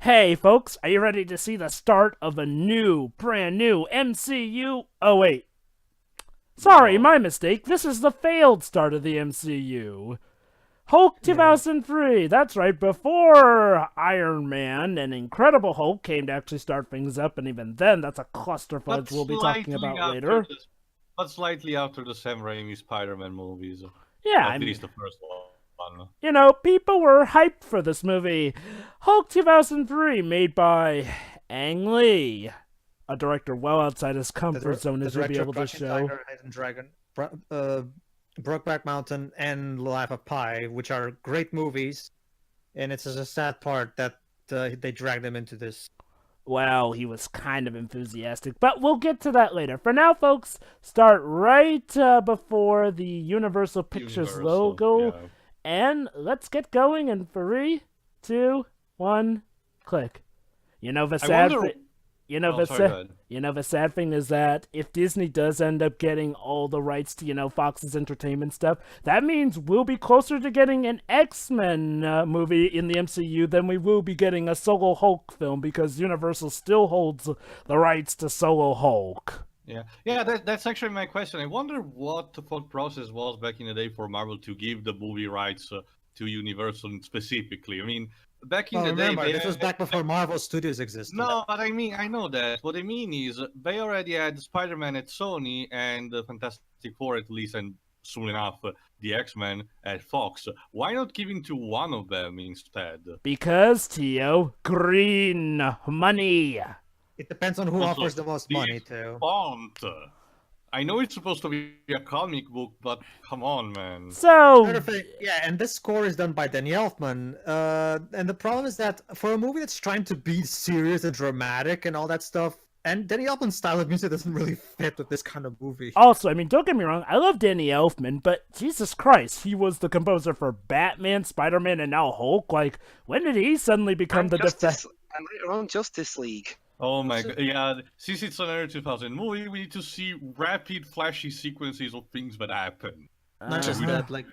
Hey, folks, are you ready to see the start of a brand new MCU? Oh, wait. Sorry, No. my mistake. This is the failed start of the MCU. Hulk Yeah. 2003. That's right, before Iron Man and Incredible Hulk came to actually start things up, and even then, that's a clusterfudge But we'll be talking slightly about after later. the but slightly after the Sam Raimi Spider-Man movies, Yeah, at least the first one. people were hyped for this movie. Hulk 2003, made by Ang Lee, a director well outside his comfort zone, The as you'll be director of able to Crouching show. Tiger, Hidden Dragon, Brokeback Mountain, and Life of Pi, which are great movies, and it's just a sad part that they dragged them into this. Well, he was kind of enthusiastic, but we'll get to that later. For now, folks, start right before the Universal Pictures Universal, logo, yeah. and let's get going in 3, 2, 1, click. You know the I sad wonder. thing. You know Oh, the sorry, go sad. ahead. You know the sad thing is that if Disney does end up getting all the rights to Fox's entertainment stuff, that means we'll be closer to getting an X-Men movie in the MCU than we will be getting a Solo Hulk film, because Universal still holds the rights to Solo Hulk. Yeah. That's actually my question. I wonder what the thought process was back in the day for Marvel to give the movie rights to Universal specifically. I mean, back in Well, the day, remember, this was back before Marvel Studios existed. No, but I know that. What I mean is, they already had Spider-Man at Sony and the Fantastic Four at least, and soon enough, the X-Men at Fox. Why not give it to one of them instead? Because, Tio, green money. It depends on who Also, offers the most the money, too. Font. I know it's supposed to be a comic book, but come on, man. So, Yeah, and this score is done by Danny Elfman. And the problem is that for a movie that's trying to be serious and dramatic and all that stuff, and Danny Elfman's style of music doesn't really fit with this kind of movie. also, I mean, don't get me wrong, I love Danny Elfman, but Jesus Christ, he was the composer for Batman, Spider-Man, and now Hulk. Like, when did he suddenly become And the Justice, and later on Justice League. Oh my god, yeah, since it's an early 2000 movie, we need to see rapid, flashy sequences of things that happen. Not just Uh-huh. that, like,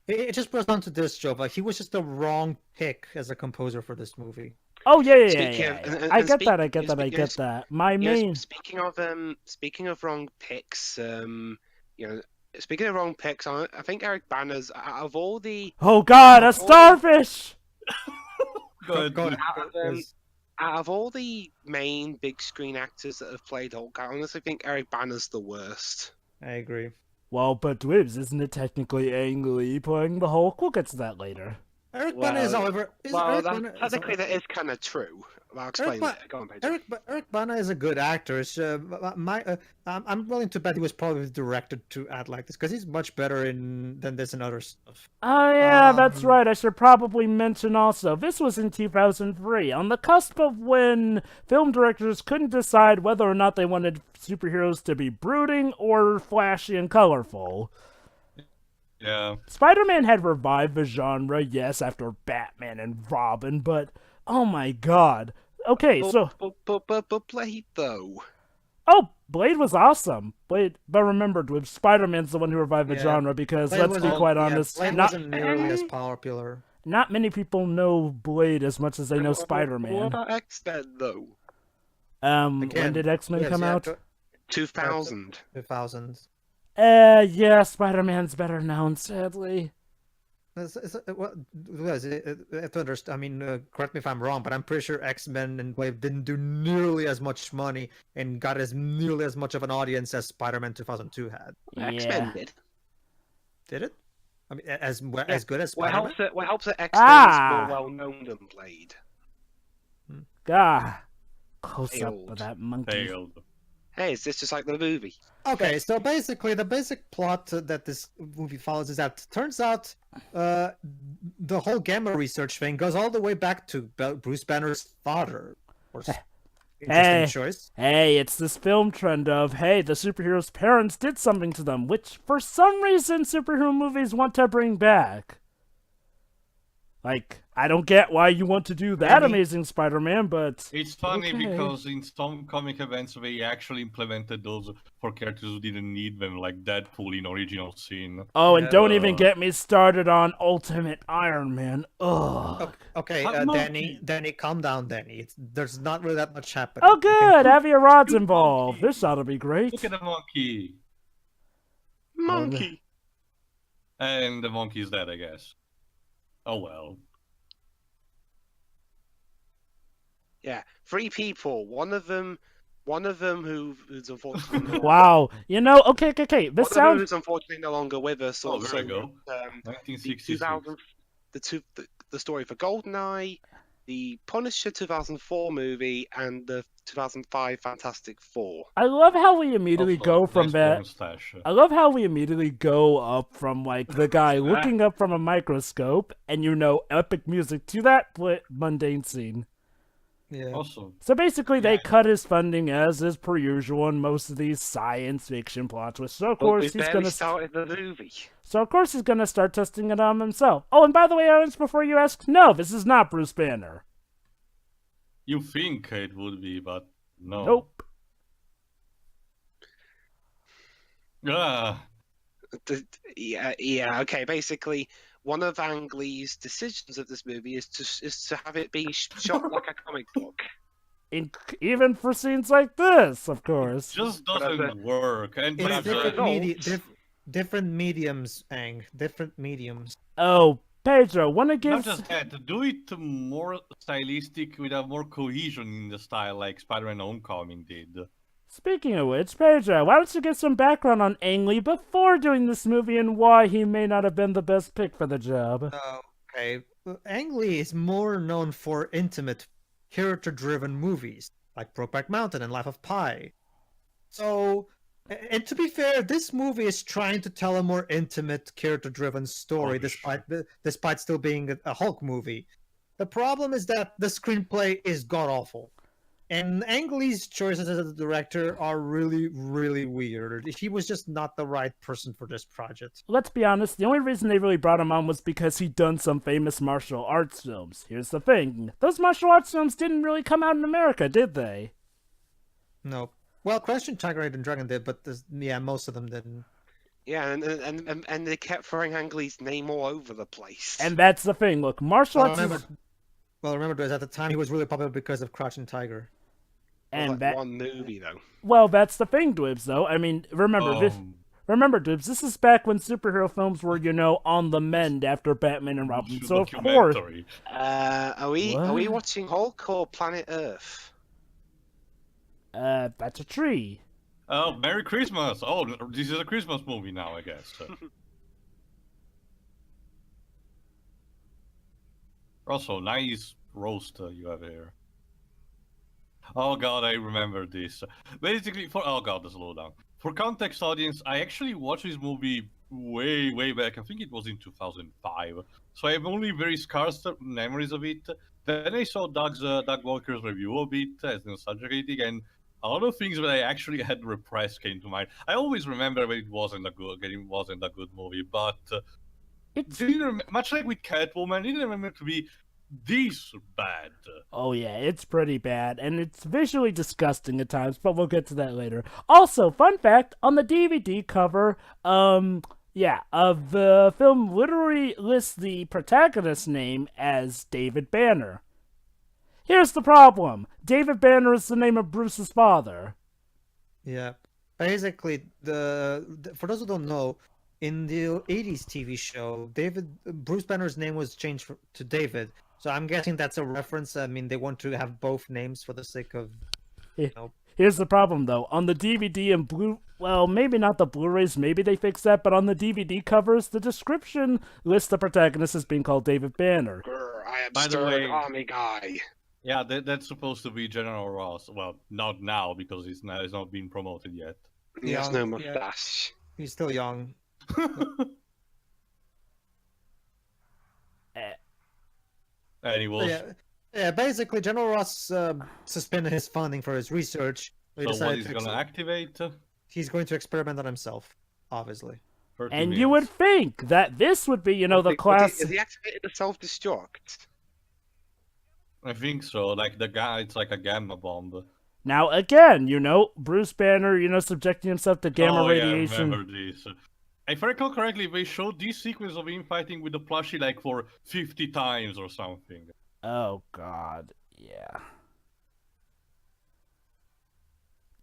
it just boils down to this, Joe. Like, he was just the wrong pick as a composer for this movie. Oh yeah. Speaking of- and I speak- get that. speaking of- My You know, main. speaking of wrong picks, speaking of wrong picks, I think Eric Banner's out of all the Oh God, a starfish! Good. Go ahead. out of, out of all the main big screen actors that have played Hulk, I honestly think Eric Banner's the worst. I agree. Well, but Dwibs, isn't it technically Ang Lee playing the Hulk? We'll get to that later. Eric Bana is, Well, however, technically that is kind of true. I'll explain Ba- later. Go on, Pedro. Eric Bana is a good actor. I'm willing to bet he was probably directed to act like this because he's much better than this and other stuff. Oh yeah, that's Um, right. I should probably mention also, this was in 2003, on the cusp of when film directors couldn't decide whether or not they wanted superheroes to be brooding or flashy and colorful. Yeah. Spider-Man had revived the genre, yes, after Batman and Robin, but oh my god. Okay, so But Blade though. oh, Blade was awesome. But remember, with Spider-Man's the one who revived the Yeah. genre, because Blade let's be wasn't- quite yeah, honest, Blade not wasn't nearly as popular. many people know Blade as much as they know What Spider-Man. about X-Men though? When Again, did X-Men yes, come yeah, out? 2000. 2000s. Yeah, Spider-Man's better known, sadly. I have to understand. I mean, correct me if I'm wrong, but I'm pretty sure X-Men and Blade didn't do nearly as much money and got as nearly as much of an audience as Spider-Man 2002 had. X-Men did. Did it? I mean, as good as What Spider-Man? helps it X-Men Ah! is more well known than Blade. Ah, close up Failed. with that monkey. Failed. Hey, is this just like the movie? Okay, so basically, the basic plot that this movie follows is that turns out the whole gamma research thing goes all the way back to Bruce Banner's father. Interesting choice. Hey, it's this film trend of, hey, the superheroes' parents did something to them, which for some reason superhero movies want to bring back. Like, I don't get why you want to do that Amazing Spider-Man, but It's funny okay. because in some comic events they actually implemented those for characters who didn't need them, like Deadpool in original sin. Oh, and don't even get me started on Ultimate Iron Man. Ugh. Okay, Danny, calm down, Danny. There's not really that much happening. Oh, good. Have your rods involved. This ought to be great. Look at the monkey. Monkey. And the monkey's dead, I guess. Oh well. Yeah, 3 people. One of them who's unfortunately Wow. You know, okay. This one of them sounds. who's unfortunately no longer with us. Oh, there we go. 1966. 1966. The story for GoldenEye, the Punisher 2004 movie, and the 2005 Fantastic Four. I love how we immediately Also, go from nice that. porn stash. I love how we immediately go up from like the guy looking up from a microscope and epic music to that mundane scene. Yeah. Awesome. So basically, they cut his funding as is per usual in most of these science fiction plot twists. So of course he's gonna started the movie. So of course he's gonna start testing it on himself. Oh, and by the way, Aaron, before you ask, no, this is not Bruce Banner. You think it would be, but no. Nope. Ah. Yeah. Okay. Basically, one of Ang Lee's decisions of this movie is to have it be shot like a comic book. Even for scenes like this, of course. Just doesn't work. And It's different mediums, Ang. Different mediums. Oh, Pedro, wanna give? not just that, do it more stylistic with a more cohesion in the style, like Spider-Man: Homecoming did. Speaking of which, Pedro, why don't you give some background on Ang Lee before doing this movie and why he may not have been the best pick for the job? Okay. Ang Lee is more known for intimate, character-driven movies, like Brokeback Mountain and Life of Pi. So, and to be fair, this movie is trying to tell a more intimate, character-driven story, despite still being a Hulk movie. The problem is that the screenplay is god-awful. And Ang Lee's choices as a director are really, really weird. He was just not the right person for this project. Let's be honest, the only reason they really brought him on was because he'd done some famous martial arts films. Here's the thing, those martial arts films didn't really come out in America, did they? No. Well, Crouching Tiger, Hidden Dragon did, but most of them didn't. Yeah, and they kept throwing Ang Lee's name all over the place. And that's the thing, look, martial arts remember, at the time he was really popular because of Crouching Tiger. And that one movie, though. Well, that's the thing, Dwibs, though. I mean, remember, Dwibs, this is back when superhero films were, on the mend after Batman and Robin. So, of course... Are we watching Hulk or Planet Earth? That's a tree. Oh, Merry Christmas! Oh, this is a Christmas movie now, I guess. Also, nice roast you have here. Oh god, I remember this. Basically, oh god, the slowdown. For context, audience, I actually watched this movie way back. I think it was in 2005. So I have only very scarce memories of it. Then I saw Doug Walker's review of it as nostalgia critic, and a lot of things that I actually had repressed came to mind. I always remember when it wasn't a good movie, but much like with Catwoman, it didn't remember to be this bad. Oh yeah, it's pretty bad, and it's visually disgusting at times, but we'll get to that later. Also, fun fact, on the DVD cover, of the film literally lists the protagonist's name as David Banner. Here's the problem. David Banner is the name of Bruce's father. Yeah. Basically, for those who don't know, in the 80s TV show, Bruce Banner's name was changed to David. So I'm guessing that's a reference. I mean, they want to have both names for the sake of, Here's the problem, though. On the DVD and maybe not the Blu-rays, maybe they fix that, but on the DVD covers, the description lists the protagonist as being called David Banner. I am By the way, Army guy. Yeah, that's supposed to be General Ross. Well, not now, because it's not being promoted yet. He has no mustache. He's still young. And he was... Yeah, basically, General Ross suspended his funding for his research. So what he's going to activate? He's going to experiment on himself, obviously. 30 And you would minutes. think that this would be, the class. Is he activated the self-destruct? I think so. Like the guy, it's like a gamma bomb. Now again, Bruce Banner, subjecting himself to gamma oh, radiation. Yeah, I remember this. If I recall correctly, they showed this sequence of him fighting with the plushie like for 50 times or something. Oh God, yeah.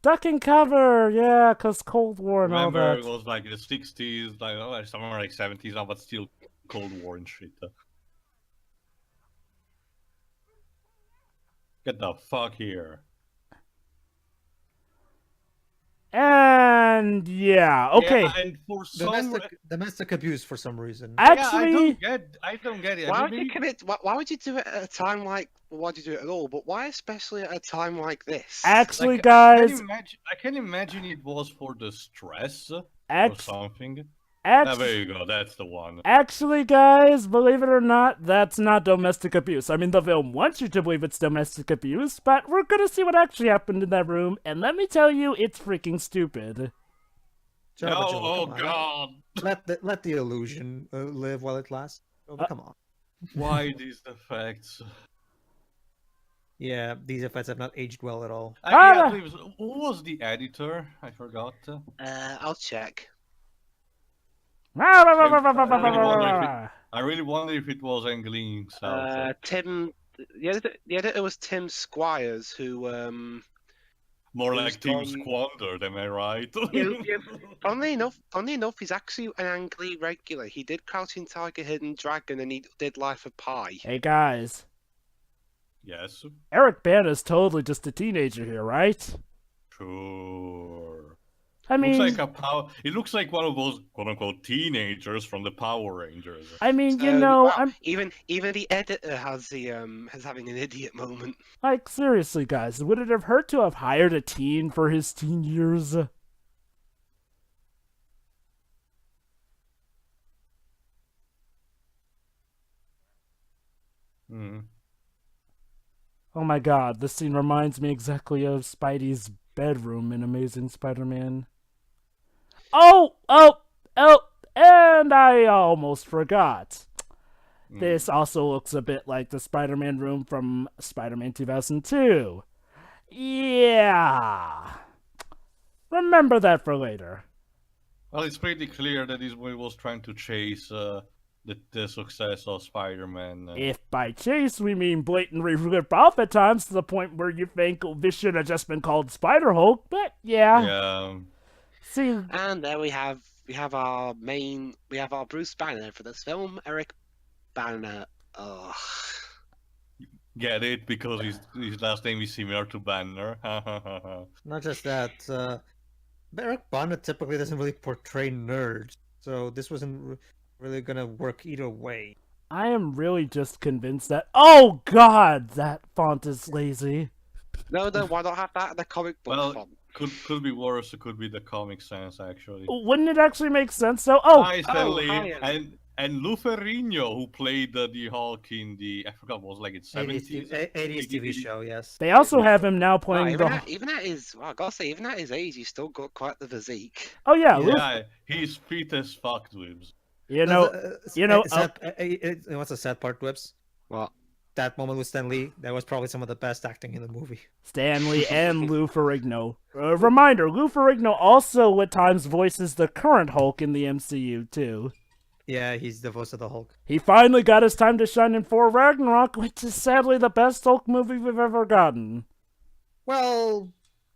Duck and cover, yeah, cause Cold War and Remember, all it that. was like the 60s, like somewhere like 70s now, but still Cold War and shit. Get the fuck here. And yeah, okay. Yeah, and for some Domestic abuse for some reason. Actually, I don't get it. Why I would mean, you maybe- commit? Why would you do it at a time like? Why would you do it at all? But why especially at a time like this? actually, like, guys, I can imagine it was for the stress or act- something. act- There you go, that's the one. actually, guys, believe it or not, that's not domestic abuse. I mean, the film wants you to believe it's domestic abuse, but we're gonna see what actually happened in that room, and let me tell you, it's freaking stupid. Jabba Joe, Oh come on. god! Let the illusion live while it lasts. Oh, come on. Why these effects? Yeah, these effects have not aged well at all. Ah! Yeah, please, who was the editor? I forgot. I'll check. I really wonder if it was Ang Lee himself. Tim. The editor was Tim Squires, who More who's like Team gone- Squandered, am I right? Yeah. Funnily enough, he's actually an Ang Lee regular. He did Crouching Tiger, Hidden Dragon, and he did Life of Pi. Hey, guys, Yes, Eric Bana's totally just a teenager here, right? sure. I mean, It looks like one of those quote-unquote teenagers from the Power Rangers. Wow, I'm even the editor has having an idiot moment. like, seriously, guys, would it have hurt to have hired a teen for his teen years? Hmm. Oh my god, this scene reminds me exactly of Spidey's bedroom in Amazing Spider-Man. Oh, and I almost forgot. This also looks a bit like the Spider-Man room from Spider-Man 2002. Yeah. Remember that for later. Well, it's pretty clear that this movie was trying to chase the success of Spider-Man. If by chase we mean blatantly rip off at times to the point where you think this should have just been called Spider-Hulk, but yeah. Yeah. See, And there we have our Bruce Banner for this film, Eric Banner. Ugh. Get it? Because his last name is similar to Banner. Not just that, Eric Bana typically doesn't really portray nerds, so this wasn't really gonna work either way. I am really just convinced that. Oh god, that font is lazy. No, why not have that in the comic book Well, font? could be worse. It could be the Comic Sans actually. Wouldn't it actually make sense though? Oh, Hi, Stanley, hi. and Lou Ferrigno, who played the Hulk in the, I forgot, what was like its 70s. 80s TV show, yes. they also have him now Wow, playing even at his, well, I gotta say, even at his age, he's still got quite the physique. Oh yeah, Lou- Yeah, he's fit as fuck, dudes. you know, What's the sad part, Whips? What? That moment with Stan Lee, that was probably some of the best acting in the movie. Stanley and Lou Ferrigno. Reminder: Lou Ferrigno also at times voices the current Hulk in the MCU too. Yeah, he's the voice of the Hulk. He finally got his time to shine in Thor Ragnarok, which is sadly the best Hulk movie we've ever gotten. Well,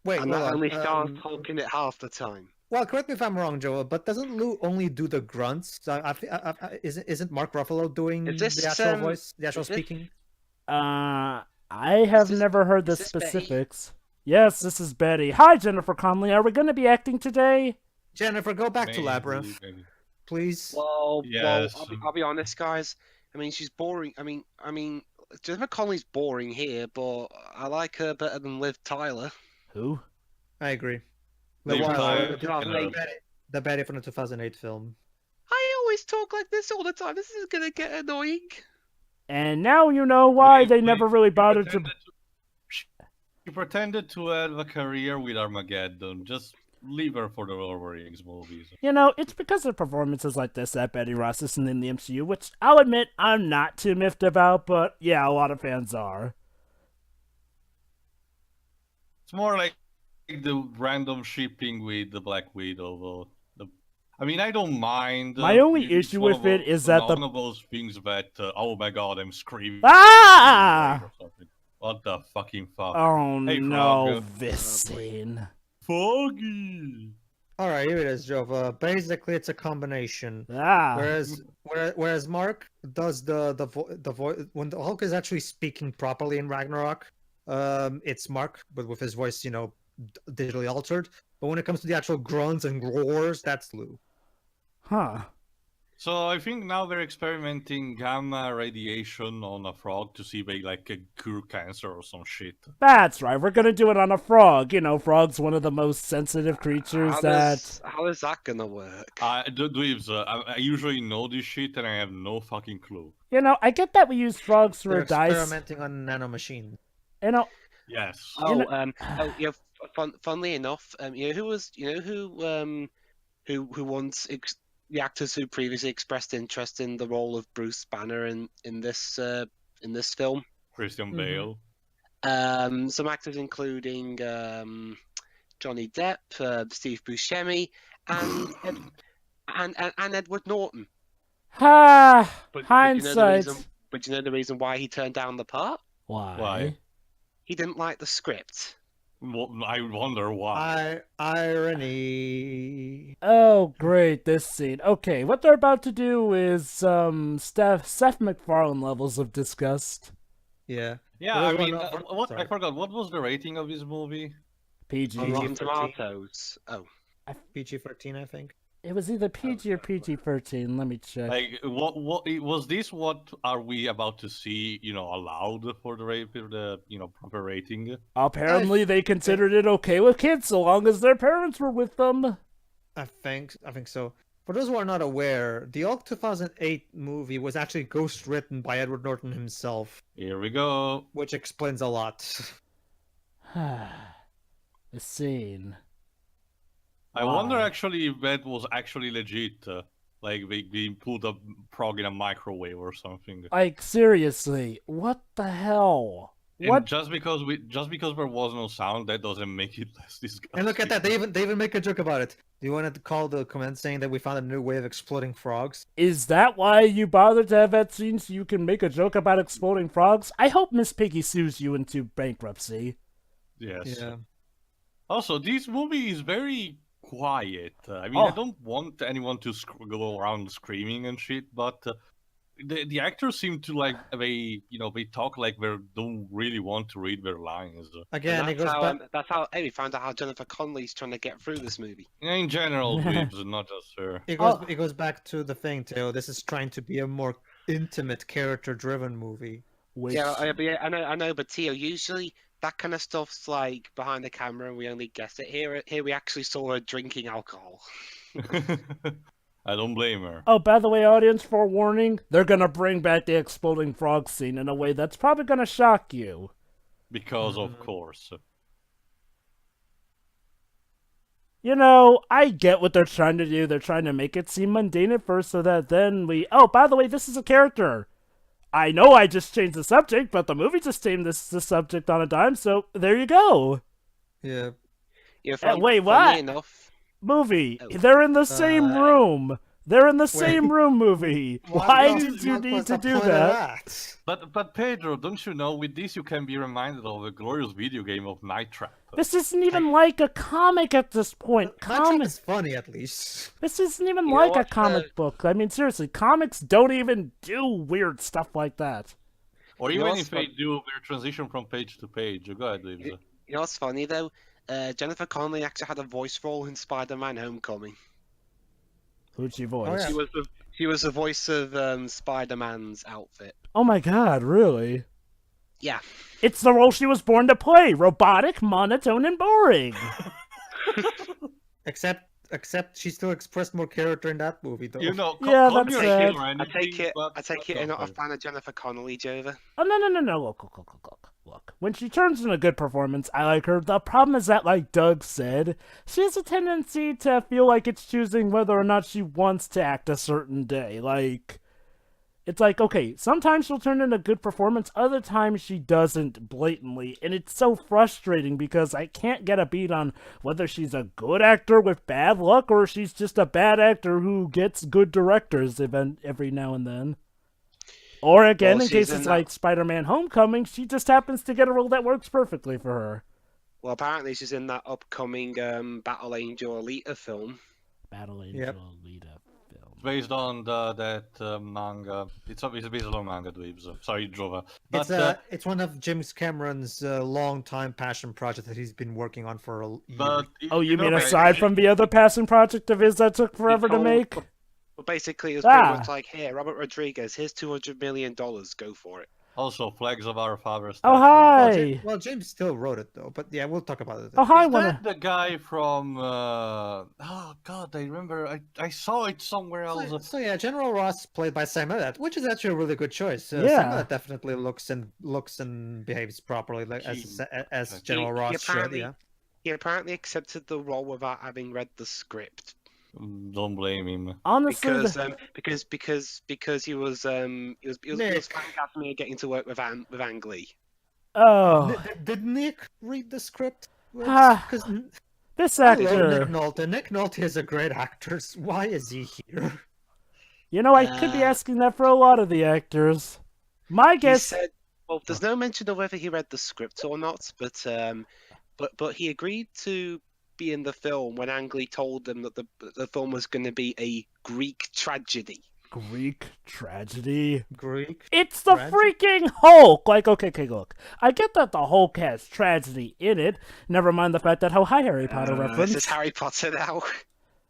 wait, And hold that on. only stars Hulk in it half the time. Well, correct me if I'm wrong, Joe, but doesn't Lou only do the grunts? Isn't Mark Ruffalo doing Is this, the actual voice, the actual is this- speaking? I have this- never heard the is this Betty? specifics. Yes, this is Betty. Hi, Jennifer Connelly. Are we going to be acting today? Jennifer, go back to Maybe, Labyrinth, maybe. please. Well, Yes. I'll be honest, guys. I mean, she's boring. I mean, Jennifer Connelly's boring here, but I like her better than Liv Tyler. Who? I agree. Liv The, Tyler, the Betty from the 2008 film. I always talk like this all the time. This is gonna get annoying. And now you know why Wait, they never really bothered to. She pretended to have a career with Armageddon. Just leave her for the Lord of the Rings movies. You know, it's because of performances like this that Betty Ross isn't in the MCU, which I'll admit I'm not too miffed about, but yeah, a lot of fans are. It's more like the random shipping with the Black Widow, though. I mean, I don't mind. My only It's issue one with of it is that one of those things that, oh my god, I'm screaming. Ah! Or something. What the fucking fuck? Oh Hey, no, Frog. this scene. Foggy! All right, here it is, Jova. Basically, it's a combination. Ah. Whereas Mark does the voice when the Hulk is actually speaking properly in Ragnarok, it's Mark, but with his voice, digitally altered. But when it comes to the actual grunts and roars, that's Lou. Huh. So I think now they're experimenting gamma radiation on a frog to see if they cure cancer or some shit. That's right, we're gonna do it on a frog. You know, frog's one of the most sensitive creatures How is that gonna work? Dweebs, I usually know this shit and I have no fucking clue. You know, I get that we use frogs for They're a dice. experimenting on nanomachines. You know, Yes. Funnily enough, who once the actors who previously expressed interest in the role of Bruce Banner in this film. Christian Bale. Some actors including Johnny Depp, Steve Buscemi, and Edward Norton. Hindsight. But you know the reason why he turned down the part? Why? He didn't like the script. Well, I wonder why. Irony. Oh, great, this scene. Okay, what they're about to do is, Seth MacFarlane levels of disgust. Yeah. Yeah, Well, I mean, no, I forgot, what was the rating of this movie? PG. Rotten Tomatoes. Oh. PG-13, I think. It was either PG or PG-13, let me check. Like, what was this? What are we about to see? Allowed for the proper rating? Apparently they considered it okay with kids so long as their parents were with them. I think so. For those who are not aware, the Hulk 2008 movie was actually ghost written by Edward Norton himself, Here we go. which explains a lot. The scene. I wonder Why? actually if that was actually legit. Like they put a prog in a microwave or something. Like, seriously, what the hell? And What? just because there was no sound, that doesn't make it less disgusting. And look at that, they even make a joke about it. Do you want to call the comment saying that we found a new way of exploding frogs? Is that why you bothered to have that scene so you can make a joke about exploding frogs? I hope Miss Piggy sues you into bankruptcy. Yes. Yeah. Also, this movie is very quiet. I mean, Oh. I don't want anyone to go around screaming and shit, but the actors seem to they talk like they don't really want to read their lines. Again, it goes back. That's how we found out how Jennifer Connelly's trying to get through this movie. In general, Dweebs, not just her. It goes back to the thing, Theo. This is trying to be a more intimate, character-driven movie. Which, Yeah, I know, but Tio, usually that kind of stuff's like behind the camera and we only guess it. Here we actually saw her drinking alcohol. I don't blame her. oh, by the way, audience, forewarning, they're gonna bring back the exploding frog scene in a way that's probably gonna shock you. Because, of course. You know, I get what they're trying to do. They're trying to make it seem mundane at first so that then oh, by the way, this is a character. I know I just changed the subject, but the movie just changed the subject on a dime, so there you go. Yeah. Wait, what? Funnily enough, Movie. Oh. They're in the same room. They're in the same room, movie. Why What did you was need the to do point of that? But Pedro, don't you know, with this you can be reminded of a glorious video game of Night Trap. This isn't even like a comic at this point. That is funny, at least. This isn't even You know like a what, comic book. I mean, seriously, comics don't even do weird stuff like that. Or You know even what's if they do their transition from page to page. Go ahead, Dweebs. you know what's funny though? Jennifer Connelly actually had a voice role in Spider-Man: Homecoming. Who'd she voice? yeah. She was the voice of Spider-Man's outfit. Oh my god, really? Yeah. It's the role she was born to play. Robotic, monotone, and boring. Except she still expressed more character in that movie, though. Yeah, call that's me a sad. kid or I take anything, it. but I take it. You're not a fan of Jennifer Connelly, Jova. Oh, no. Look. look, when she turns in a good performance, I like her. The problem is that, like Doug said, she has a tendency to feel like it's choosing whether or not she wants to act a certain day. Like, it's like, okay, sometimes she'll turn in a good performance, other times she doesn't blatantly, and it's so frustrating because I can't get a beat on whether she's a good actor with bad luck or she's just a bad actor who gets good directors every now and then. Or again, in cases like Spider-Man Homecoming, she just happens to get a role that works perfectly for her. Well, apparently she's in that upcoming Battle Angel Alita film. Battle Angel Alita film. Based on that manga. It's obviously based on manga, dweebs. Sorry, Drova. It's one of James Cameron's long-time passion project that he's been working on for a year. But, you mean aside from the other passion project of his that took forever to make? Well, basically, it was pretty much like, here, Robert Rodriguez, here's $200 million, go for it. Also, Flags of Our Fathers. Oh, hi! Well, James still wrote it, though, but yeah, we'll talk about it. Oh, hi, Is that the guy from... oh, God, I remember. I saw it somewhere else. So yeah, General Ross played by Sam Elliott, which is actually a really good choice. Yeah. Sam Elliott definitely looks and behaves properly, like as General Ross should, yeah. He apparently accepted the role without having read the script. Don't blame him. Honestly, because he was fantastic getting to work with Ang Lee. Oh, did Nick read the script? Because this actor, Nick Nolte. Nick Nolte is a great actor. Why is he here? You know, I could be asking that for a lot of the actors. My guess. He said, well, there's no mention of whether he read the script or not, but he agreed to be in the film when Ang Lee told him that the film was going to be a Greek tragedy. Greek tragedy? It's the freaking Hulk! Like, okay, look. I get that the Hulk has tragedy in it. Never mind the fact that Harry Potter reference. This is Harry Potter now.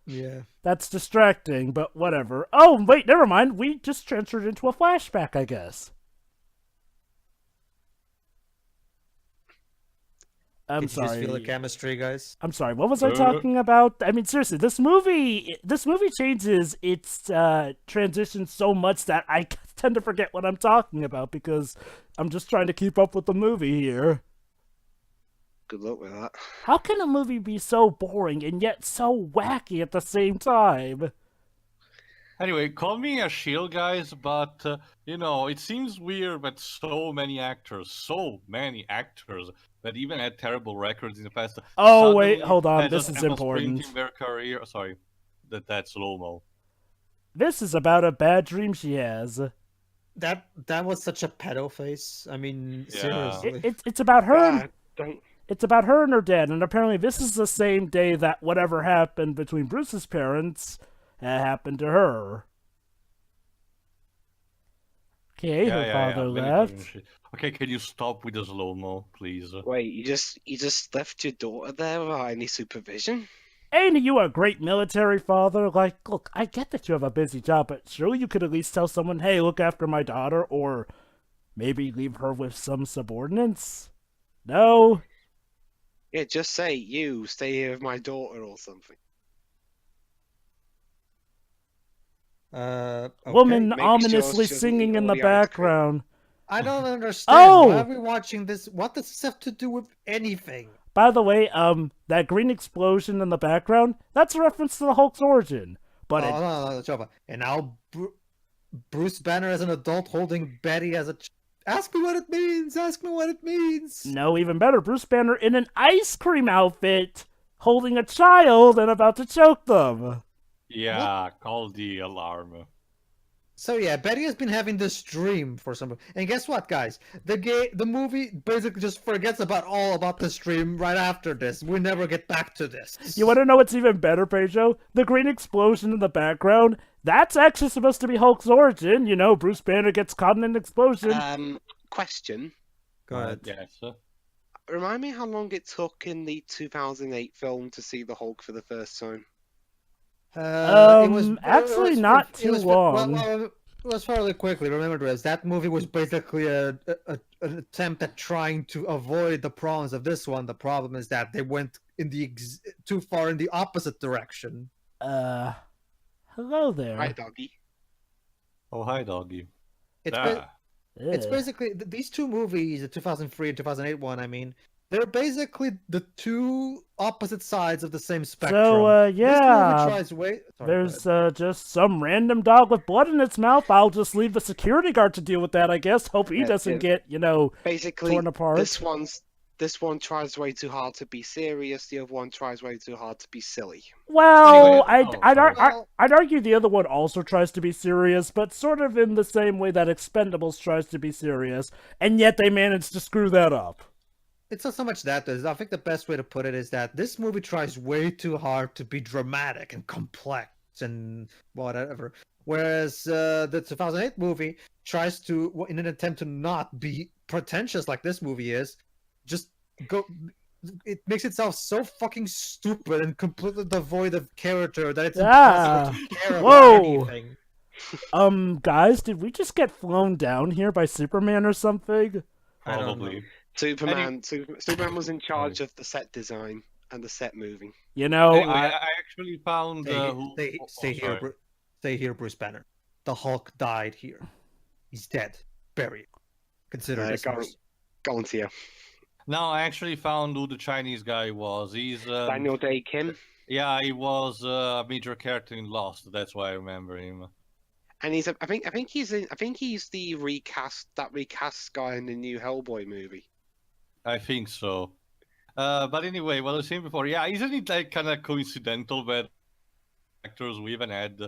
Yeah. That's distracting, but whatever. Oh, wait, never mind. We just transferred into a flashback, I guess. I'm sorry. Just feel the chemistry, guys. I'm sorry. What was I talking about? I mean, seriously, this movie changes its transition so much that I tend to forget what I'm talking about because I'm just trying to keep up with the movie here. Good luck with that. How can a movie be so boring and yet so wacky at the same time? Anyway, call me a shield, guys, but, it seems weird that so many actors that even had terrible records in the past. Oh, wait, hold on. This is important. Their career. Sorry, that's slow-mo. This is about a bad dream she has. That was such a pedo face. I mean, seriously. It's about her. It's about her and her dad, and apparently this is the same day that whatever happened between Bruce's parents happened to her. Okay, her father left. Okay, can you stop with the slow-mo, please? Wait, you just left your daughter there without any supervision? Ain't you a great military father? Like, look, I get that you have a busy job, but surely you could at least tell someone, hey, look after my daughter, or maybe leave her with some subordinates? No? Yeah, just say, you, stay here with my daughter or something. Okay. Woman ominously singing in the background. I don't understand. Oh! Why are we watching this? What does this have to do with anything? By the way, that green explosion in the background, that's a reference to the Hulk's origin. But no, and now Bruce Banner as an adult holding Betty as a... Ask me what it means! Ask me what it means! No, even better, Bruce Banner in an ice cream outfit, holding a child and about to choke them. Yeah, call the alarm. So yeah, Betty has been having this dream for some... And guess what, guys? The movie basically just forgets all about this dream right after this. We never get back to this. You want to know what's even better, Pedro? The green explosion in the background, that's actually supposed to be Hulk's origin. You know, Bruce Banner gets caught in an explosion. Question. Go ahead. Yes. Remind me how long it took in the 2008 film to see the Hulk for the first time? It was not too long. Well, it was fairly quickly. Remember this, that movie was basically an attempt at trying to avoid the problems of this one. The problem is that they went in too far in the opposite direction. Hello there. Hi, doggy. Oh, hi, doggy. It's Ugh. basically these two movies, the 2003 and 2008 one. I mean, they're basically the two opposite sides of the same spectrum. So, This movie yeah, tries way. Sorry, go there's ahead. just some random dog with blood in its mouth. I'll just leave the security guard to deal with that, I guess. Hope he Yeah, doesn't yeah. get, Basically, torn apart. this one tries way too hard to be serious. The other one tries way too hard to be silly. Well, Anyway, sorry. I'd argue the other one also tries to be serious, but sort of in the same way that Expendables tries to be serious, and yet they managed to screw that up. It's not so much that. I think the best way to put it is that this movie tries way too hard to be dramatic and complex and whatever. Whereas the 2008 movie tries to, in an attempt to not be pretentious like this movie is, just go. It makes itself so fucking stupid and completely devoid of character that it's impossible to care about anything. Guys, did we just get flown down here by Superman or something? I don't Probably. Superman was in charge of the set design and the set moving. Anyway, I actually found Stay here, Bruce Banner. The Hulk died here. He's dead. Buried. Consider this. Go on to you. Now I actually found who the Chinese guy was. He's Daniel Day Kim. Yeah, he was a major character in Lost. That's why I remember him. And I think he's the recast guy in the new Hellboy movie. I think so. But anyway, what I was saying before, yeah, isn't it like kind of coincidental that actors we even had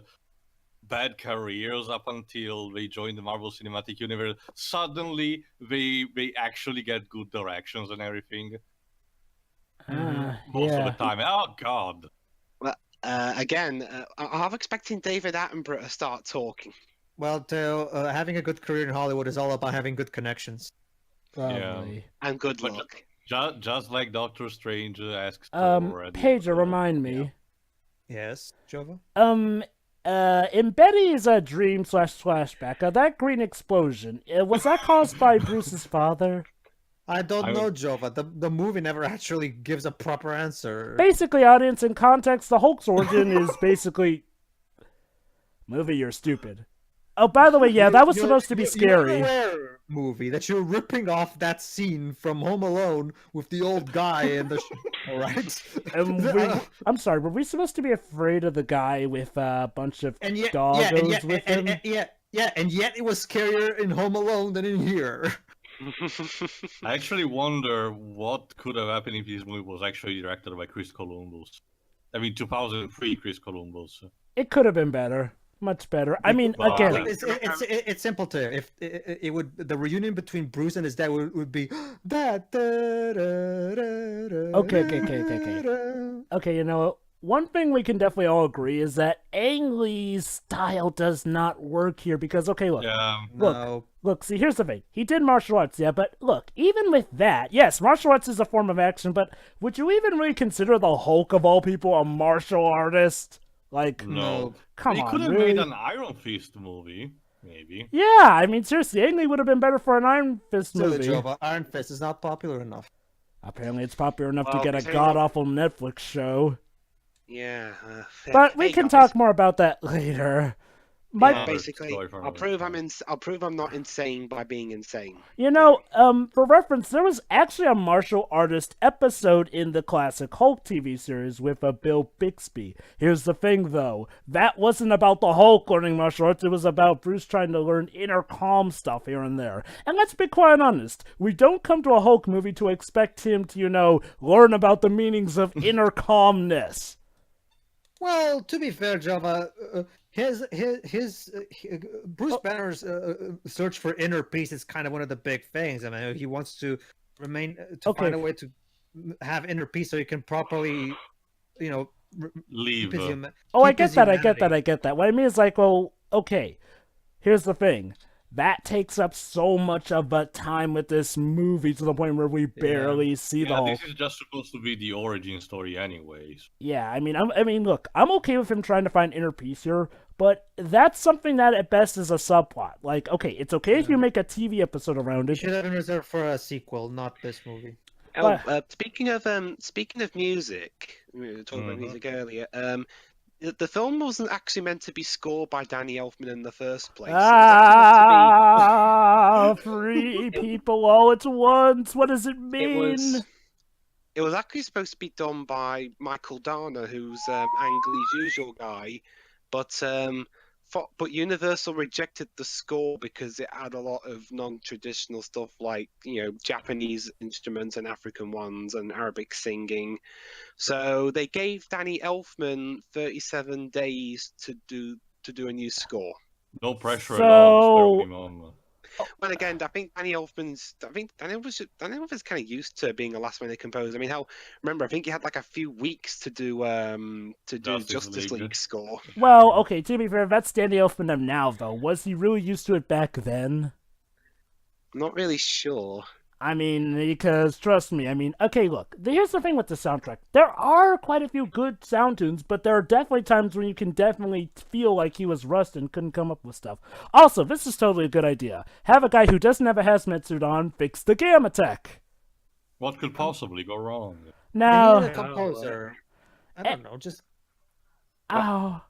bad careers up until they joined the Marvel Cinematic Universe? Suddenly, they actually get good directions and everything. Most of the time. Oh God. Well, again, I'm expecting David Attenborough to start talking. Well, having a good career in Hollywood is all about having good connections. Probably. And good luck. Just like Doctor Strange asks. Pedro, remind me. Yes, Jova? In Betty's dream/flashback, that green explosion, was that caused by Bruce's father? I don't know, Jova. The movie never actually gives a proper answer. Basically, audience, in context, the Hulk's origin is basically... Movie, you're stupid. Oh, by the way, yeah, that was supposed to be scary. You're aware, movie, that you're ripping off that scene from Home Alone with the old guy and the... Alright? I'm sorry, were we supposed to be afraid of the guy with a bunch of doggos with him? And yet it was scarier in Home Alone than in here. I actually wonder what could have happened if this movie was actually directed by Chris Columbus. I mean, 2003 Chris Columbus. It could have been better. Much better. I mean, again, it's simple to if it would the reunion between Bruce and his dad would be that. Okay. You know what? One thing we can definitely all agree is that Ang Lee's style does not work here because look. See, here's the thing. He did martial arts, yeah, but look, even with that, yes, martial arts is a form of action, but would you even really consider the Hulk of all people a martial artist? Like, no. Come he on, could have really? made an Iron Fist movie, maybe. Yeah, I mean, seriously, Ang Lee would have been better for an Iron Fist movie. Iron Fist is not popular enough. Apparently, it's popular enough to get a god-awful Netflix show. Yeah. But we can talk more about that later. Basically, I'll prove I'm not insane by being insane. You know, for reference, there was actually a martial artist episode in the classic Hulk TV series with Bill Bixby. Here's the thing, though. That wasn't about the Hulk learning martial arts. It was about Bruce trying to learn inner calm stuff here and there. And let's be quite honest. We don't come to a Hulk movie to expect him to, learn about the meanings of inner calmness. Well, to be fair, Java, his Bruce Banner's search for inner peace is kind of one of the big things. I mean, he wants to find a way to have inner peace so he can properly, leave. I get that. What I mean is okay, here's the thing. That takes up so much of the time with this movie to the point where we barely see the Hulk. This is just supposed to be the origin story anyways. Yeah, I mean, look, I'm okay with him trying to find inner peace here, but that's something that at best is a subplot. Like, okay, it's okay if you make a TV episode around it. Should have been reserved for a sequel, not this movie. Speaking of music, we were talking about music earlier. The film wasn't actually meant to be scored by Danny Elfman in the first place. It was actually meant to be. Free people all at once. What does it mean? It was actually supposed to be done by Michael Darner, who's Ang Lee's usual guy, but Universal rejected the score because it had a lot of non-traditional stuff like Japanese instruments and African ones and Arabic singing. So they gave Danny Elfman 37 days to do a new score. No pressure at all. Spur him on. Well, again, I think Danny Elfman's kind of used to being a last-minute composer. I mean, remember, I think he had like a few weeks to do Justice League score. Well, okay, to be fair, that's Danny Elfman of now, though. Was he really used to it back then? I'm not really sure. I mean, because, trust me, okay, look, here's the thing with the soundtrack. There are quite a few good sound tunes, but there are definitely times when you can definitely feel like he was rushed and couldn't come up with stuff. Also, this is totally a good idea. Have a guy who doesn't have a hazmat suit on fix the gamma tech. What could possibly go wrong? Now... They need a composer. I don't know, just... Oh...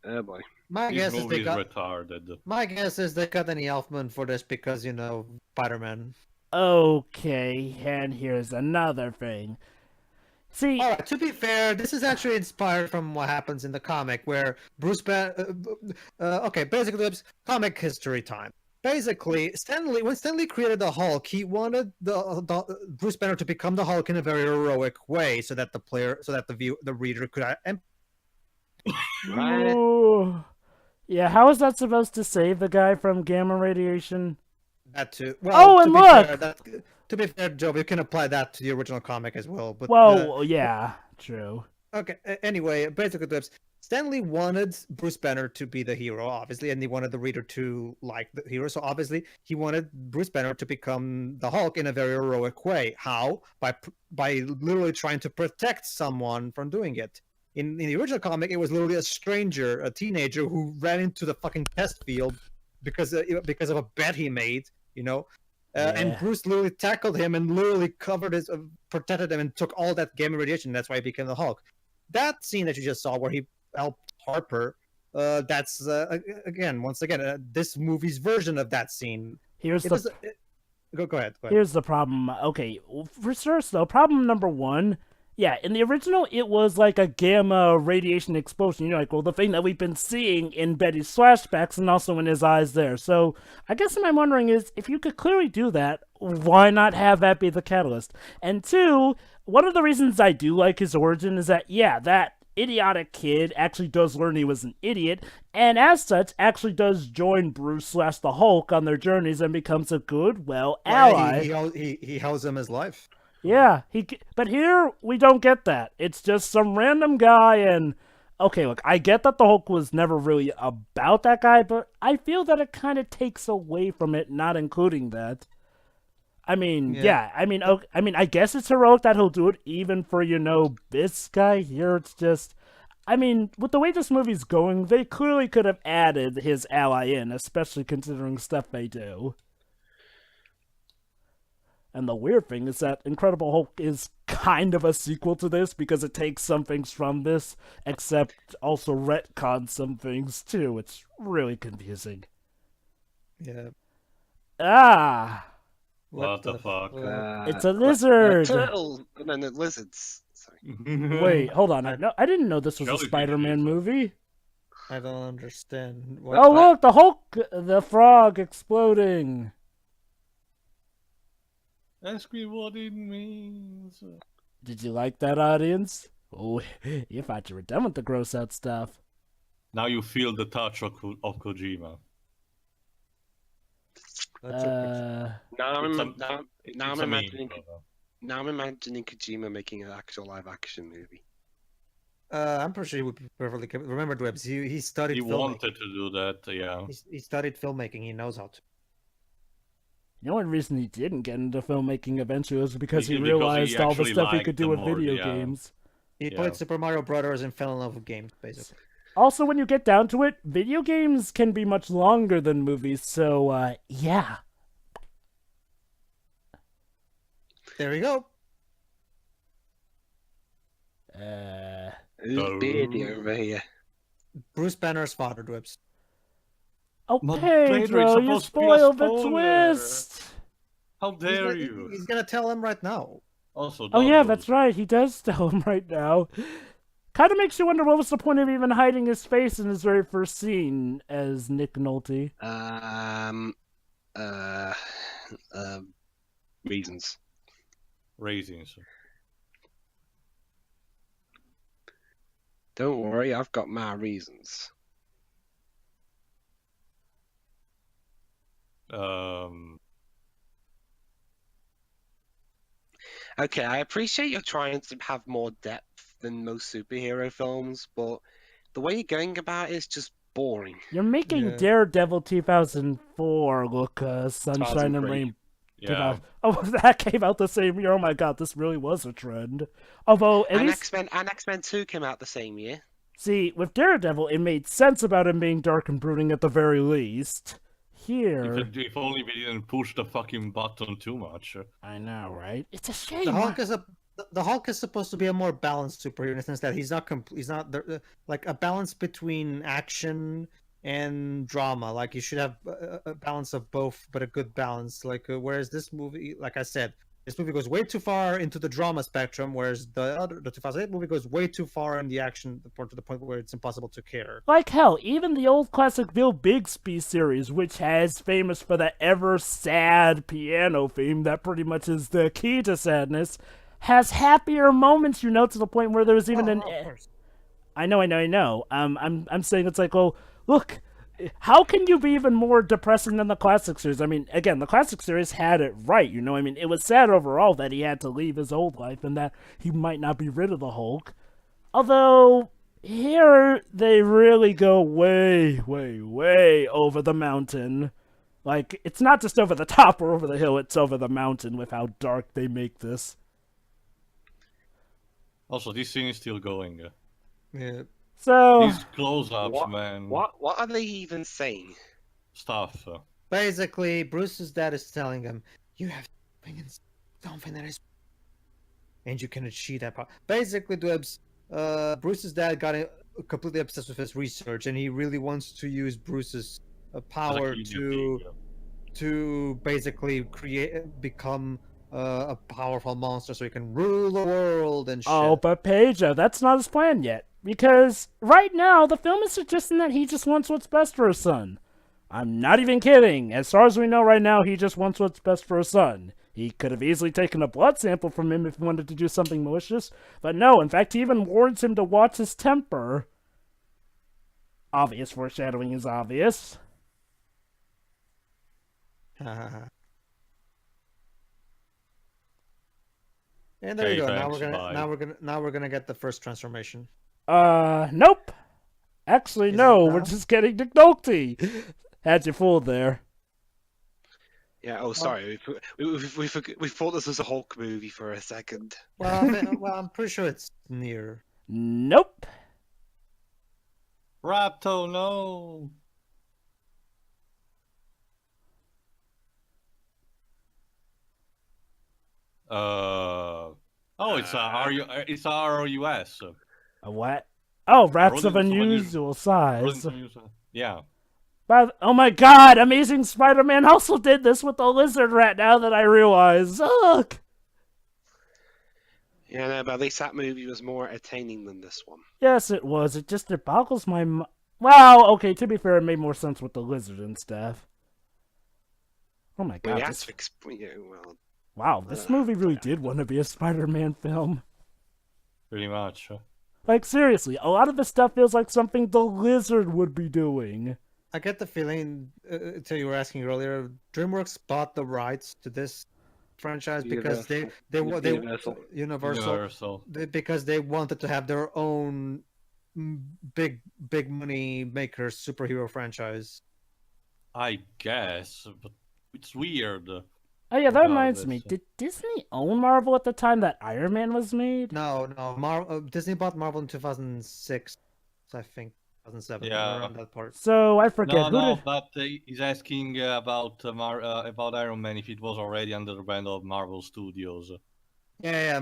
Oh boy. My guess is they got retarded. My guess is they got Danny Elfman for this because Spider-Man. Okay, and here's another thing. See, all right. To be fair, this is actually inspired from what happens in the comic, where Bruce Banner. Okay, basically, it's comic history time. Basically, when Stanley created the Hulk, he wanted the Bruce Banner to become the Hulk in a very heroic way, so that the reader could. Ooh. Yeah, how is that supposed to save the guy from gamma radiation? That too. Well, and look! To be fair, Joe, you can apply that to the original comic as well. But yeah, true. Okay. Anyway, basically, Stanley wanted Bruce Banner to be the hero, obviously, and he wanted the reader to like the hero. So obviously, he wanted Bruce Banner to become the Hulk in a very heroic way. How? By literally trying to protect someone from doing it. In the original comic, it was literally a stranger, a teenager, who ran into the fucking test field because of a bet he made, and Bruce literally tackled him and literally protected him and took all that gamma radiation. That's why he became the Hulk. That scene that you just saw, where he helped Harper, that's once again, this movie's version of that scene. Go ahead. Here's the problem. Okay, for first though, problem number one. Yeah, in the original, it was like a gamma radiation explosion. The thing that we've been seeing in Betty's flashbacks and also in his eyes there. So, I guess what I'm wondering is, if you could clearly do that, why not have that be the catalyst? And two, one of the reasons I do like his origin is that, that idiotic kid actually does learn he was an idiot, and as such, actually does join Bruce / the Hulk on their journeys and becomes a good, ally. He owes him his life. Yeah, but here we don't get that. It's just some random guy, and okay, look, I get that the Hulk was never really about that guy, but I feel that it kind of takes away from it, not including that. I guess it's heroic that he'll do it even for this guy. Here it's just, with the way this movie's going, they clearly could have added his ally in, especially considering stuff they do. And the weird thing is that Incredible Hulk is kind of a sequel to this because it takes some things from this, except also retcons some things too. It's really confusing. Yeah. What the fuck? It's a lizard! Turtle! No, lizards. Sorry. Wait, hold on. I didn't know this was a Spider-Man movie. I don't understand. Look! The Hulk! The frog exploding! Ask me what it means. Did you like that, audience? Oh, you thought you were done with the gross out stuff. Now you feel the touch of Kojima. Now I'm imagining Kojima making an actual live-action movie. I'm pretty sure he would be perfectly. Remember, Dwebs, he studied. He filmmaking. wanted to do that, yeah. He studied filmmaking. He knows how to. The only reason he didn't get into filmmaking eventually was because he realized all the stuff he could do with video games. He played Super Mario Brothers and fell in love with games, basically. Also, when you get down to it, video games can be much longer than movies, so, yeah. There we go. Who's beardy over here? Bruce Banner's father, Dwips. Oh, But Pedro, it's you supposed to be a spoiled the spoiler. twist. How dare you? He's gonna tell him right now. Also, Oh yeah, Dodgers. that's right. He does tell him right now. Kind of makes you wonder what was the point of even hiding his face in his very first scene as Nick Nolte. Reasons. Raisins. Don't worry, I've got my reasons. Okay, I appreciate you're trying to have more depth than most superhero films, but the way you're going about it is just boring. You're making Yeah. Daredevil 2004 look Sunshine and 2003. Rain. Yeah. Oh, that came out the same year. Oh my god, this really was a trend. Although, at And least, X-Men 2 came out the same year. see, with Daredevil, it made sense about him being dark and brooding at the very least. Here, If only we didn't push the fucking button too much. I know, right? It's a shame. The Hulk is supposed to be a more balanced superhero in the sense that he's not like a balance between action and drama. Like you should have a balance of both, but a good balance. Like whereas this movie, like I said, this movie goes way too far into the drama spectrum, whereas the 2008 movie goes way too far in the action to the point where it's impossible to care. Like hell, even the old classic Bill Bixby series, which has famous for that ever sad piano theme that pretty much is the key to sadness, has happier moments, to the point where there was even Of course. I know. I'm saying it's like, oh, look, how can you be even more depressing than the classic series? I mean, again, the classic series had it right, I mean, it was sad overall that he had to leave his old life and that he might not be rid of the Hulk. Although, here, they really go way, way, way over the mountain. Like, it's not just over the top or over the hill, it's over the mountain with how dark they make this. Also, this scene is still going. Yeah. So, These close-ups, man. What are they even saying? Stuff. Basically, Bruce's dad is telling him, "You have something that is, and you can achieve that power." Basically, Bruce's dad got completely obsessed with his research, and he really wants to use Bruce's power to basically become a powerful monster, so he can rule the world and shit. oh, but Pedro, that's not his plan yet. Because right now, the film is suggesting that he just wants what's best for his son. I'm not even kidding. As far as we know right now, he just wants what's best for his son. He could have easily taken a blood sample from him if he wanted to do something malicious. But no, in fact, he even warns him to watch his temper. Obvious foreshadowing is obvious. And there you Okay, go. thanks, Now we're gonna get the first transformation. Nope. Actually, Is no, it we're not? just getting Nick Nolte. Had you fooled there. Yeah. Oh, sorry. We thought this was a Hulk movie for a second. Well, I'm pretty sure it's near. Nope. Rapto, no! Oh, it's it's ROUS. A what? Oh, rats of Rodents of unusual size. Yeah. But, oh my god, Amazing Spider-Man also did this with the lizard rat now that I realize. Look! Yeah, no, but at least that movie was more entertaining than this one. Yes, it was. It boggles my mind. Well, okay, to be fair, it made more sense with the lizard and stuff. Oh my Well, god. you have This, to explain. Yeah, well, wow, this movie really did want to be a Spider-Man film. Pretty much. Like, seriously, a lot of the stuff feels like something the lizard would be doing. I get the feeling, until you were asking earlier, DreamWorks bought the rights to this franchise because Universal. because they wanted to have their own big money maker superhero franchise. I guess, but it's weird. Oh yeah, that About reminds me. this. Did Disney own Marvel at the time that Iron Man was made? No, Disney bought Marvel in 2006, I think 2007. Yeah. Around that part. So I forget No, who did. but he's asking about Iron Man if it was already under the brand of Marvel Studios. Yeah,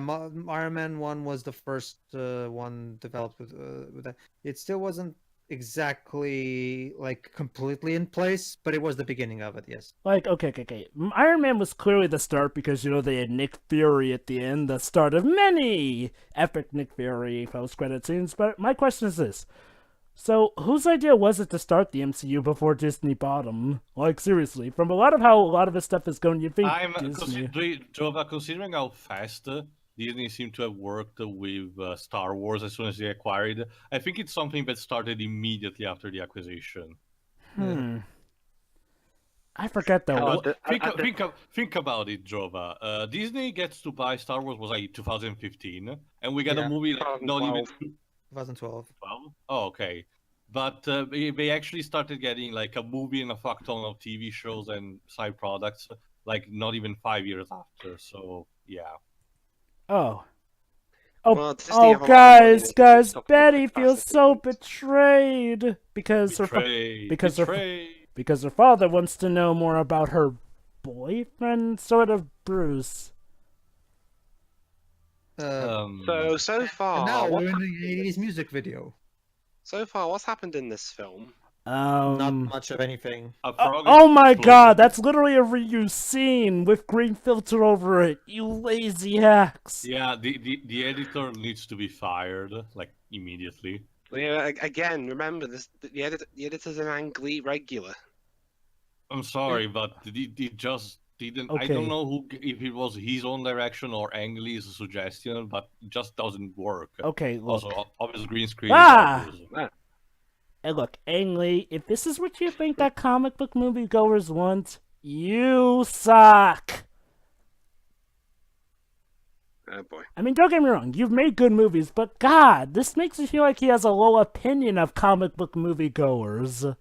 Iron Man 1 was the first one developed with that. It still wasn't exactly like completely in place, but it was the beginning of it. Yes. Like, okay. Iron Man was clearly the start because, they had Nick Fury at the end, the start of many epic Nick Fury post-credit scenes. But my question is this. So, whose idea was it to start the MCU before Disney bought them? Like, seriously, from a lot of how a lot of this stuff is going, you think I'm Disney... considering how fast Disney seemed to have worked with Star Wars as soon as they acquired. I think it's something that started immediately after the acquisition. I forget though. Think about it, Jova. Disney gets to buy Star Wars was like 2015, and we got a movie like not even 2012. 12? Oh, okay. But they actually started getting like a movie and a fuck ton of TV shows and side products like not even 5 years after. So yeah. Oh, Well, Disney have a lot of money and guys, stuff Betty like feels capacity. so betrayed because her father wants to know more about her boyfriend, sort of Bruce. So far, And now what's we're in hap- the 80s music video. so far, what's happened in this film? Not much of anything. Oh my god, that's literally a reused scene with green filter over it. You lazy hacks. Yeah, the editor needs to be fired like immediately. Yeah, again, remember this. The editor's an Ang Lee regular. I'm sorry, but he just didn't. I Okay. don't know if it was his own direction or Ang Lee's suggestion, but it just doesn't work. Okay, look. Also, obvious green screen. Ah! obvious. Hey, look, Ang Lee, if this is what you think that comic book moviegoers want, you suck. Oh boy. I mean, don't get me wrong, you've made good movies, but God, this makes me feel like he has a low opinion of comic book moviegoers.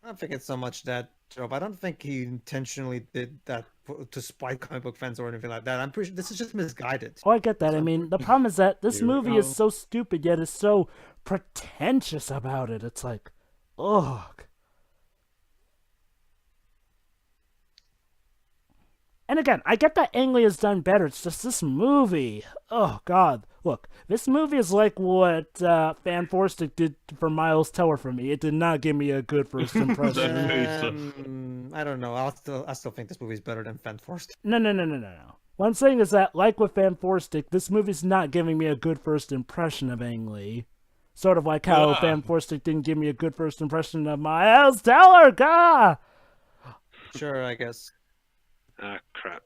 I don't think it's so much that, Job. I don't think he intentionally did that to spite comic book fans or anything like that. I'm pretty sure this is just misguided. Oh, I get that. I mean, the problem is that this Here we movie is go. so stupid, yet is so pretentious about it. It's like, ugh. And again, I get that Ang Lee has done better. It's just this movie. Oh, God. Look, this movie is like what Fan Forstick did for Miles Teller for me. It did not give me a good first impression. I don't know. I still think this movie is better than Fan Forst. No. What I'm saying is that, like with Fan Forstick, this movie's not giving me a good first impression of Ang Lee. Sort of like how Fan Forstick didn't give me a good first impression of Miles Teller. Gah! Sure, I guess. Ah, crap.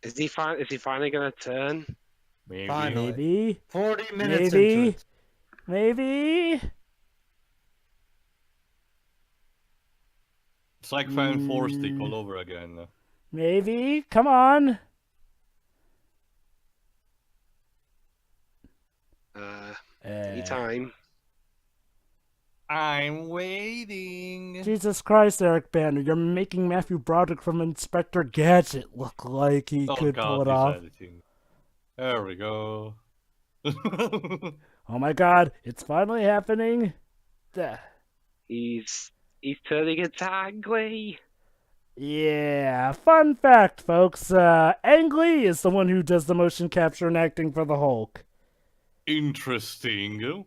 Is he finally gonna turn? Maybe. Finally. Maybe. 40 minutes into it. Maybe. It's like Fan Forstick all over again. Maybe. Come on. Anytime. I'm waiting. Jesus Christ, Eric Banner, you're making Matthew Broderick from Inspector Gadget look like he could pull it off. Editing. There we go. Oh my God, it's finally happening. Duh. He's turning into Ang Lee. Yeah, fun fact, folks. Ang Lee is the one who does the motion capture and acting for the Hulk. Interesting.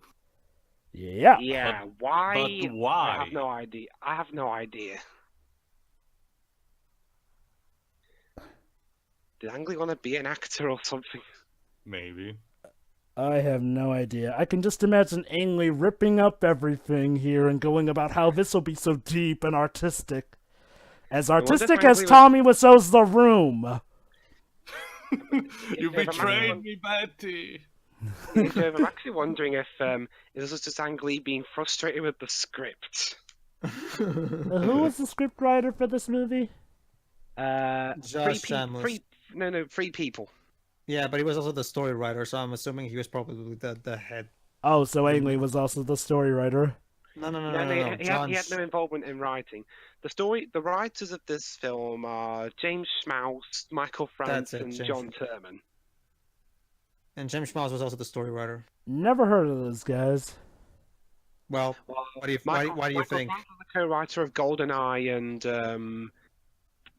Yeah. Yeah, why? But why? I have no idea. Did Ang Lee want to be an actor or something? Maybe. I have no idea. I can just imagine Ang Lee ripping up everything here and going about how this will be so deep and artistic. As artistic as Tommy Wiseau's The Room. You betrayed me, Betty. I'm actually wondering if this was just Ang Lee being frustrated with the script. Who was the scriptwriter for this movie? Josh Shamlis. Three people. Yeah, but he was also the story writer, so I'm assuming he was probably the head. Oh, so Ang Lee was also the story writer. No. He had no involvement in writing. The writers of this film are James Schmaus, Michael France, and John Turman. And James Schmaus was also the story writer. Never heard of those guys. Well, why do you think? Michael France was the co-writer of GoldenEye and the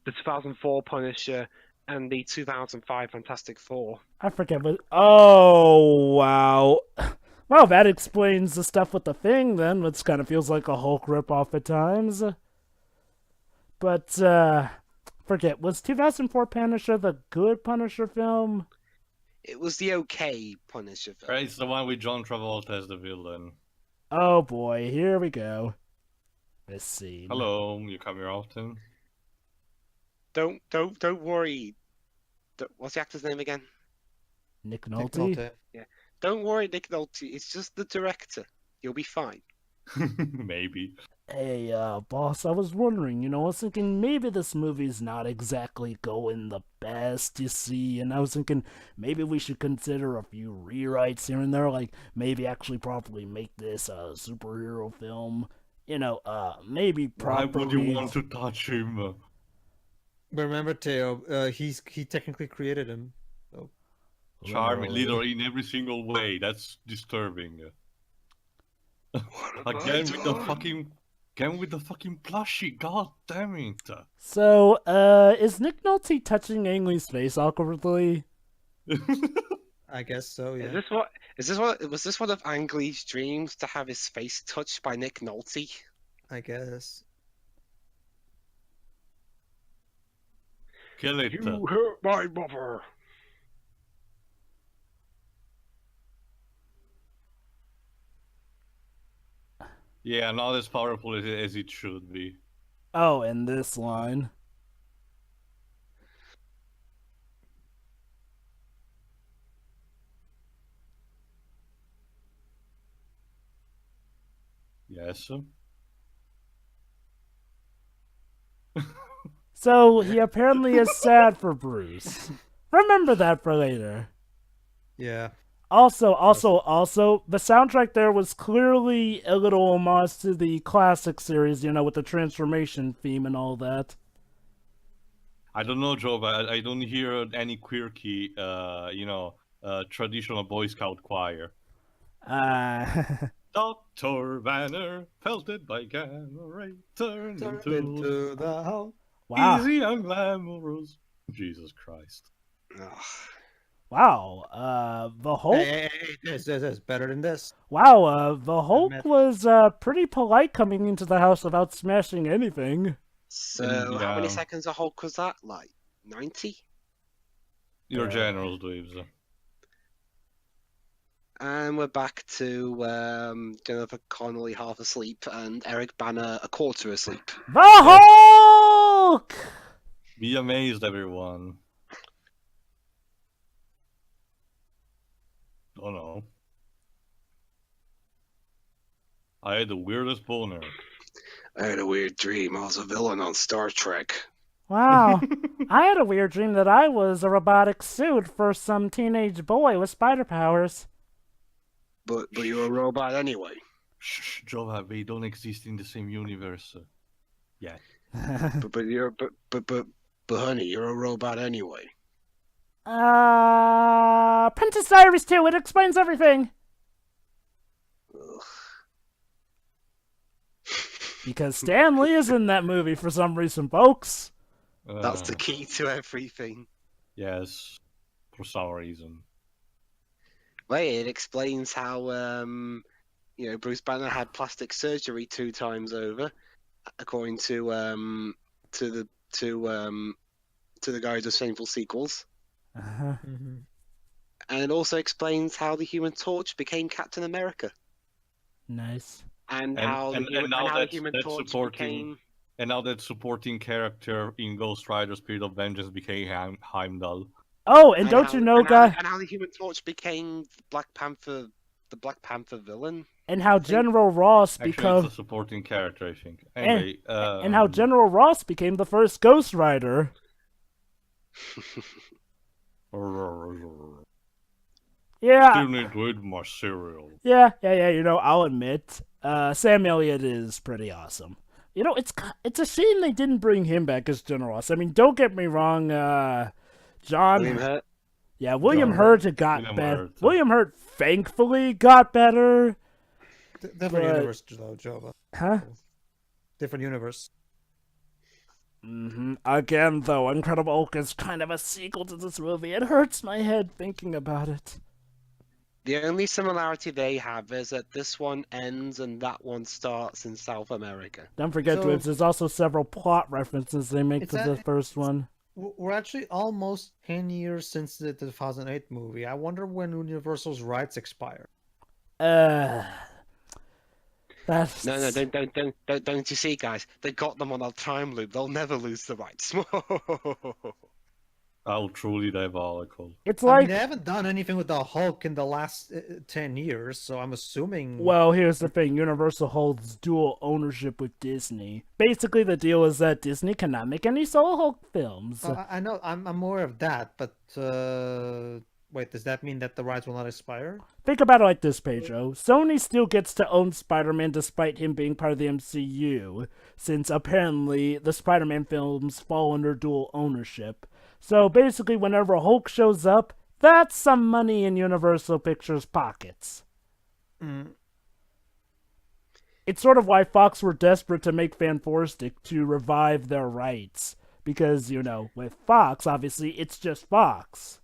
2004 Punisher, And the 2005 Fantastic Four. I forget what. Oh wow. Well, that explains the stuff with the Thing then, which kind of feels like a Hulk ripoff at times. But forget, was 2004 Punisher the good Punisher film? It was the okay Punisher film. Right, it's the one with John Travolta as the villain. Oh boy, here we go. This scene. Hello, you come here often? Don't worry. What's the actor's name again? Nick Nick Nolte. Nolte. Don't worry, Nick Nolte. It's just the director. You'll be fine. Maybe. Hey, boss, I was wondering, I was thinking maybe this movie's not exactly going the best, you see, and I was thinking maybe we should consider a few rewrites here and there, like maybe actually properly make this a superhero film. Maybe Why properly. would you want to touch him? But remember, Theo, he technically created him. So. Charming, Literally. literally in every single way. That's disturbing. Again with the fucking plushie. God damn it. So, is Nick Nolte touching Ang Lee's face awkwardly? I guess so. Yeah. Was this one of Ang Lee's dreams to have his face touched by Nick Nolte? I guess. Kill it. hurt my mother. Yeah, not as powerful as it should be. Oh, and this line. Yes. So, he apparently is sad for Bruce. Remember that for later. Yeah. Also, the soundtrack there was clearly a little homage to the classic series, with the transformation theme and all that. I don't know, Joe, but I don't hear any quirky, traditional Boy Scout choir. Dr. Banner, pelted by gamma ray, turned Turned into into the Hulk. Wow. easy and glamorous. Jesus Christ. Ugh. Wow, the Hulk. Hey, this better than this. Wow, the Hulk Admit. was pretty polite coming into the house without smashing anything. So how many Yeah. seconds of Hulk was that? Like 90? Your generals, dweebs. And we're back to Jennifer Connelly half asleep and Eric Banner a quarter asleep. The Hulk! Be amazed, everyone. Oh no. I had the weirdest boner. I had a weird dream. I was a villain on Star Trek. Wow, I had a weird dream that I was a robotic suit for some teenage boy with spider powers. But you're a robot anyway. Shh, Jova, they don't exist in the same universe. Yeah. But honey, you're a robot anyway. Princess Diaries 2, it explains everything. Ugh. Because Stan Lee is in that movie for some reason, folks. That's the key to everything. Yes, for some reason. Wait, it explains how Bruce Banner had plastic surgery 2 times over, according to the guys of Shameful Sequels. Uh-huh. Mm-hmm. And it also explains how the Human Torch became Captain America, Nice. and And- how and the Human, now and how the that's- Human that's Torch supporting- became. And now that supporting character in Ghost Rider Spirit of Vengeance became Heimdall. Oh, and don't how- you know, and guy, and how the Human Torch became the Black Panther villain. and how General Ross Actually, became, it's a supporting character, I think. Anyway, and how General Ross became the first Ghost Rider. Yeah, Still need to eat my cereal. yeah. I'll admit, Sam Elliott is pretty awesome. It's a shame they didn't bring him back as General Ross. I mean, don't get me wrong, John. William Hurt. Yeah, William John Hurt got William better. Hurt. William Hurt thankfully got better. Different But- universe, though, Jova. Huh? Different universe. Again, though, Incredible Hulk is kind of a sequel to this movie. It hurts my head thinking about it. The only similarity they have is that this one ends and that one starts in South America. Don't forget, So- Dwebs, there's also several plot references they make It's to the first one. We're actually almost 10 years since the 2008 movie. I wonder when Universal's rights expire. That's... No, don't you see, guys? They got them on a time loop. They'll never lose the rights. How truly diabolical. It's I like... mean, they haven't done anything with the Hulk in the last 10 years, so I'm assuming... Well, here's the thing. Universal holds dual ownership with Disney. Basically, the deal is that Disney cannot make any solo Hulk films. I know, I'm aware of that, but... Wait, does that mean that the rights will not expire? Think about it like this, Pedro. Sony still gets to own Spider-Man despite him being part of the MCU, since apparently the Spider-Man films fall under dual ownership. So basically, whenever Hulk shows up, that's some money in Universal Pictures' pockets. It's sort of why Fox were desperate to make Fantastic to revive their rights. Because, you know, with Fox, obviously, it's just Fox.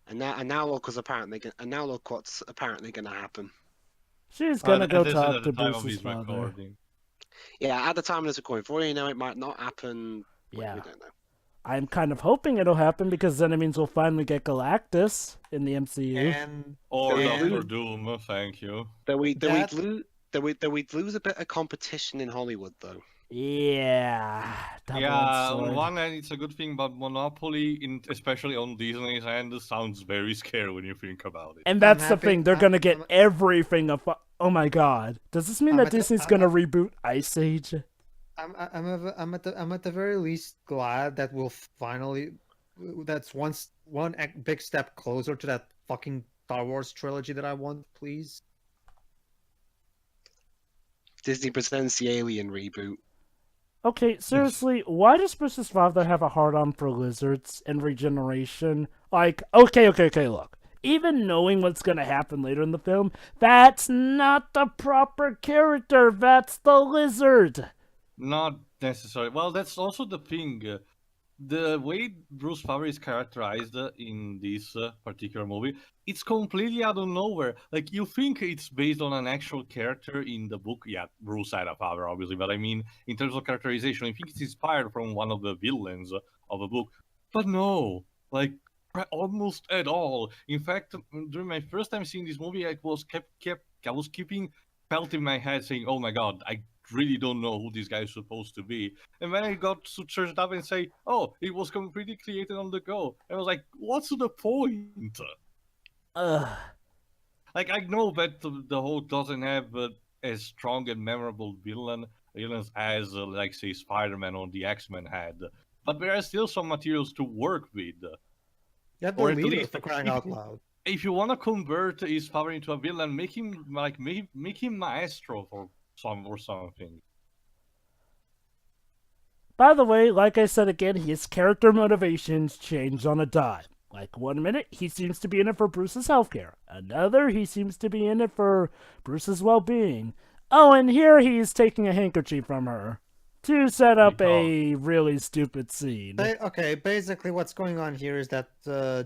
And now look what's apparently gonna happen. She's gonna go This is talk at to the time of Bruce's this father. recording. Yeah, at the time of this recording, for all you know, it might not happen. Yeah. We don't know. I'm kind of hoping it'll happen because then it means we'll finally get Galactus in the MCU. And... Or And- Doctor Doom, thank you. Though we'd That- lose a bit of competition in Hollywood, though. Yeah. Double-edged Yeah, sword. on one hand it's a good thing, but Monopoly, especially on Disney's end, sounds very scary when you think about it. And that's the happy- thing, they're gonna get I'm- everything oh my god. Does this mean I'm that at the- Disney's gonna reboot Ice Age? I'm at the very least glad that we'll finally... That's one big step closer to that fucking Star Wars trilogy that I want, please. Disney presents the Alien reboot. Okay, seriously, why does Bruce's father have a hard-on for lizards and regeneration? Like, okay, look. Even knowing what's gonna happen later in the film, that's not the proper character, that's the lizard! Not necessarily. Well, that's also the thing. The way Bruce Favre is characterized in this particular movie, it's completely out of nowhere. Like, you think it's based on an actual character in the book. Yeah, Bruce had a father, obviously, but I mean, in terms of characterization, I think it's inspired from one of the villains of the book. But no, like, almost at all. In fact, during my first time seeing this movie, I was keeping felt in my head saying, "Oh my god, I really don't know who this guy is supposed to be." And when I got to search it up and say, "Oh, it was completely created on the go," I was like, "What's the point?" Ugh. Like, I know that the Hulk doesn't have as strong and memorable villains as, like, say, Spider-Man or the X-Men had, but there are still some materials to work with. You have the Or at leader least for crying out loud. If you want to convert his father into a villain, make him Maestro or something. By the way, like I said again, his character motivations change on a dime. Like, one minute, he seems to be in it for Bruce's healthcare. Another, he seems to be in it for Bruce's well-being. Oh, and here he's taking a handkerchief from her to set up a really stupid scene. Okay, basically what's going on here is that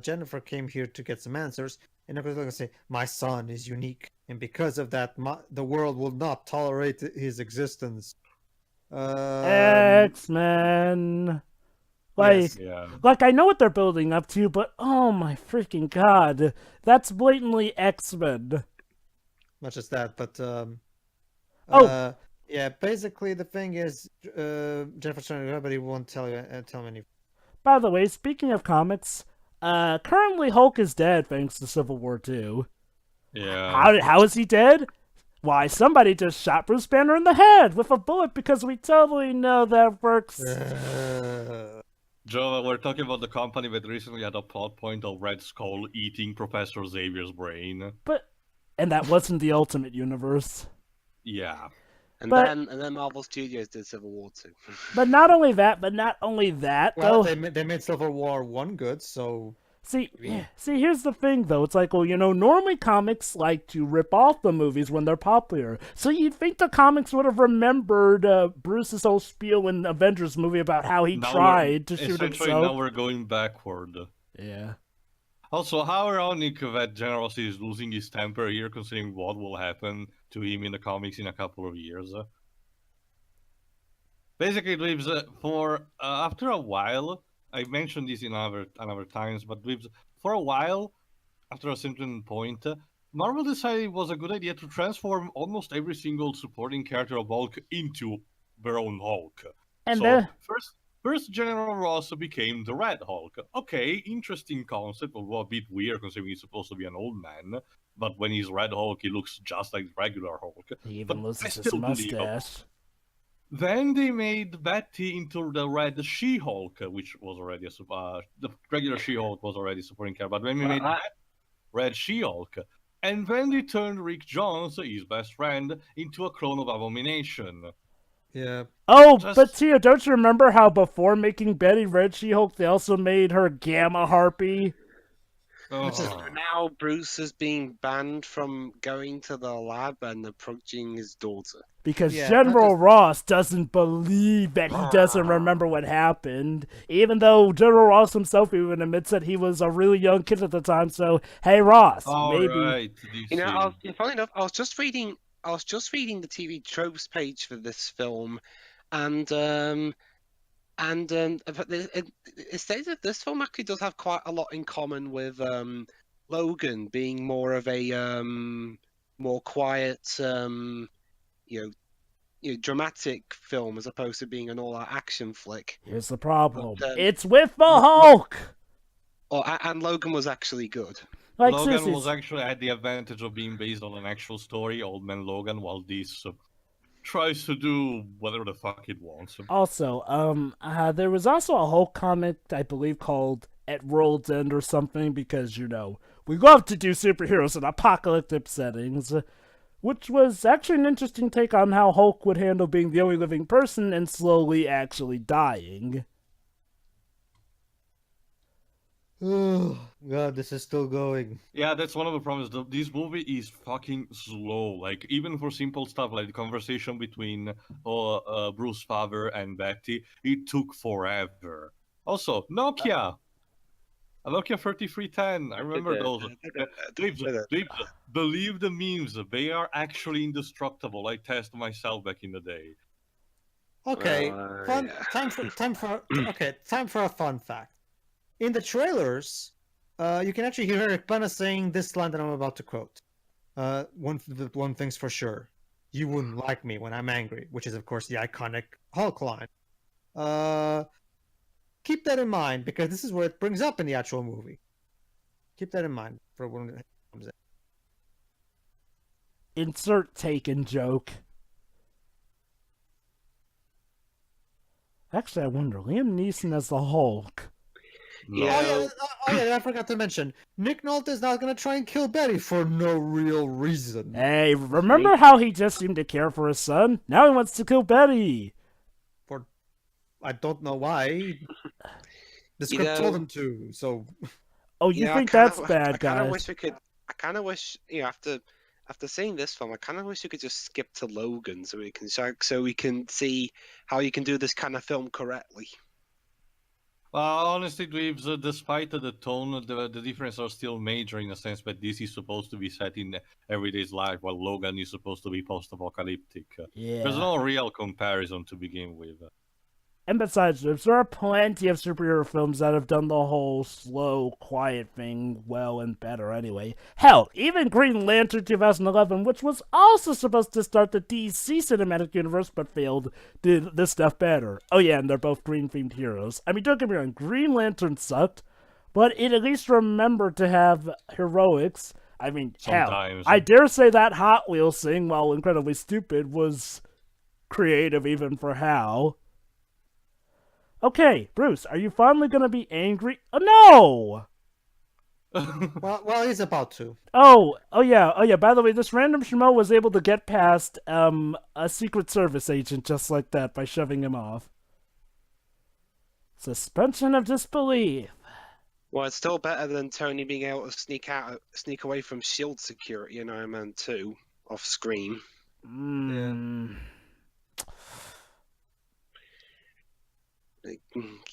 Jennifer came here to get some answers, and everyone's going to say, my son is unique, and because of that, the world will not tolerate his existence. X-Men. Like, Yes. Yeah. like, I know what they're building up to, but oh my freaking god. That's blatantly X-Men. Not just that, but Oh. yeah. Basically, the thing is, Jennifer's trying to go, but he won't tell me any. By the way, speaking of comics, currently Hulk is dead thanks to Civil War II. Yeah. How is he dead? Why, somebody just shot Bruce Banner in the head with a bullet because we totally know that works. Joe, we're talking about the company that recently had a plot point of Red Skull eating Professor Xavier's brain. And that wasn't the Ultimate Universe. Yeah. And But- then Marvel Studios did Civil War 2. But not only that, Well, though. they made Civil War 1 good, so See, here's the thing, though. It's like, well, normally comics like to rip off the movies when they're popular. So you'd think the comics would have remembered Bruce's whole spiel in Avengers movie about how he tried to shoot essentially, himself. now we're going backward. Yeah. Also, how ironic that General C is losing his temper here, considering what will happen to him in the comics in a couple of years. Basically, Dweebs, after a while, I mentioned this in other times, but Dweebs, for a while, after a certain point, Marvel decided it was a good idea to transform almost every single supporting character of Hulk into their own Hulk. And so first General Ross became the Red Hulk. Okay, interesting concept, although a bit weird considering he's supposed to be an old man. But when he's Red Hulk, he looks just like regular Hulk. He but even loses I his still believe him. mustache. Then they made Betty into the Red She-Hulk, which was already the regular She-Hulk was already supporting character. But when we made Red She-Hulk, and then they turned Rick Jones, his best friend, into a clone of Abomination. Yeah. Oh, but Tia, don't you remember how before making Betty Red She-Hulk, they also made her Gamma Harpy? Now Bruce is being banned from going to the lab and approaching his daughter. Because General Ross doesn't believe that he doesn't remember what happened, even though General Ross himself even admits that he was a really young kid at the time. So, hey, Ross, maybe. Right. Funny enough, I was just reading the TV tropes page for this film, and it states that this film actually does have quite a lot in common with Logan being more of a more quiet, dramatic film as opposed to being an all-out action flick. Here's the problem: it's with the Hulk. And Logan was actually good. Like, Logan was actually had the advantage of being based on an actual story, Old Man Logan, while this tries to do whatever the fuck it wants. Also, there was also a Hulk comic, I believe, called At World's End or something, because, we love to do superheroes in apocalyptic settings, which was actually an interesting take on how Hulk would handle being the only living person and slowly actually dying. Oh, God, this is still going. Yeah, that's one of the problems. This movie is fucking slow. Like, even for simple stuff like the conversation between Bruce's father and Betty, it took forever. Also, Nokia! A Nokia 3310. I remember those. Believe the memes. They are actually indestructible. I tested myself back in the day. Okay, time for a fun fact. In the trailers, you can actually hear Eric Bana saying this line that I'm about to quote. One thing's for sure. You wouldn't like me when I'm angry, which is, of course, the iconic Hulk line. Keep that in mind, because this is what it brings up in the actual movie. Keep that in mind for when it comes in. Insert Taken joke. Actually, I wonder, Liam Neeson as the Hulk. No. Oh yeah, I forgot to mention. Nick Nolte is not going to try and kill Betty for no real reason. Hey, remember how he just seemed to care for his son? Now he wants to kill Betty. I don't know why. The script told him to, so... Oh, you think that's bad, guys? I kind of wish, after seeing this film, I kind of wish we could just skip to Logan so we can see how you can do this kind of film correctly. Honestly, Dweebs, despite the tone, the differences are still major in the sense that this is supposed to be set in everyday's life, while Logan is supposed to be post-apocalyptic. Yeah. There's no real comparison to begin with. And besides, there are plenty of superhero films that have done the whole slow, quiet thing well and better anyway. Hell, even Green Lantern 2011, which was also supposed to start the DC cinematic universe but failed, did this stuff better. Oh yeah, and they're both green-themed heroes. I mean, don't get me wrong, Green Lantern but it at least remembered to have heroics. I mean, sometimes. Hell, I dare say that Hot Wheels thing, while incredibly stupid, was creative even for Hal. Okay, Bruce, are you finally gonna be angry? Oh, no! well, he's about to. Oh yeah. By the way, this random schmo was able to get past a Secret Service agent just like that by shoving him off. Suspension of disbelief. Well, it's still better than Tony being able to sneak away from Shield security in Iron Man 2 off screen.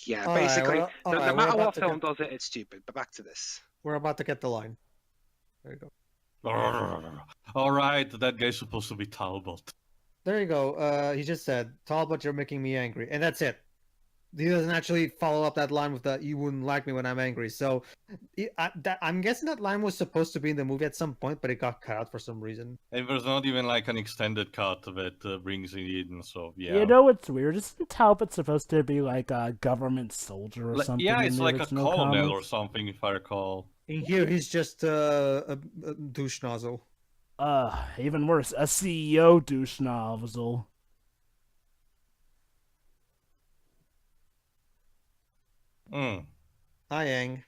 Yeah, All right, basically, all no right, we're matter about what to film does it, it's stupid. But back to this. We're about to get the line. There you go. All right, that guy's supposed to be Talbot. There you go. He just said, Talbot, you're making me angry. And that's it. He doesn't actually follow up that line with the, you wouldn't like me when I'm angry. So I'm guessing that line was supposed to be in the movie at some point, but it got cut out for some reason. And there's not even like an extended cut that brings it in, so yeah. You know what's weird? Isn't Talbot supposed to be like a government soldier or something? Yeah, in it's the like a original colonel or comics? something, if I recall. In here, he's just a douche nozzle. Even worse, a CEO douche nozzle. Mm. Hi, Yang.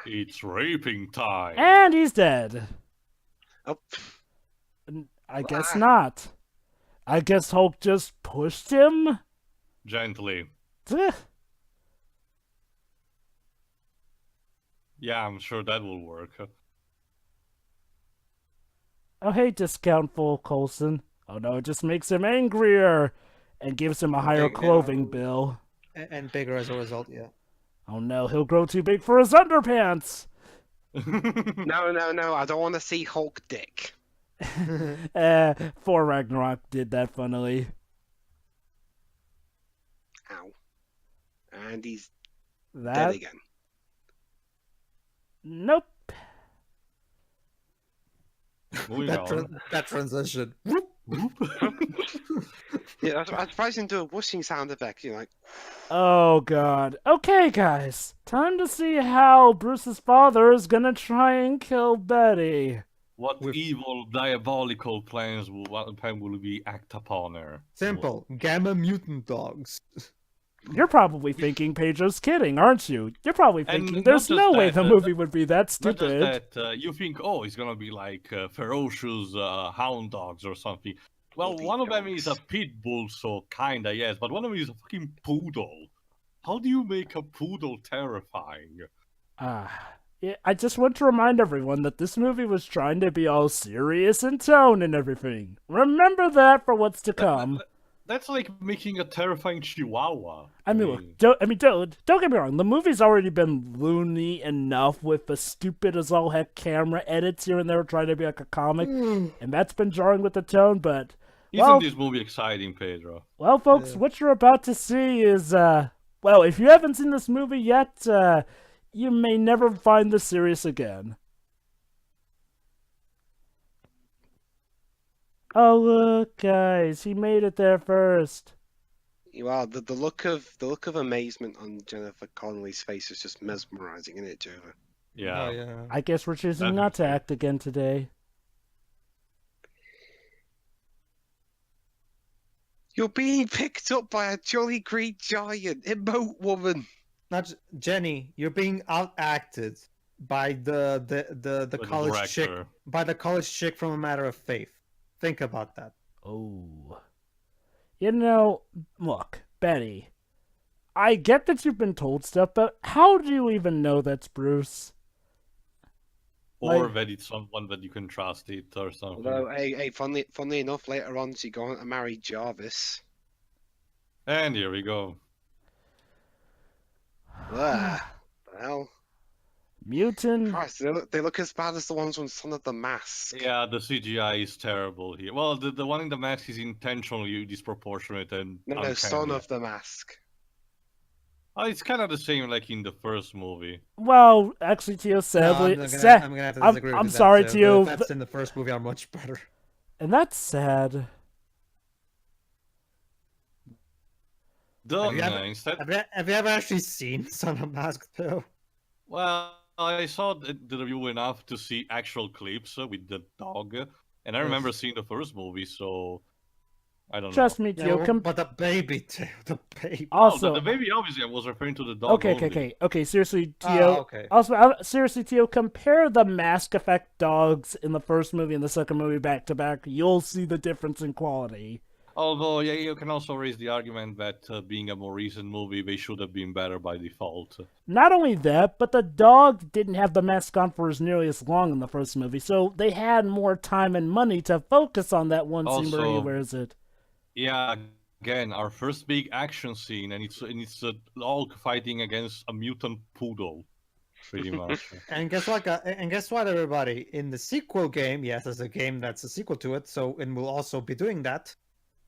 It's raping time. And he's dead. Oh, I guess not. I guess Hulk just pushed him? Gently. Ugh. Yeah, I'm sure that will work. Oh, hey, discountful Coulson. Oh no, it just makes him angrier and gives him a higher clothing bill. And bigger as a result, yeah. Oh no, he'll grow too big for his underpants. no, I don't want to see Hulk dick. Thor Ragnarok did that funnily. Ow. And he's That? dead again. Nope. That transition. Yeah, I'm surprised he didn't do a whooshing sound effect. You're like, Oh god. Okay, guys. Time to see how Bruce's father is gonna try and kill Betty. What evil, diabolical plans will be act upon her? Simple. Gamma mutant dogs. You're probably thinking Pedro's kidding, aren't you? You're probably And thinking not there's just no way that, the movie would be that Not stupid. just that, you think, oh, it's gonna be like ferocious hound dogs or something. Well, Bloody one of them is a dogs. pit bull, so kinda, yes, but one of them is a fucking poodle. How do you make a poodle terrifying? Yeah, I just want to remind everyone that this movie was trying to be all serious in tone and everything. Remember that for what's to come. That's like making a terrifying chihuahua. I mean, look, don't get me wrong. The movie's already been loony enough with the stupid as all heck camera edits here and there, trying to be like a comic, and that's been jarring with the tone. But Isn't this movie exciting, Pedro? well, folks, what you're about to see is well, if you haven't seen this movie yet, you may never find this serious again. Oh look, guys, he made it there first. well, the look of amazement on Jennifer Connelly's face is just mesmerizing, isn't it, Joe? Yeah. Oh, yeah. I guess we're choosing not to act again today. You're being picked up by a jolly great giant emote woman. Jenny, you're being outacted by the college chick, director. by the college chick from A Matter of Faith. Think about that. Oh. You know, look, Betty, I get that you've been told stuff, but how do you even know that's Bruce? Or Like- that it's someone that you can trust it or something. Although, hey, funnily enough, later on she going to marry Jarvis. And here we go. Well, Mutant? Christ, they look as bad as the ones from Son of the Mask. Yeah, the CGI is terrible here. Well, the one in the mask is intentionally disproportionate and No, uncanny. Son of the Mask. Oh, it's kind of the same like in the first movie. Well, actually, Tio, No, sadly, I'm gonna have to disagree with I'm you. sorry, The Tio, effects in the first movie are much better. and that's sad. Don't Have you instead. Have you ever actually seen Son of Mask 2? Well, I saw the review enough to see actual clips with the dog, and I remember seeing the first movie, so I don't Trust know. me, Yeah, Tio. but the baby, Teo, the baby. Also, the baby, obviously, I was referring to the dog. okay, only. okay. Seriously, Tio. Okay. Also, seriously, Tio. Compare the Mask Effect dogs in the first movie and the second movie back to back. You'll see the difference in quality. Although, yeah, you can also raise the argument that being a more recent movie, they should have been better by default. Not only that, but the dog didn't have the mask on for as nearly as long in the first movie, so they had more time and money to focus on that one scene where he Also- wears it. Yeah, again, our first big action scene, and it's Hulk fighting against a mutant poodle, pretty much. And guess what? And guess what, everybody? In the sequel game, yes, there's a game that's a sequel to it, so and we'll also be doing that.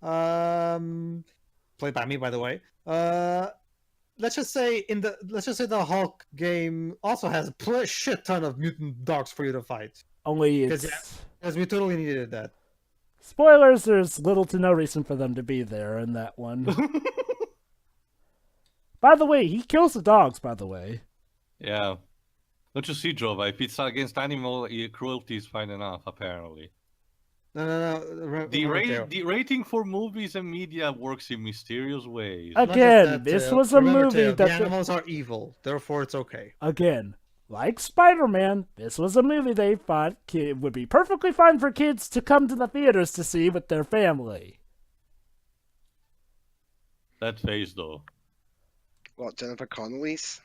Played by me, by the way. Let's just say the Hulk game also has a shit ton of mutant dogs for you to fight, Only Because, it's... because we totally needed that. Spoilers, there's little to no reason for them to be there in that one. By the way, he kills the dogs, by the way. Yeah. Don't you see, Jova? If it's against animal cruelty, is fine enough, apparently. No. The rating for movies and media works in mysterious ways. Again, this was a movie the that... animals are evil, therefore it's okay. Again, like Spider-Man, this was a movie they thought would be perfectly fine for kids to come to the theaters to see with their family. That face, though. What, Jennifer Connelly's?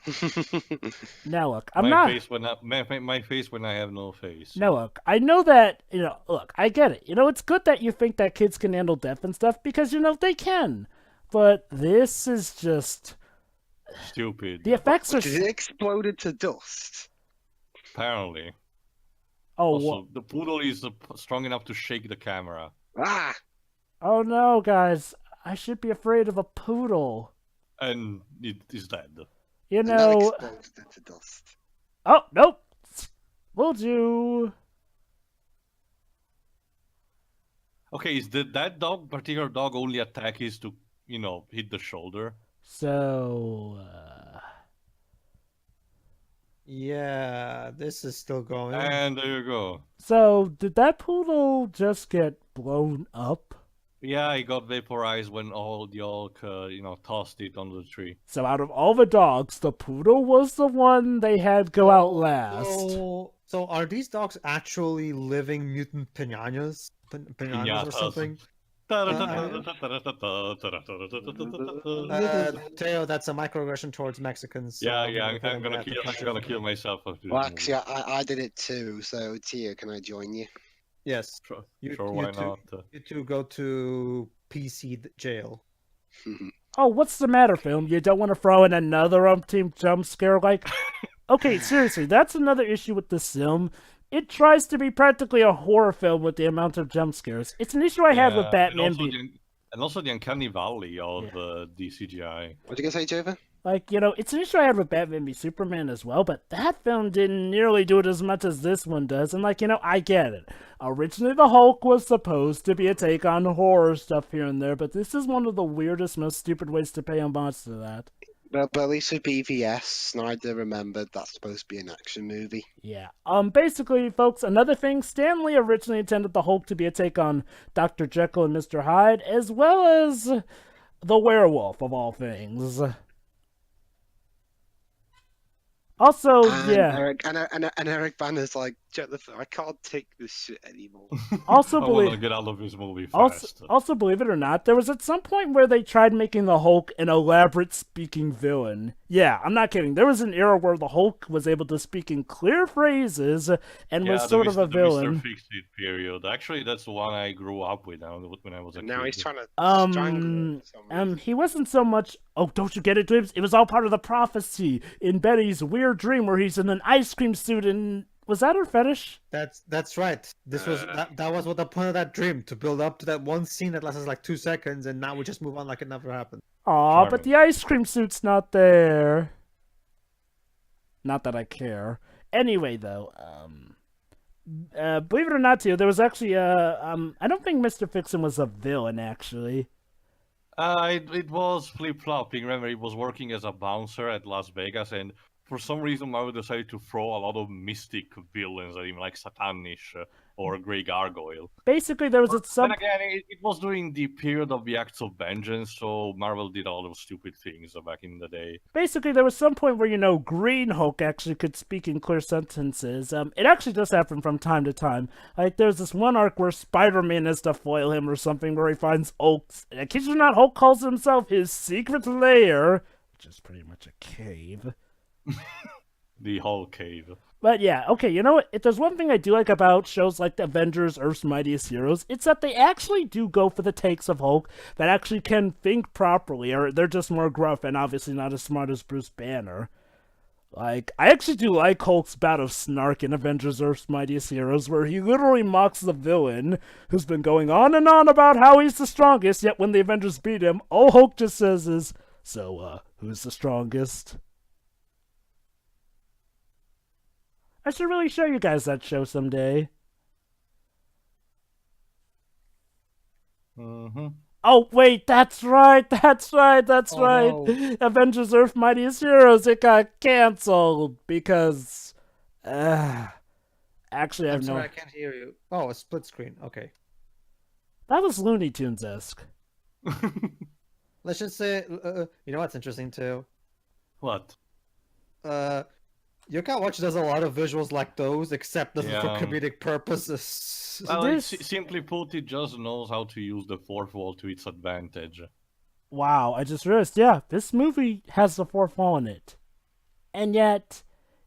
Now look, I'm my not... Face when my face when I have no face. No, look, I know that, look, I get it. It's good that you think that kids can handle death and stuff because, they can. But this is just... Stupid. The effects are... Did it exploded to dust? Apparently. Oh, Also, the poodle is strong enough to shake the camera. Ah! oh no, guys. I should be afraid of a poodle. And it is dead. You And that know... exploded it to dust. Oh, nope. Will do. Okay, is that particular dog only attack is to, hit the shoulder? So... Yeah, this is still going. And there you go. So, did that poodle just get blown up? Yeah, he got vaporized when all the Hulk, tossed it on the tree. So out of all the dogs, the poodle was the one they had go out last. So are these dogs actually living mutant piranhas? Piranhas or Piñatas. something? Teo, that's a microaggression towards Mexicans. So Yeah, I'm I'm gonna kill myself after this Well, movie. actually, I did it too, so Tia, can I join you? Yes. Sure, You, sure, you why two, not? You two go to PC jail. Oh, what's the matter, film? You don't want to throw in another umpteen jump scare? Okay, seriously, that's another issue with this film. It tries to be practically a horror film with the amount of jump scares. It's an issue I had with Batman. And also the uncanny valley of the CGI. What did you say, Jova? It's an issue I had with Batman v Superman as well, but that film didn't nearly do it as much as this one does. And, I get it. Originally, the Hulk was supposed to be a take on horror stuff here and there, but this is one of the weirdest, most stupid ways to pay homage to that. But at least with BVS, Snyder remembered that's supposed to be an action movie. Yeah. Basically, folks, another thing, Stan Lee originally intended the Hulk to be a take on Dr. Jekyll and Mr. Hyde, as well as the werewolf, of all things. Also, yeah. Eric Banner's like, Jennifer, I can't take this shit anymore. Also, I want to get out of this movie fast. Also, believe it or not, there was at some point where they tried making the Hulk an elaborate speaking villain. Yeah, I'm not kidding. There was an era where the Hulk was able to speak in clear phrases and was sort of a villain. The Mr. Fix-It period. Actually, that's the one I grew up with when I was a kid. Now he's trying to strangle him. He wasn't so much... Oh, don't you get it, Dibs? It was all part of the prophecy in Betty's weird dream where he's in an ice cream suit and... Was that her fetish? That's right. This was that was what the point of that dream, to build up to that one scene that lasts like 2 seconds, and now we just move on like it never happened. Aw, but the ice cream suit's not there. Not that I care. Anyway, though, believe it or not, too, there was actually I don't think Mr. Fixin was a villain, actually. It was flip-flopping. Remember, he was working as a bouncer at Las Vegas, and for some reason, Marvel decided to throw a lot of mystic villains at him, like Satanish, or Grey Gargoyle. Basically, there was Then some. again, it was during the period of the Acts of Vengeance, so Marvel did all those stupid things back in the day. Basically, there was some point where, Green Hulk actually could speak in clear sentences. It actually does happen from time to time. Like, there's this one arc where Spider-Man has to foil him or something, where he finds Hulk's. In case you're not, Hulk calls himself his secret lair, which is pretty much a cave. The Hulk Cave. But yeah, okay, you know what? If there's one thing I do like about shows like the Avengers, Earth's Mightiest Heroes, it's that they actually do go for the takes of Hulk that actually can think properly, or they're just more gruff and obviously not as smart as Bruce Banner. Like, I actually do like Hulk's bout of snark in Avengers, Earth's Mightiest Heroes, where he literally mocks the villain, who's been going on and on about how he's the strongest, yet when the Avengers beat him, all Hulk just says is, "So, who's the strongest?" I should really show you guys that show someday. Mm-hmm. Oh, wait, that's right. Oh, right. Avengers Earth Mightiest Heroes, it got canceled because... actually, I I'm have sorry, I can't hear you. Oh, a split screen. Okay. That was Looney Tunes-esque. Let's just say, you know what's interesting too? What? Yokai Watch does a lot of visuals like those, except this is for Yeah. comedic purposes. Well, This- simply put, it just knows how to use the fourth wall to its advantage. Wow, I just realized, yeah, this movie has the fourth wall in it. And yet,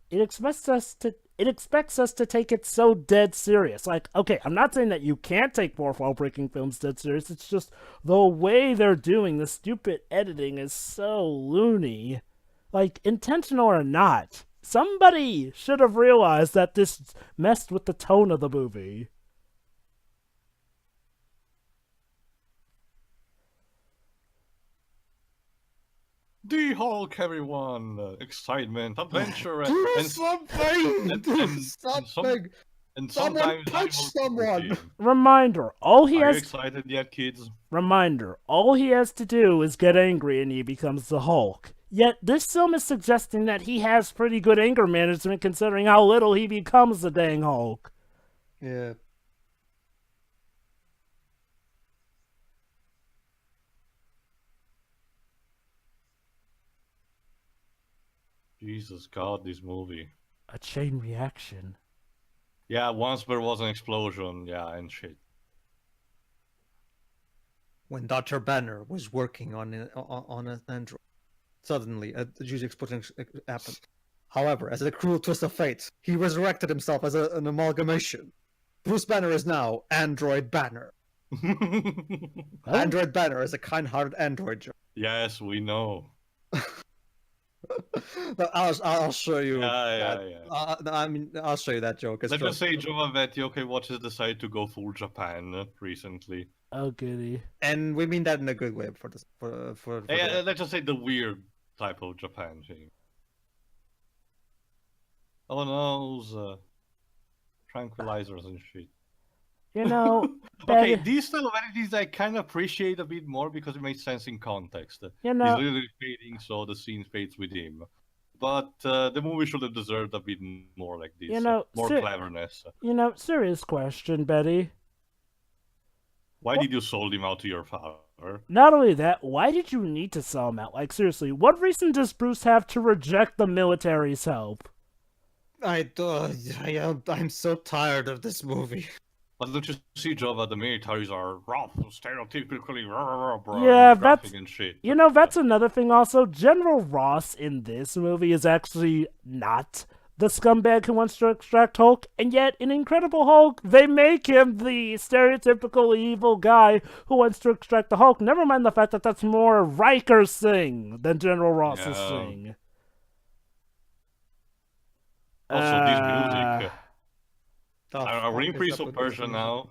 it expects us to take it so dead serious. Like, okay, I'm not saying that you can't take fourth wall breaking films dead serious, it's just the way they're doing the stupid editing is so loony. Like, intentional or not, somebody should have realized that this messed with the tone of the movie. The Hulk, everyone! Excitement, adventure, Do and something! Do and something! and Someone sometimes punch someone! Reminder, all he Are you has excited yet, kids? all he has to do is get angry and he becomes the Hulk. Yet this film is suggesting that he has pretty good anger management considering how little he becomes the dang Hulk. Yeah. Jesus God, this movie. A chain reaction. Yeah, once there was an explosion, yeah, and shit. When Dr. Banner was working on an android, suddenly a huge explosion happened. However, as a cruel twist of fate, he resurrected himself as an amalgamation. Bruce Banner is now Android Banner. Oh, Android Banner is a kind-hearted android. Joe. Yes, we know. No, I'll show you. Yeah, that. yeah. I mean, I'll show you that joke. It's Let's just true. say Jova that OK Watches decided to go full Japan recently. oh goody. And we mean that in a good way for this. For Yeah, the- let's just say the weird type of Japan thing. Oh no, those tranquilizers and shit. You know, Okay, Betty- these style of editing I kind of appreciate a bit more because it makes sense in context. you He's know, literally fading, so the scene fades with him. But the movie should have deserved a bit more like this. You know, more ser- cleverness. serious question, Betty. Why did you sold him out to your father? Not only that, why did you need to sell him out? Like, seriously, what reason does Bruce have to reject the military's help? I'm so tired of this movie. But don't you see, Jova, the militaries are rough, stereotypically Yeah, graphic that's- and shit. You know, that's another thing also. General Ross in this movie is actually not the scumbag who wants to extract Hulk, and yet in Incredible Hulk, they make him the stereotypical evil guy who wants to extract the Hulk. Never mind the fact that that's more Riker's thing than General Ross's Yeah. thing. Also, this music. Are we in Fuck is Prince up of with this Persia music? now?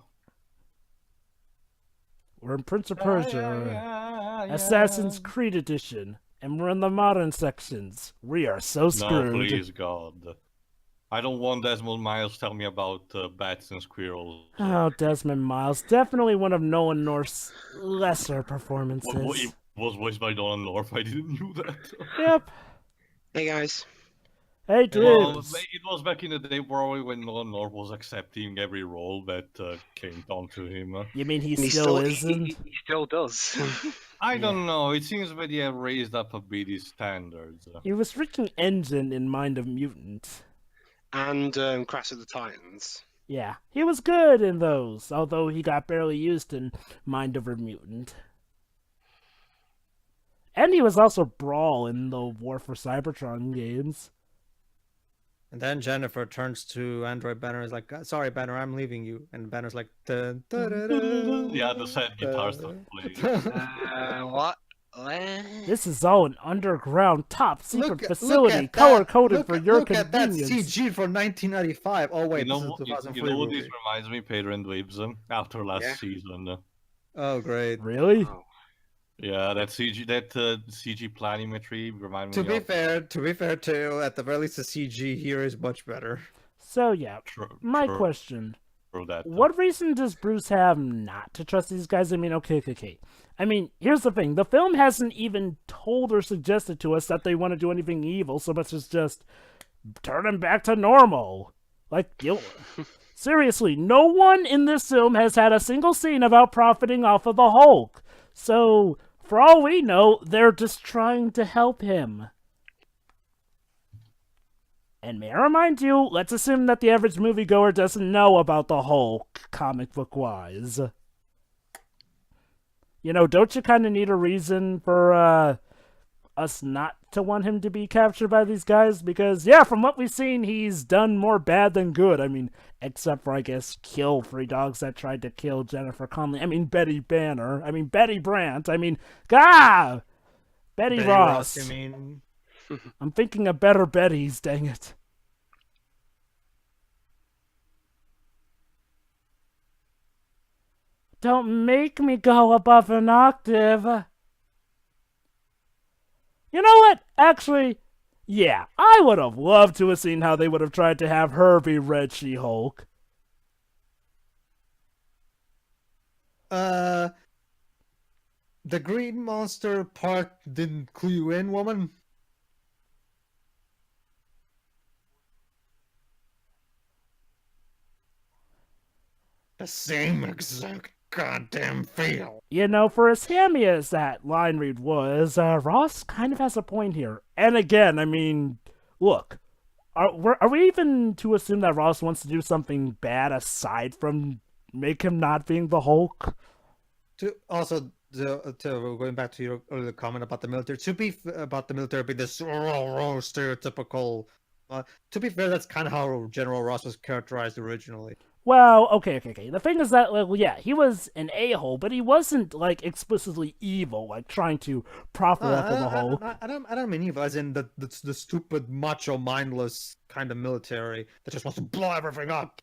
We're in Prince of Persia, Assassin's Creed Edition, and we're in the modern sections. We are so No, screwed. please, God. I don't want Desmond Miles tell me about bats and squirrels. Oh, Desmond Miles, definitely one of Nolan North's lesser What, performances. it was voiced by Nolan North. I didn't know that. Yep. Hey guys. Hey, Well, Dribs. it was back in the day probably when Nolan North was accepting every role that came down to him. You mean he And still he, isn't? he still does. I Yeah. don't know. It seems that he have raised up a bit his standards. He was freaking Engine in Mind of Mutant. And Crash of the Titans. Yeah, he was good in those, although he got barely used in Mind Over Mutant. And he was also Brawl in the War for Cybertron games. And then Jennifer turns to Android Banner and is like, "Sorry, Banner, I'm leaving you." And Banner's like, dun, dun, dun, dun, Yeah, the sad guitar stuff playing. What? This is all an underground, top secret Look facility, at color that. coded for your Look at that convenience. CG from 1995. Oh wait, You this know, is what- 2003 you know what this movie. reminds me, Pedro and Dweebs, after last Yeah. season. Oh great. Really? Oh. Yeah, that CG planimetry reminded To me be of. fair, too, at the very least, the CG here is much better. So yeah, my question. That. What reason does Bruce have not to trust these guys? I mean, okay. I mean, here's the thing. The film hasn't even told or suggested to us that they want to do anything evil, so much as just turn him back to normal. Like, seriously, no one in this film has had a single scene about profiting off of the Hulk. So, for all we know, they're just trying to help him. And may I remind you, let's assume that the average moviegoer doesn't know about the Hulk, comic book wise. You know, don't you kind of need a reason for us not to want him to be captured by these guys? Because, yeah, from what we've seen, he's done more bad than good. I mean, except for, I guess, kill 3 dogs that tried to kill Jennifer Connelly. I mean, Betty Banner. I mean, Betty Brant. I mean, Betty Ross. You mean? I'm thinking of better Bettys, dang it. Don't make me go above an octave. You know what? Actually, yeah, I would have loved to have seen how they would have tried to have her be Red She-Hulk. The green monster part didn't clue you in, woman? The same exact goddamn feel. You know, for as hammy as that line read was, Ross kind of has a point here. And again, I mean, look, are we even to assume that Ross wants to do something bad aside from make him not being the Hulk? To going back to your earlier comment about the military, about the military being this stereotypical. To be fair, that's kind of how General Ross was characterized originally. Well, okay. The thing is that, well, yeah, he was an a-hole, but he wasn't, like, explicitly evil, like, trying to profit off of the Hulk. I don't mean evil, as in the stupid, macho, mindless kind of military that just wants to blow everything up.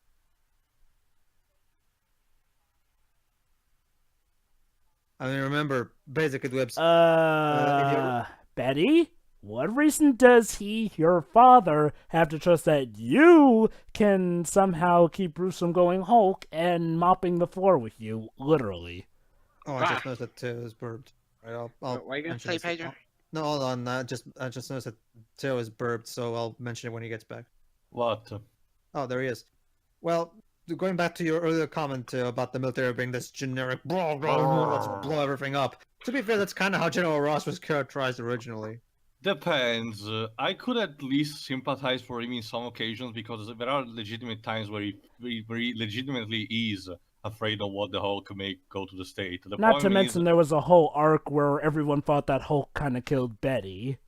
I mean, remember, basically, Betty? What reason does your father, have to trust that you can somehow keep Bruce from going Hulk and mopping the floor with you, literally? Oh, I just noticed that Teo is burped. Right, I'll What are you going to say, Pedro? No, hold on. I just noticed that Teo is burped, so I'll mention it when he gets back. What? Oh, there he is. Well, going back to your earlier comment about the military being this generic, let's blow everything up. To be fair, that's kind of how General Ross was characterized originally. Depends. I could at least sympathize for him in some occasions because there are legitimate times where he legitimately is afraid of what the Hulk may go to the state. The Not to problem mention there was a whole arc where everyone thought that Hulk kind of killed Betty.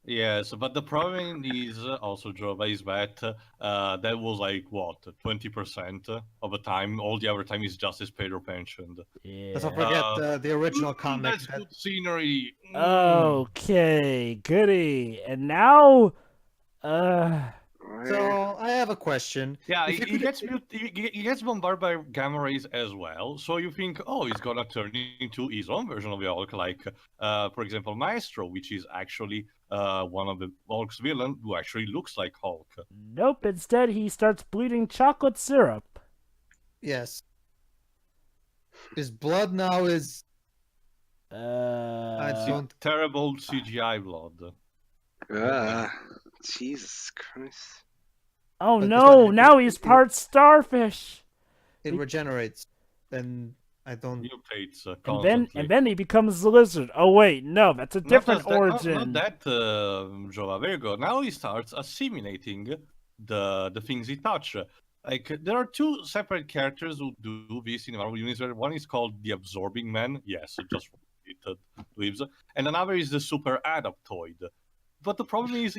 Yes, but the problem is also, Joe, is that that was like, what, 20% of the time? All the other time is just as Pedro mentioned. Yeah. Let's not forget the original comic. That's good scenery. Okay, goody. And now, So I have a question. Yeah, If you he could- he gets bombarded by gamma rays as well. So you think, oh, he's gonna turn into his own version of the Hulk, like, for example, Maestro, which is actually one of the Hulk's villain, who actually looks like Hulk. nope, instead he starts bleeding chocolate syrup. Yes. His blood now is. I don't. Terrible CGI blood. Jesus Christ. Oh But no, besides, now he's part starfish. it regenerates, and I don't. Mutates And constantly. then he becomes the lizard. Oh wait, no, that's a different Not origin. that, Jova. There you go. Now he starts assimilating the things he touch. Like there are two separate characters who do this in Marvel Universe. One is called the Absorbing Man. Yes, just it lives, and another is the Super Adaptoid. But the problem is,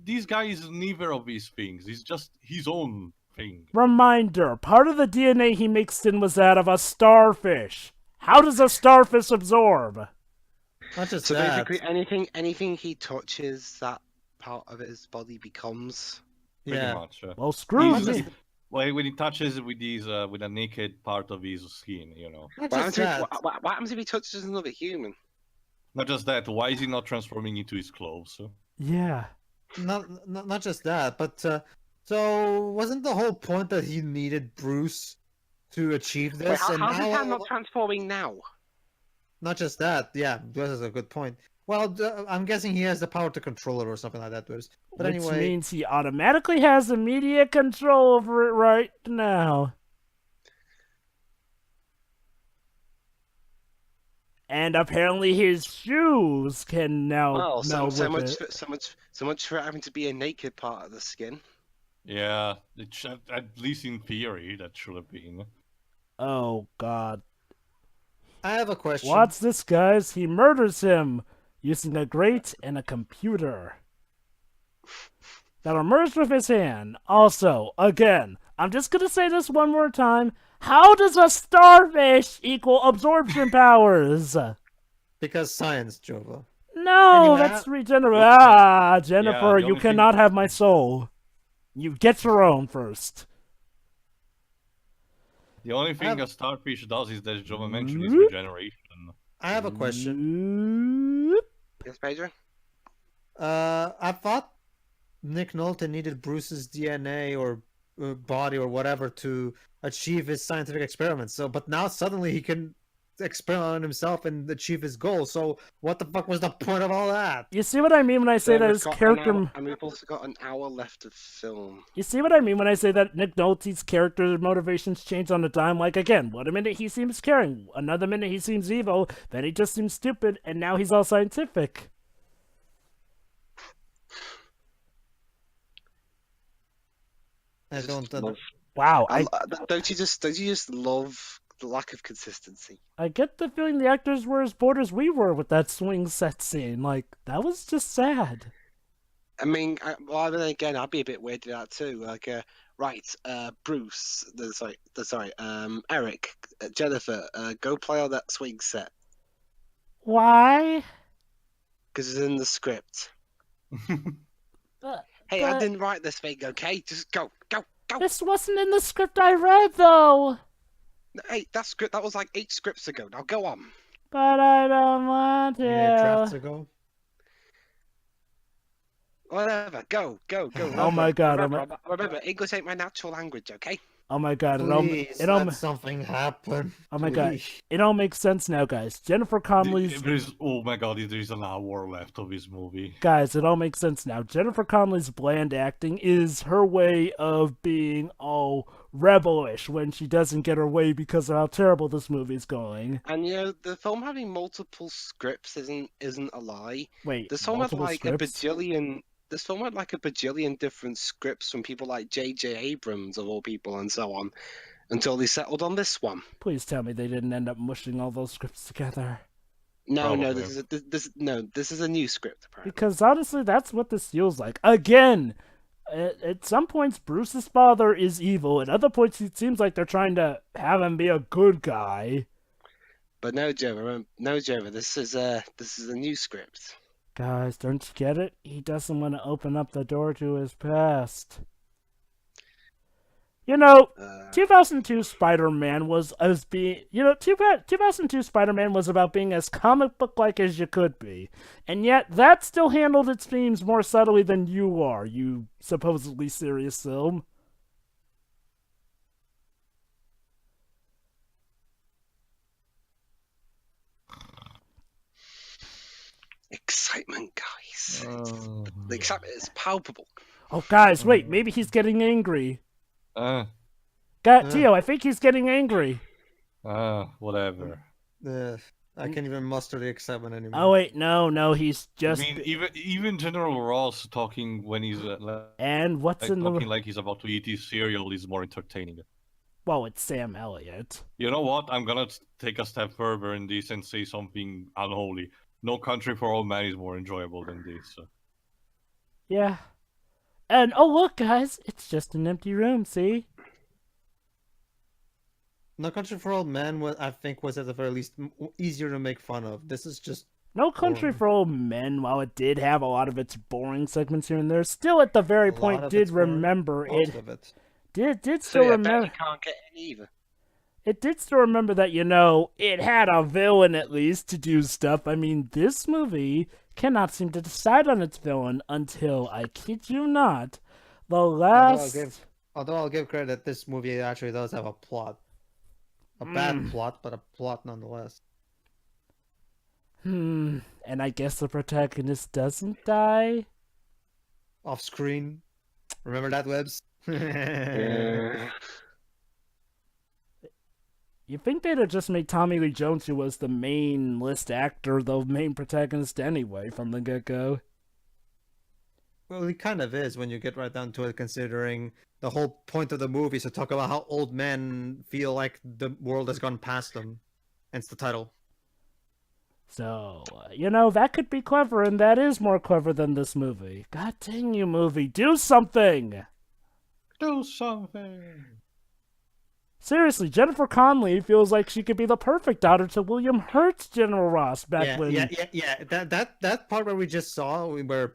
this guy is neither of these things. He's just his own thing. Reminder, part of the DNA he mixed in was that of a starfish. How does a starfish absorb? Not just So that. basically, anything he touches, that part of his body becomes. Pretty Yeah. much. Well, screw He's- me. Well, when he touches with these, with a naked part of his skin, you know. Not What just happens, if, that. what happens if he touches another human? Not just that. Why is he not transforming into his clothes? Yeah. Not just that, but so wasn't the whole point that he needed Bruce to achieve Wait, this? how's and his now hand not transforming now? not just that, yeah, this is a good point. Well, I'm guessing he has the power to control it or something like that, Bruce. But Which anyway, means he automatically has immediate control over it right now. And apparently his shoes can now Well, meld so with it. much for having to be a naked part of the skin. Yeah, at least in theory, that should have been. Oh god. I have a question. What's this, guys? He murders him using a grate and a computer that are merged with his hand. Also, again, I'm just gonna say this one more time. How does a starfish equal absorption powers? Because science, Jova. No, Anyway, that's regenerate. Ah, Jennifer, the you only thing- cannot have my soul. You get your own first. The only thing have- a starfish does is, that Jova mentioned, is Whoop. regeneration. I have a question. Whoop. Yes, Pedro? I thought Nick Nolte needed Bruce's DNA or body or whatever to achieve his scientific experiments. So, but now suddenly he can experiment on himself and achieve his goal. So, what the fuck was the point of all that? You see what I mean when I say that we've his got an character... hour- and we've also got an hour left of film. You see what I mean when I say that Nick Nolte's character motivations change on a dime? Like, again, one minute he seems caring, another minute he seems evil, then he just seems stupid, and now he's all scientific. I don't. Love- Wow, don't you just love the lack of consistency? I get the feeling the actors were as bored as we were with that swing set scene. Like, that was just sad. I mean, well, then again, I'd be a bit weirded out too. Like, Bruce, Eric, Jennifer, go play on that swing set Why? because it's in the script. But Hey, But- I didn't write this thing, okay? Just go. this wasn't in the script I read, though. Hey, that was like 8 scripts ago. Now go on. But I don't want Drafts to. ago. Whatever. Go. Oh my God, Remember, English ain't my natural language, okay? Oh my god, Please, let something happen. Oh my god, Please. it all makes sense now, guys. Jennifer Connelly's Oh my god, there's an hour left of this movie. guys, it all makes sense now. Jennifer Connelly's bland acting is her way of being all rebellish when she doesn't get her way because of how terrible this movie's going. And the film having multiple scripts isn't a lie. Wait, This film had multiple like scripts? This film had like a bajillion different scripts from people like J.J. Abrams of all people and so on, until they settled on this one. Please tell me they didn't end up mushing all those scripts together. No, Probably. this is a new script apparently. Because honestly, that's what this feels like. Again, at some points, Bruce's father is evil. At other points, it seems like they're trying to have him be a good guy. But no, Jova, this is a new script. Guys, don't you get it? He doesn't want to open up the door to his past. 2002 Spider-Man was as being, 2002 Spider-Man was about being as comic book-like as you could be. And yet, that still handled its themes more subtly than you are, you supposedly serious film. Excitement, guys. The excitement is palpable. Oh, guys, wait, maybe he's getting angry. Uh, Tio, I think he's getting angry. whatever. I can't even muster the excitement anymore. Oh, wait, no, he's just... I mean, even General Ross talking when he's And what's in talking the... like he's about to eat his cereal is more entertaining. Well, it's Sam Elliott. You know what? I'm gonna take a step further in this and say something unholy. No Country for Old Men is more enjoyable than this. Yeah. And, oh, look, guys, it's just an empty room, see? No Country for Old Men, I think, was at the very least easier to make fun of. This is just No Country boring. for Old Men, while it did have a lot of its boring segments here and there, still at the very A lot point of did it's boring, remember most it. of it. Did So still yeah, I bet remember... you can't get any either. It did still remember that, it had a villain at least to do stuff. I mean, this movie cannot seem to decide on its villain until, I kid you not, the last... Although I'll give credit, this movie actually does have a plot. A bad plot, but a plot nonetheless. And I guess the protagonist doesn't die? Off screen. Remember that, Webs? You'd think they'd have just made Tommy Lee Jones, who was the main list actor, the main protagonist anyway, from the get-go. Well, he kind of is when you get right down to it, considering the whole point of the movie is to talk about how old men feel like the world has gone past them. Hence the title. So, that could be clever, and that is more clever than this movie. God dang you, movie, do something! Do something. Seriously, Jennifer Connelly feels like she could be the perfect daughter to William Hurt's General Ross back when... Yeah. That part where we just saw, where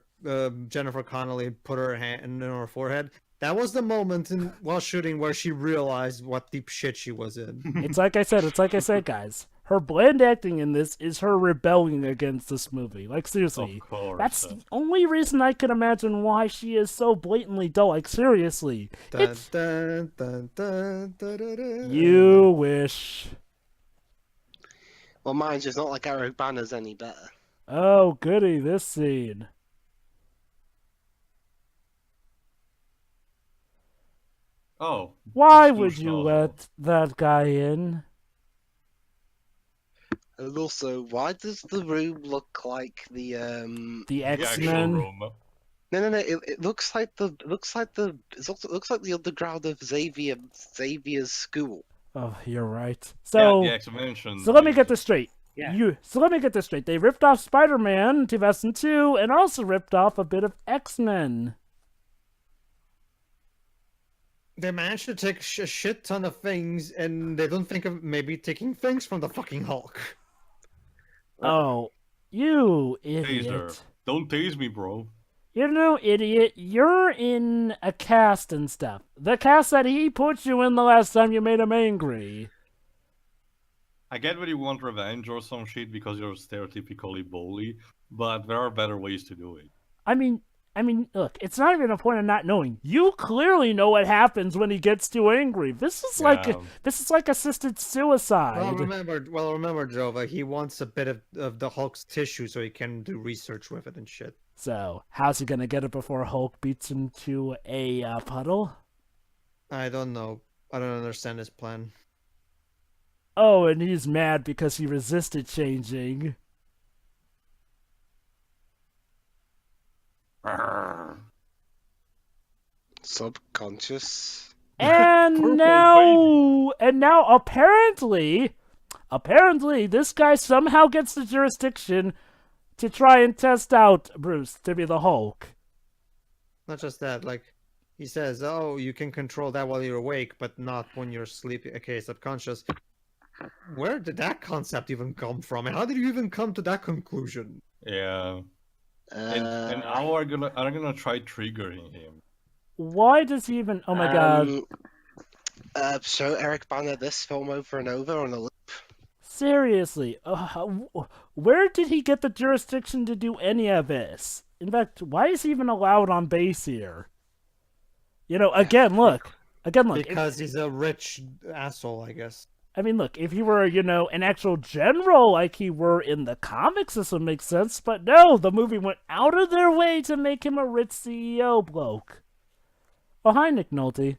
Jennifer Connelly put her hand in her forehead, that was the moment while shooting where she realized what deep shit she was in. It's like I said, guys. Her bland acting in this is her rebelling against this movie. Like, seriously. Of course. That's the only reason I can imagine why she is so blatantly dull. Like, seriously. Dun, dun, dun, dun, dun, dun, dun. You wish. Well, mine's just not like Eric Banner's any better. Oh, goody, this scene. Oh. Why it's would you Lushnozo. let that guy in? And also, why does the room look like The The actual X-Men? room. No. It looks like the it looks like the underground of Xavier's school. Oh, you're right. So, Yeah, the X-Mention. so let me get this straight. Yeah. So let me get this straight. They ripped off Spider-Man in 2002 and also ripped off a bit of X-Men. They managed to take a shit ton of things, and they don't think of maybe taking things from the fucking Hulk. Oh, you idiot. Taser. Don't tase me, bro. Idiot, you're in a cast and stuff. The cast that he put you in the last time you made him angry. I get that you want revenge or some shit because you're stereotypically bully, but there are better ways to do it. I mean, look, it's not even a point of not knowing. You clearly know what happens when he gets too angry. This is like assisted suicide. Well, remember, Jova, he wants a bit of the Hulk's tissue so he can do research with it and shit. So, how's he gonna get it before Hulk beats him to a puddle? I don't know. I don't understand his plan. Oh, and he's mad because he resisted changing. Subconscious. And now apparently this guy somehow gets the jurisdiction to try and test out Bruce to be the Hulk. Not just that, like, he says, oh, you can control that while you're awake, but not when you're sleeping, aka subconscious. Where did that concept even come from? And how did you even come to that conclusion? Yeah. And how are gonna try triggering him? Why does he even... Oh my god. Show Eric Banner this film over and over on a loop. Seriously. Where did he get the jurisdiction to do any of this? In fact, why is he even allowed on base here? Again, look. Because he's a rich asshole, I guess. I mean, look, if he were, you know, an actual general like he were in the comics, this would make sense. But no, the movie went out of their way to make him a rich CEO bloke. Oh, hi, Nick Nolte.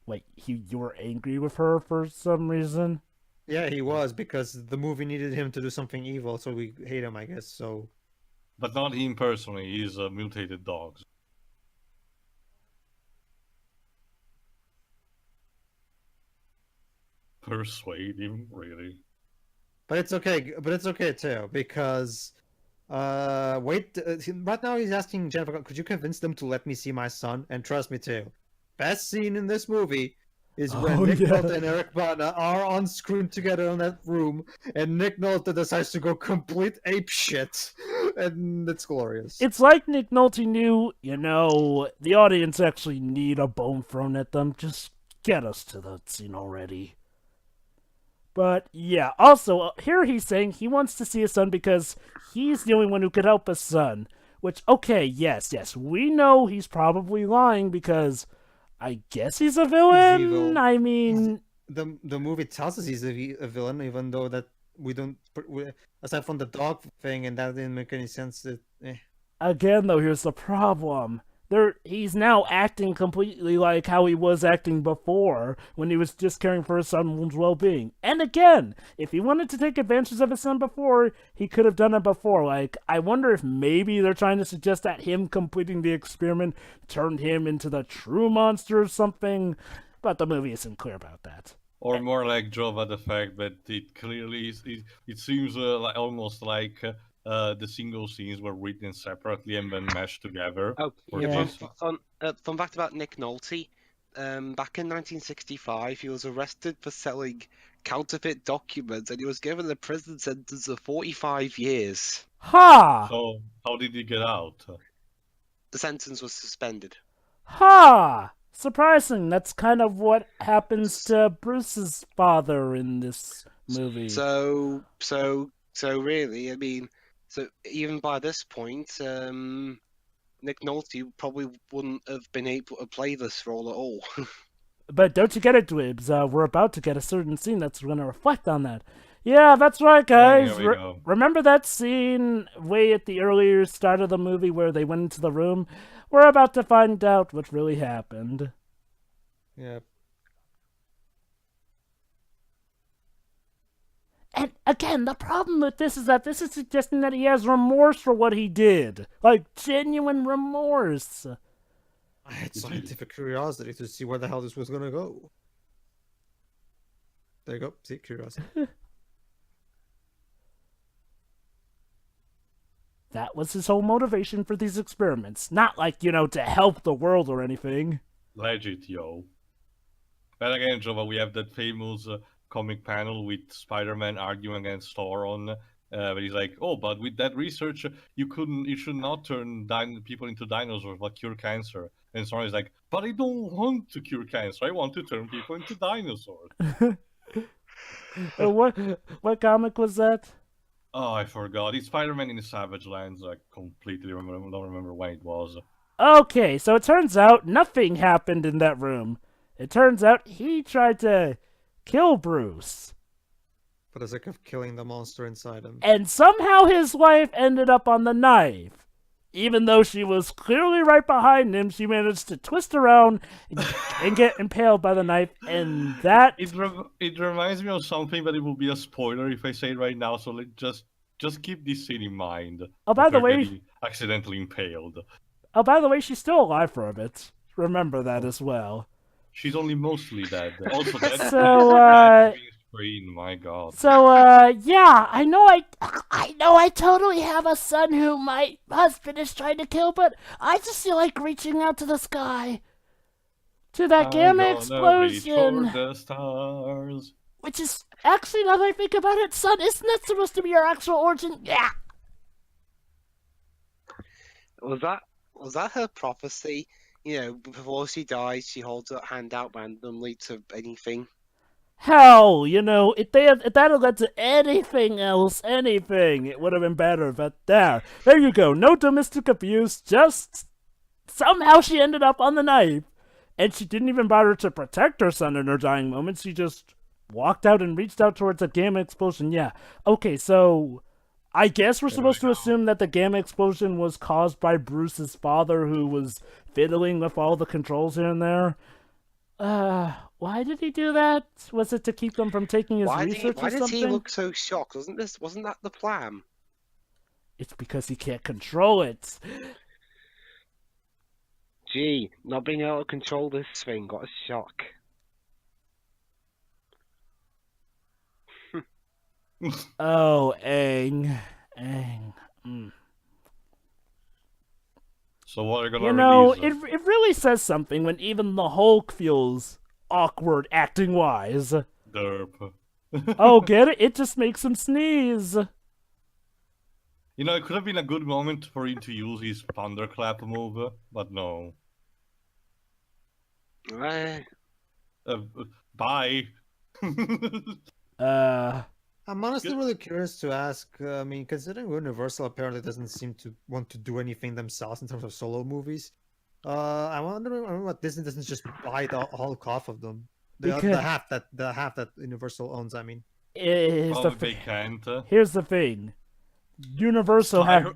Wait, you were angry with her for some reason? Yeah, he was, because the movie needed him to do something evil, so we hate him, I guess. So But not him personally. He's mutated dogs. Persuade him, really? But it's okay. But it's okay too, because wait. Right now he's asking Jennifer, "Could you convince them to let me see my son?" And trust me too, best scene in this movie is when Oh, Nick yeah. Nolte and Eric Bana are on screen together in that room, and Nick Nolte decides to go complete ape shit, and it's glorious. It's like Nick Nolte knew, you know, the audience actually need a bone thrown at them. Just get us to that scene already. But yeah, also, here he's saying he wants to see his son because he's the only one who could help his son. Which, okay, yes, we know he's probably lying because I guess he's a villain. evil. I mean, The movie tells us he's a villain, even though that we don't. Aside from the dog thing, and that didn't make any sense. again, though, here's the problem. He's now acting completely like how he was acting before, when he was just caring for his son's well-being. And again, if he wanted to take advantage of his son before, he could have done it before. Like, I wonder if maybe they're trying to suggest that him completing the experiment turned him into the true monster or something, but the movie isn't clear about that. Or more like Jova, the fact that it clearly it seems almost like the single scenes were written separately and then meshed together. Oh, Or yeah. just- Fun fact about Nick Nolte. Back in 1965, he was arrested for selling counterfeit documents, and he was given a prison sentence of 45 years. Ha! So how did he get out? The sentence was suspended. Ha! Surprising. That's kind of what happens to Bruce's father in this movie. So really, I mean, so even by this point, Nick Nolte probably wouldn't have been able to play this role at all. But don't you get it, Dwebs? We're about to get a certain scene that's going to reflect on that. Yeah, that's right, guys. Here we go. Remember that scene way at the earlier start of the movie where they went into the room? We're about to find out what really happened. Yeah. And again, the problem with this is that this is suggesting that he has remorse for what he did. Like, genuine remorse. I had scientific curiosity to see where the hell this was gonna go. There you go. See, curiosity. That was his whole motivation for these experiments. Not like, you know, to help the world or anything. Legit, yo. But again, Jova, we have that famous comic panel with Spider-Man arguing against Sauron. Where he's like, "Oh, but with that research, you should not turn people into dinosaurs, but cure cancer." And Sauron is like, "But I don't want to cure cancer. I want to turn people into dinosaurs." What comic was that? Oh, I forgot. It's Spider-Man in the Savage Lands. I completely don't remember when it was. Okay, so it turns out nothing happened in that room. It turns out he tried to kill Bruce. For the sake of killing the monster inside him. And somehow his wife ended up on the knife. Even though she was clearly right behind him, she managed to twist around and get impaled by the knife, and that... It reminds me of something, but it will be a spoiler if I say it right now, so just keep this scene in mind. Oh, by the of her way- getting accidentally impaled. Oh, by the way, she's still alive for a bit. Remember that as well. She's only mostly dead. Also, that's So, screen. My God. So, yeah, I know I totally have a son who my husband is trying to kill, but I just feel like reaching out to the sky. To that gamma explosion. Reach for the stars. Which is, actually, now that I think about it, son, isn't that supposed to be your actual origin? Yeah. Was that her prophecy? You know, before she dies, she holds her hand out randomly to anything. Hell, if that had led to anything else, anything, it would have been better. But there you go. No domestic abuse. Just somehow she ended up on the knife, and she didn't even bother to protect her son in her dying moments. She just walked out and reached out towards a gamma explosion. Yeah. Okay, so I guess we're supposed to assume that the gamma explosion was caused by Bruce's father, who was fiddling with all the controls here and there. Why did he do that? Was it to keep them from taking his research why or does something? he look so shocked? Wasn't that the plan? It's because he can't control it. Gee, not being able to control this thing, what a shock. Oh, Aang. So what are you gonna release? It really says something when even the Hulk feels awkward acting-wise. Derp. Oh, get it? It just makes him sneeze. You know, it could have been a good moment for him to use his thunderclap move, but no. Bye. I'm honestly really curious to ask. I mean, considering Universal apparently doesn't seem to want to do anything themselves in terms of solo movies, I'm wondering what Disney doesn't just buy the Hulk off of them. The half that Universal owns. I mean, Here's they can't. Here's the thing. Universal have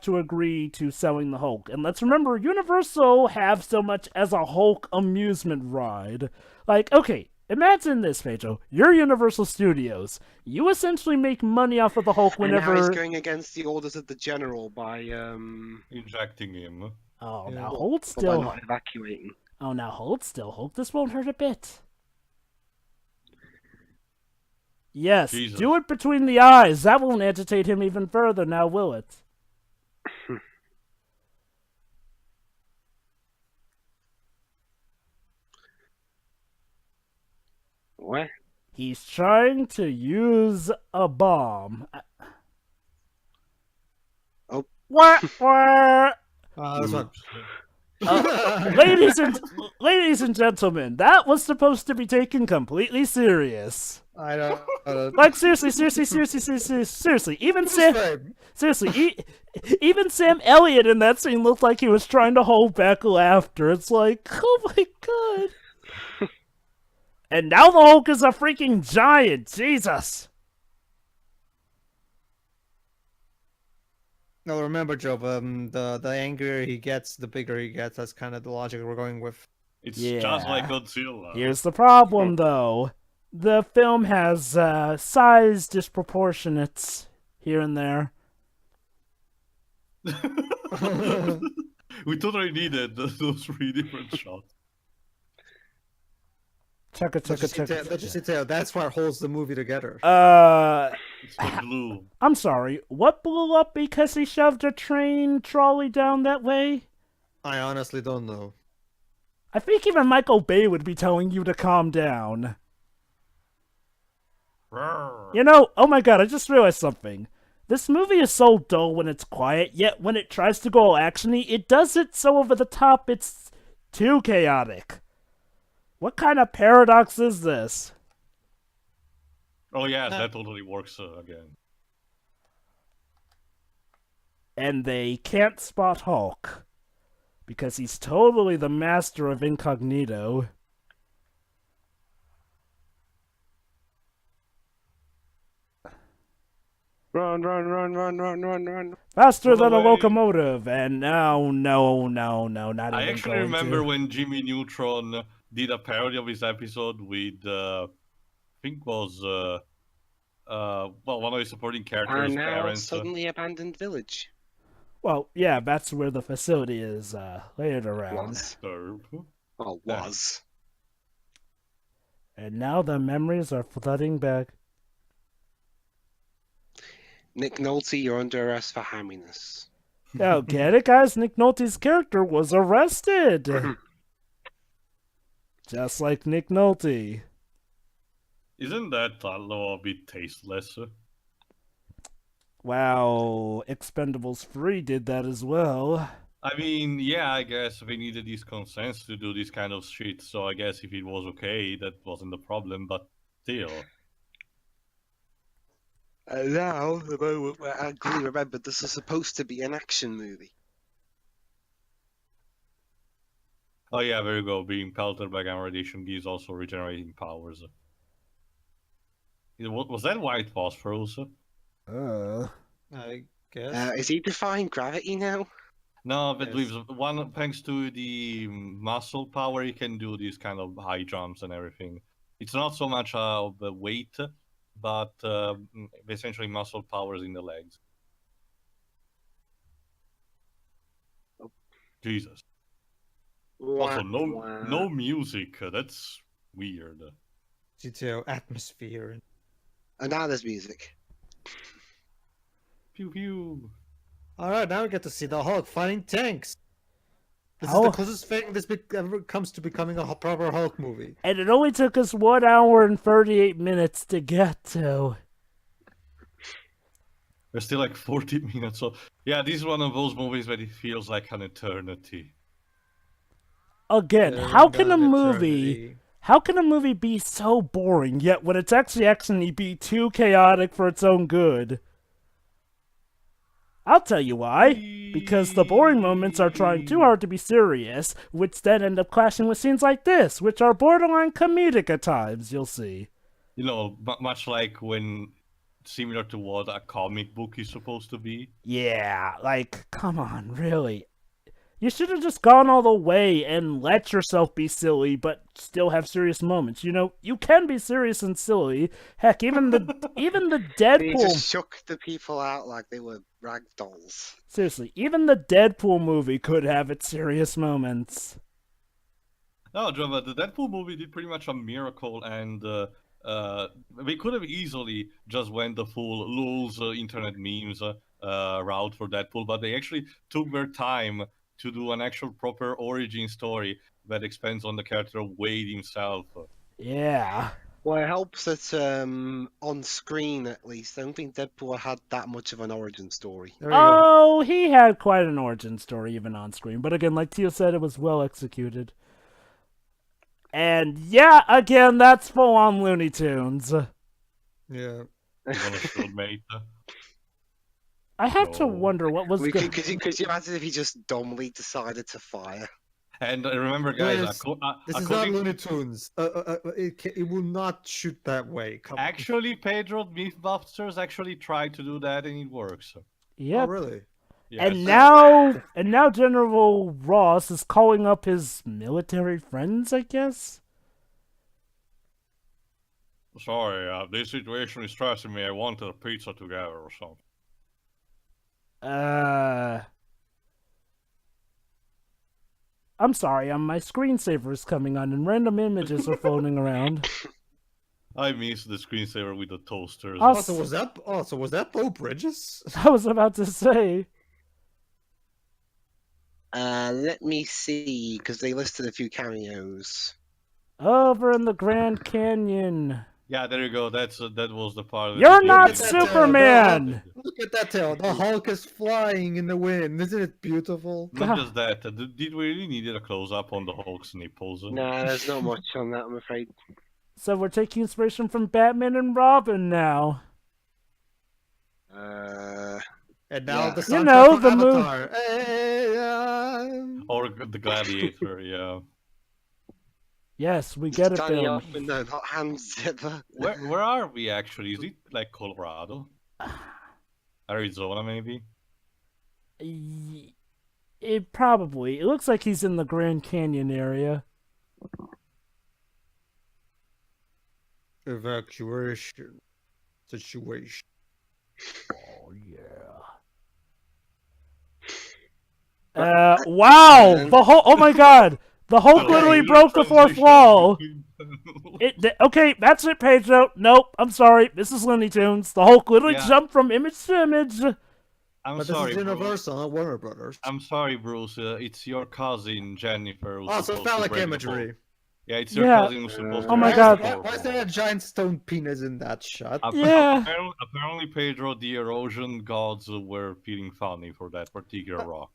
to agree to selling the Hulk, and let's remember, Universal have so much as a Hulk amusement ride. Like, okay, imagine this, Pedro. You're Universal Studios. You essentially make money off of the Hulk whenever. And now he's going against the orders of the general by injecting him. Oh, Yeah. now hold still. By not evacuating. Oh, now hold still, Hulk. This won't hurt a bit. Yes, Jesus. Do it between the eyes. That won't agitate him even further, now will it? What? He's trying to use a bomb. Oh. What? that's what. Ladies and gentlemen, that was supposed to be taken completely serious. I don't. Like seriously. Even Sam Elliott in that scene looked like he was trying to hold back laughter. It's like, oh my god. And now the Hulk is a freaking giant. Jesus. No, remember, Joe. The angrier he gets, the bigger he gets. That's kind of the logic we're going with. It's just like Godzilla. Here's the problem, though. The film has size disproportionates here and there. We totally needed those 3 different shots. That's what holds the movie together. It's the glue. I'm sorry. What blew up because he shoved a train trolley down that way? I honestly don't know. I think even Michael Bay would be telling you to calm down. Oh my god, I just realized something. This movie is so dull when it's quiet, yet when it tries to go all actiony, it does it so over the top it's too chaotic. What kind of paradox is this? Oh yeah, that totally works again. And they can't spot Hulk. Because he's totally the master of incognito. Run. Faster than a locomotive, and no, not even I actually going remember to. when Jimmy Neutron did a parody of his episode with, I think was, one of his supporting characters' And now parents. suddenly abandoned village. Well, yeah, that's where the facility is laid around. Was. And now the memories are flooding back. Nick Nolte, you're under arrest for hamminess. Oh, get it, guys? Nick Nolte's character was arrested! Just like Nick Nolte. Isn't that law a bit tasteless? Wow, Expendables 3 did that as well. I mean, yeah, I guess they needed this consent to do this kind of shit. So I guess if it was okay, that wasn't the problem. But still, And now, the moment where Ang Lee remembered this is supposed to be an action movie. oh yeah, there you go. Being pelted by gamma radiation gives also regenerating powers. Was that white phosphorus? I guess. Is he defying gravity now? No, that Yes. leaves one. Thanks to the muscle power, he can do these kind of high jumps and everything. It's not so much of the weight, but essentially muscle powers in the legs. Oh. Jesus. Wah, Also, wah. no music. That's weird. GTA atmosphere. And now there's music. Pew pew. All right, now we get to see the Hulk fighting tanks. This is How- the closest thing this ever comes to becoming a proper Hulk movie. And it only took us 1 hour and 38 minutes to get to. There's still like 40 minutes. So yeah, this is one of those movies where it feels like an eternity. Again, how can a movie be so boring, yet when it's actually be too chaotic for its own good? I'll tell you why. Because the boring moments are trying too hard to be serious, which then end up clashing with scenes like this, which are borderline comedic at times, you'll see. You know, much like when similar to what a comic book is supposed to be. Yeah, like, come on, really. You should have just gone all the way and let yourself be silly, but still have serious moments. You know, you can be serious and silly. Heck, even the He Deadpool. just shook the people out like they were rag dolls. Seriously, even the Deadpool movie could have its serious moments. No, Java, the Deadpool movie did pretty much a miracle, and we could have easily just went the full lulz internet memes route for Deadpool, but they actually took their time to do an actual proper origin story that expands on the character of Wade himself. Yeah. Well, it helps that on screen, at least, I don't think Deadpool had that much of an origin story. There we go. Oh, he had quite an origin story even on screen. But again, like Tio said, it was well executed. And yeah, again, that's full on Looney Tunes. Yeah. You wanna shoot, mate? I have to No. wonder what was good. Could you imagine if he just dumbly decided to fire? And remember, guys, Yes, This is not according- Looney Tunes. It will not shoot that way. Come on. actually, Pedro Mythbusters actually tried to do that, and it works. Oh, Yep. really? Yes. And now General Ross is calling up his military friends, I guess. Sorry, this situation is stressing me. I wanted a pizza together or something. I'm sorry, my screensaver is coming on and random images are floating around. I miss the screensaver with the toasters. Also- Was that Bo Bridges? I was about to say. Let me see, because they listed a few cameos. Over in the Grand Canyon. Yeah, there you go. That was the part. Of You're the not video. Look at that, Superman! Look at that tail. The Hulk is flying in the wind. Isn't it beautiful? Not just that. Did we really need a close up on the Hulk's nipples? Nah, there's not much on that, I'm afraid. So we're taking inspiration from Batman and Robin now. And now Yeah. the You soundtrack know, from the mo- Avatar. Or the Gladiator? Yeah. Yes, we get it, Danny Bill. Elfman, no, not Hans Zimmer. Where are we actually? Is it like Colorado? Arizona, maybe? It probably. It looks like he's in the Grand Canyon area. Evacuation situation. Oh, yeah. Wow! The Hulk, oh my god! The Hulk literally broke the fourth wall! Okay, that's it, Pedro. Nope, I'm sorry. This is Looney Tunes. The Hulk literally Yeah. jumped from image to image. I'm But sorry, this is Bruce. Universal, not Warner Brothers. I'm sorry, Bruce. It's your cousin Jennifer. who's Also, supposed to phallic break the imagery. Hulk. Yeah, it's your Yeah. cousin who's supposed to Oh my break God. the Why is there a Hulk. giant stone penis in that shot? Yeah. Apparently, Pedro, the erosion gods were feeling funny for that particular rock.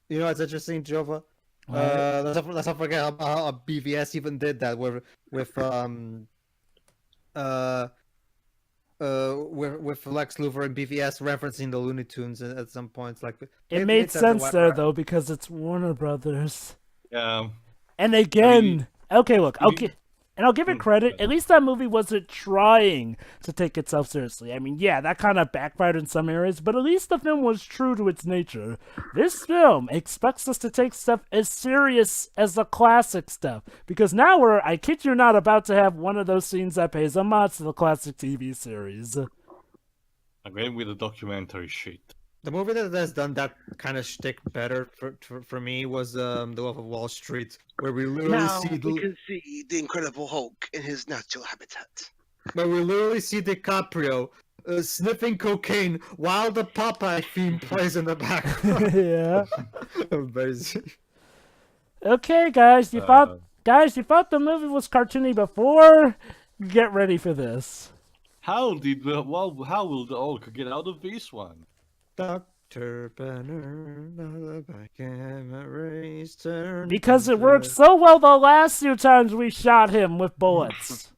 You know, it's interesting, Jova. What? Let's not forget how BVS even did that with uh with Lex Luthor and BVS referencing the Looney Tunes at some points. Like It made it's sense everywhere. there, though, because it's Warner Brothers. Yeah. And again, mean, okay, look, I'll mean- give, and I'll give it credit. At least that movie wasn't trying to take itself seriously. I mean, yeah, that kind of backfired in some areas, but at least the film was true to its nature. This film expects us to take stuff as serious as the classic stuff, because now we're, I kid you not, about to have one of those scenes that pays homage to the classic TV series. Again with the documentary shit. The movie that has done that kind of shtick better for me was The Wolf of Wall Street, where we literally see the Incredible Hulk in his natural habitat. DiCaprio sniffing cocaine while the Popeye theme plays in the background. Yeah. Amazing. Okay, guys, you thought the movie was cartoony before? Get ready for this. How will the Hulk get out of this one? Dr. Banner, the back race turn. Because it worked so well the last few times we shot him with bullets.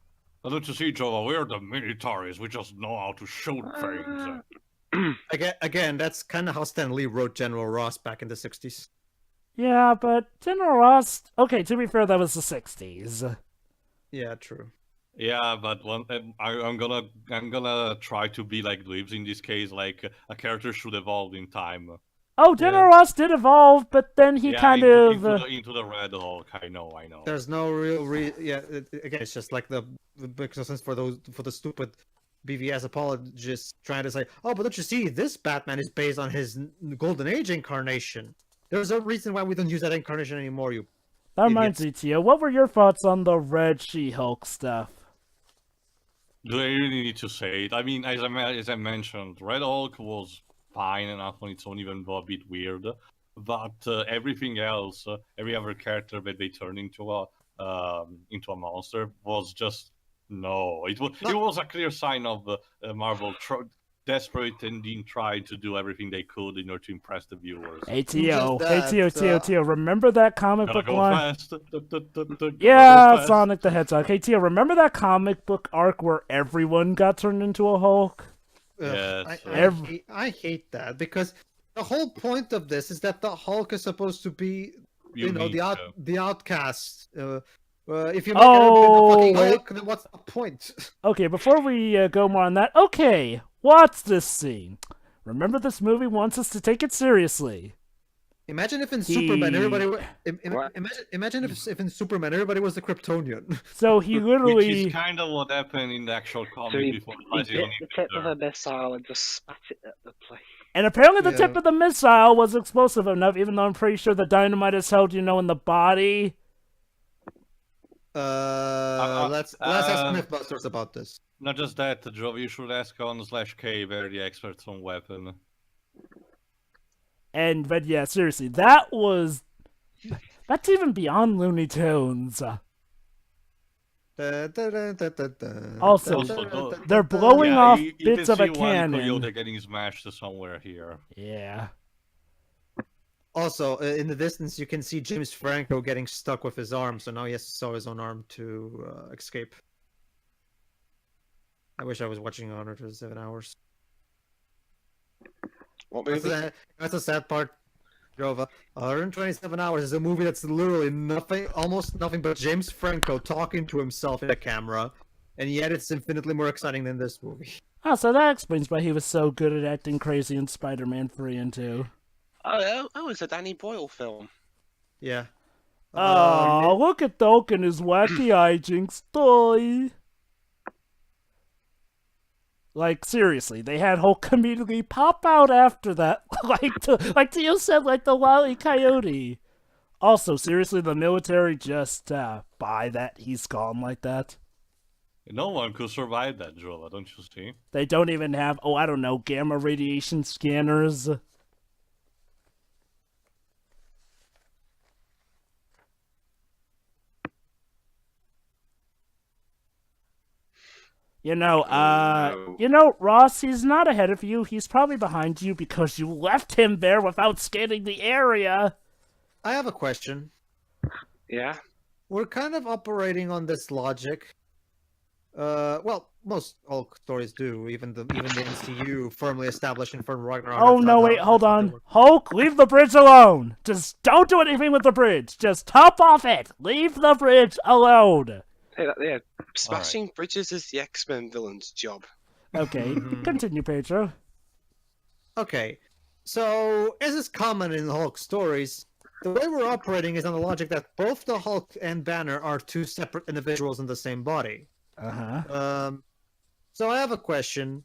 Don't you see, Joe? We're the militaries. We just know how to shoot things. Again, that's kind of how Stan Lee wrote General Ross back in the 60s. Yeah, but General Ross... Okay, to be fair, that was the 60s. Yeah, true. Yeah, but I'm gonna try to be like Dweebs in this case. Like a character should evolve in time. Oh, General Ross did evolve, but then he kind of... into the Red Hulk. I know. There's no real again, it's just like the makes no sense for the stupid BVS apologists trying to say, oh, but don't you see, this Batman is based on his Golden Age incarnation. There's a reason why we don't use that incarnation anymore, you That reminds me, Tio, what were your thoughts on the Red She-Hulk stuff? Do I really need to say it? I mean, as I mentioned, Red Hulk was fine enough on its own, even though a bit weird. But everything else, every other character that they turned into a monster was just no. It was a clear sign of Marvel desperate and trying to do everything they could in order to impress the viewers. Hey, Tio, Just that, Tio, remember that comic Gotta book go line? fast. Yeah, Go fast. Sonic the Hedgehog. Hey, Tio, remember that comic book arc where everyone got turned into a Hulk? Yes. I hate that, because the whole point of this is that the Hulk is supposed to be, the outcast. If you make Oh, everybody the fucking wait. Hulk, then what's the point? Okay, before we go more on that, okay, watch this scene. Remember, this movie wants us to take it seriously. Imagine if in Superman everybody What? imagine if in Superman everybody was the Kryptonian. So he Which literally... is kind of what happened in the actual comic So he before bit Rising on the tip of Jupiter. a missile and just spat it at the plane. And apparently the tip Yeah. of the missile was explosive enough, even though I'm pretty sure the dynamite is held, in the body. Let's ask Mythbusters about this. Not just that, Joe, you should ask on/K, they're the experts on weapon. But yeah, seriously, that's even beyond Looney Tunes. Also, they're blowing off you bits can of a see one cannon. Coyote getting smashed somewhere here. Yeah. Also, in the distance, you can see James Franco getting stuck with his arm, so now he has to sew his own arm to escape. I wish I was watching 107 hours. What That's movie? that's the sad part, Jova. 127 hours is a movie that's literally almost nothing but James Franco talking to himself in a camera, and yet it's infinitely more exciting than this movie. Oh, so that explains why he was so good at acting crazy in Spider-Man 3 and 2. Oh, it's a Danny Boyle film. Yeah. Oh, look at Hulk and his wacky hijinks, toy. Like, seriously, they had Hulk immediately pop out after that. like Tio said, like the Wile E. Coyote. Also, seriously, the military just buy that he's gone like that. No one could survive that, Joe, don't you see? They don't even have, I don't know, gamma radiation scanners. Ross, he's not ahead of you. He's probably behind you because you left him there without scanning the area. I have a question. Yeah. We're kind of operating on this logic. Well, most Hulk stories do. Even the MCU firmly established in Firm Ragnarok. Oh no, wait, hold on. Hulk, leave the bridge alone. Just don't do anything with the bridge. Just hop off it. Leave the bridge alone. Yeah, smashing bridges is the X-Men villain's job. Okay, continue, Pedro. Okay, so as is common in Hulk stories, the way we're operating is on the logic that both the Hulk and Banner are two separate individuals in the same body. Uh-huh. So I have a question.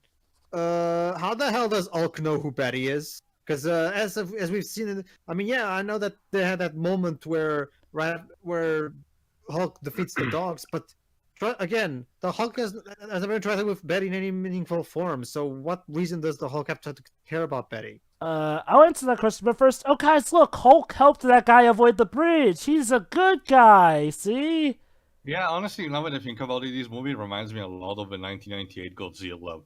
How the hell does Hulk know who Betty is? Because as we've seen, I mean, yeah, I know that they had that moment where Hulk defeats the dogs, but again, the Hulk has never interacted with Betty in any meaningful form. So what reason does the Hulk have to care about Betty? I'll answer that question, but first, oh guys, look, Hulk helped that guy avoid the bridge. He's a good guy, see? Yeah, honestly, now that I think about it, this movie reminds me a lot of the 1998 Godzilla.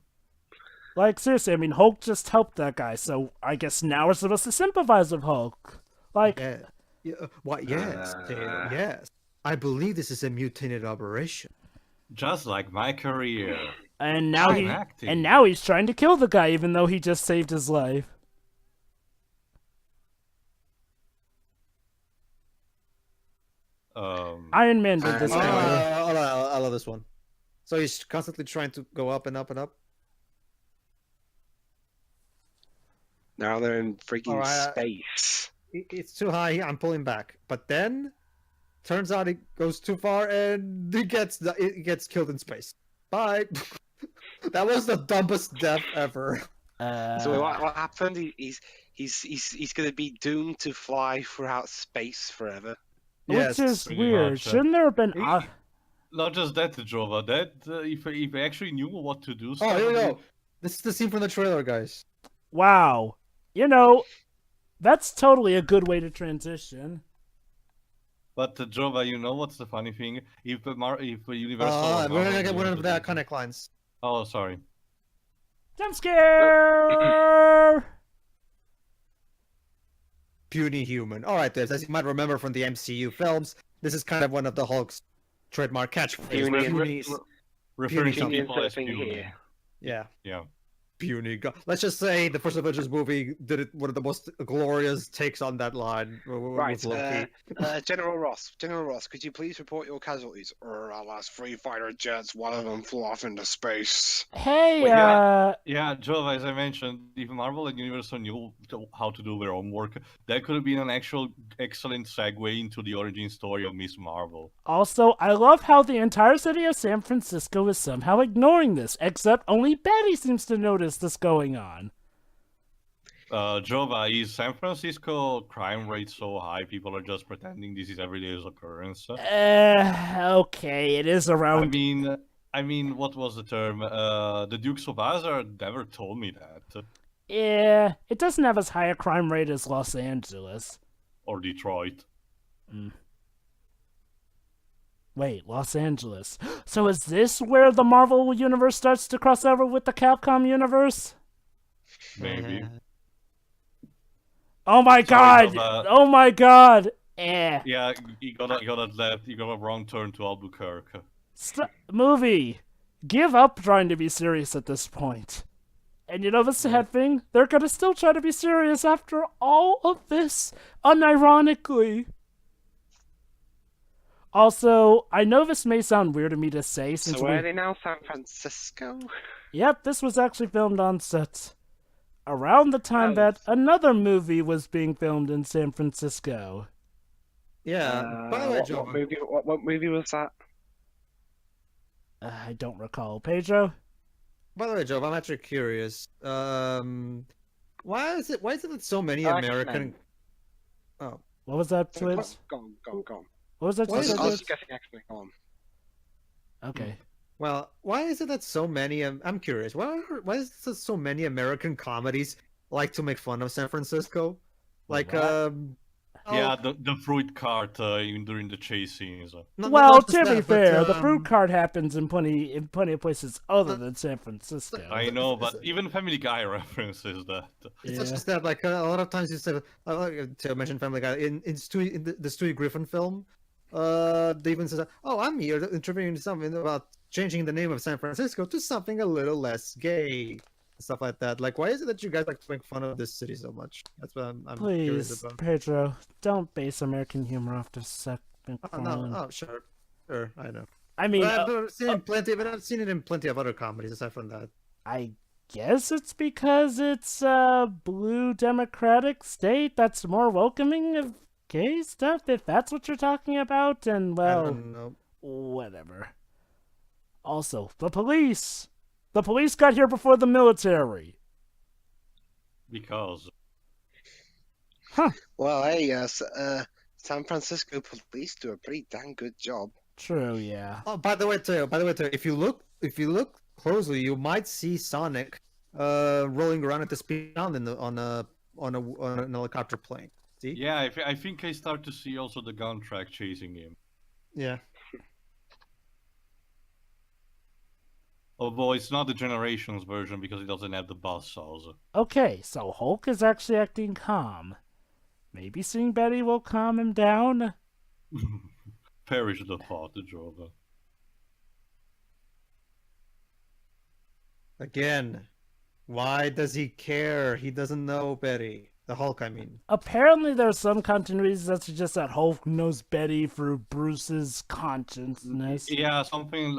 Like, seriously, I mean, Hulk just helped that guy, so I guess now we're supposed to sympathize with Hulk. Like, What? Yes, Taylor, yes. I believe this is a mutated operation. Just like my career. and now I'm acting. he's trying to kill the guy, even though he just saved his life. Iron Man did this earlier. I love this one. So he's constantly trying to go up and up and up. Now they're in freaking Alright, space. It's too high. I'm pulling back. But then, turns out it goes too far, and he gets killed in space. Bye. That was the dumbest death ever. So what happened? He's gonna be doomed to fly throughout space forever. Which is pretty weird. much, Shouldn't there have been... Not just that, Jova. That if I actually knew what to do. Oh, here we go. This is the scene from the trailer, guys. Wow. You know, that's totally a good way to transition. But Jova, you know what's the funny thing? If Universal, We're gonna get one of the iconic lines. Oh, sorry. Jump scare! Puny human. All right, as you might remember from the MCU films, this is kind of one of the Hulk's trademark catchphrases. Referring to Puny people as thing puny. here. Yeah. Yeah. Puny. Let's just say the first Avengers movie did it one of the most glorious takes on that line. Right, with Loki. General Ross, could you please report your casualties? I lost 3 fighter jets, one of them flew off into space. Hey, Yeah, Jova, as I mentioned, if Marvel and Universal knew how to do their homework, that could have been an actual excellent segue into the origin story of Miss Marvel. Also, I love how the entire city of San Francisco is somehow ignoring this, except only Betty seems to notice this going on. Jova, is San Francisco crime rate so high people are just pretending this is everyday's occurrence? Okay, it is around... I mean, what was the term? The Dukes of Hazzard never told me that. Yeah, it doesn't have as high a crime rate as Los Angeles. Or Detroit. Wait, Los Angeles. So is this where the Marvel universe starts to cross over with the Capcom universe? Maybe. Oh my god! Oh my god! Yeah, you got a wrong turn to Albuquerque. Movie! Give up trying to be serious at this point. And you know the sad thing? They're gonna still try to be serious after all of this, unironically. Also, I know this may sound weird of me to say since So where are they now? San Francisco? Yep, this was actually filmed on set. Around the time that another movie was being filmed in San Francisco. Yeah. By the way, Joe, what movie was that? I don't recall. Pedro? By the way, Joe, I'm actually curious. Why is it that so many American? Oh, What was that, Twibs? Go on. What was that? Why is I was it- guessing X-Men. Go on. Okay. well, why is it that so many? I'm curious. Why is it that so many American comedies like to make fun of San Francisco? Like, What? Yeah, the fruit cart during the chase scenes. Well, not just to be that, but, fair, the fruit cart happens in plenty of places other than San Francisco. I know, but even Family Guy references that. It's not Yeah. just that. Like a lot of times, you said to mention Family Guy in the Stewie Griffin film. They even says, "Oh, I'm here interviewing something about changing the name of San Francisco to something a little less gay." Stuff like that. Like, why is it that you guys like to make fun of this city so much? That's what I'm curious Please, about. Pedro, don't base American humor off the Seth Oh, MacFarlane. no, oh, sure, I know. I mean, I've seen it in plenty of other comedies aside from that. I guess it's because it's a blue democratic state that's more welcoming of gay stuff, if that's what you're talking about, and I well, don't know. whatever. Also, the police! The police got here before the military! Because Well, hey, San Francisco police do a pretty dang good job. True, yeah. Oh, by the way, Teo, if you look closely, you might see Sonic rolling around at the speed sound on an helicopter plane. See? yeah, I think I start to see also the gun track chasing him. Yeah. Although it's not the Generations version because it doesn't have the buzz saws. Okay, so Hulk is actually acting calm. Maybe seeing Betty will calm him down? Perish the thought, Jova. Again, why does he care? He doesn't know Betty. The Hulk, I mean. Apparently there's some continuities that suggest that Hulk knows Betty through Bruce's consciousness. Yeah, something.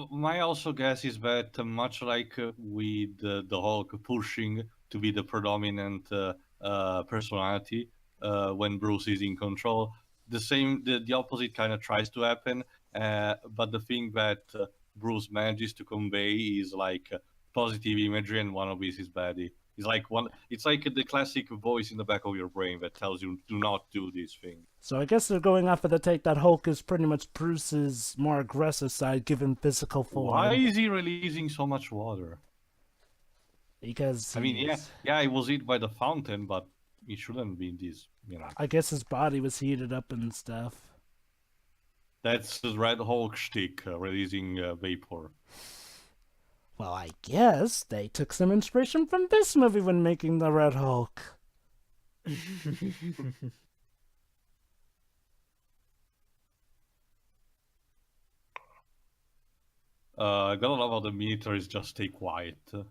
My also guess is that much like with the Hulk pushing to be the predominant personality when Bruce is in control, the opposite kind of tries to happen. But the thing that Bruce manages to convey is like positive imagery, and one of these is Betty. It's like the classic voice in the back of your brain that tells you do not do this thing. So I guess they're going off of the take that Hulk is pretty much Bruce's more aggressive side given physical form. Why is he releasing so much water? Because I mean, he's- yeah, it was hit by the fountain, but it shouldn't be this, you know. I guess his body was heated up and stuff. That's the Red Hulk shtick, releasing vapor. Well, I guess they took some inspiration from this movie when making the Red Hulk. I gotta love how the militaries just stay quiet. You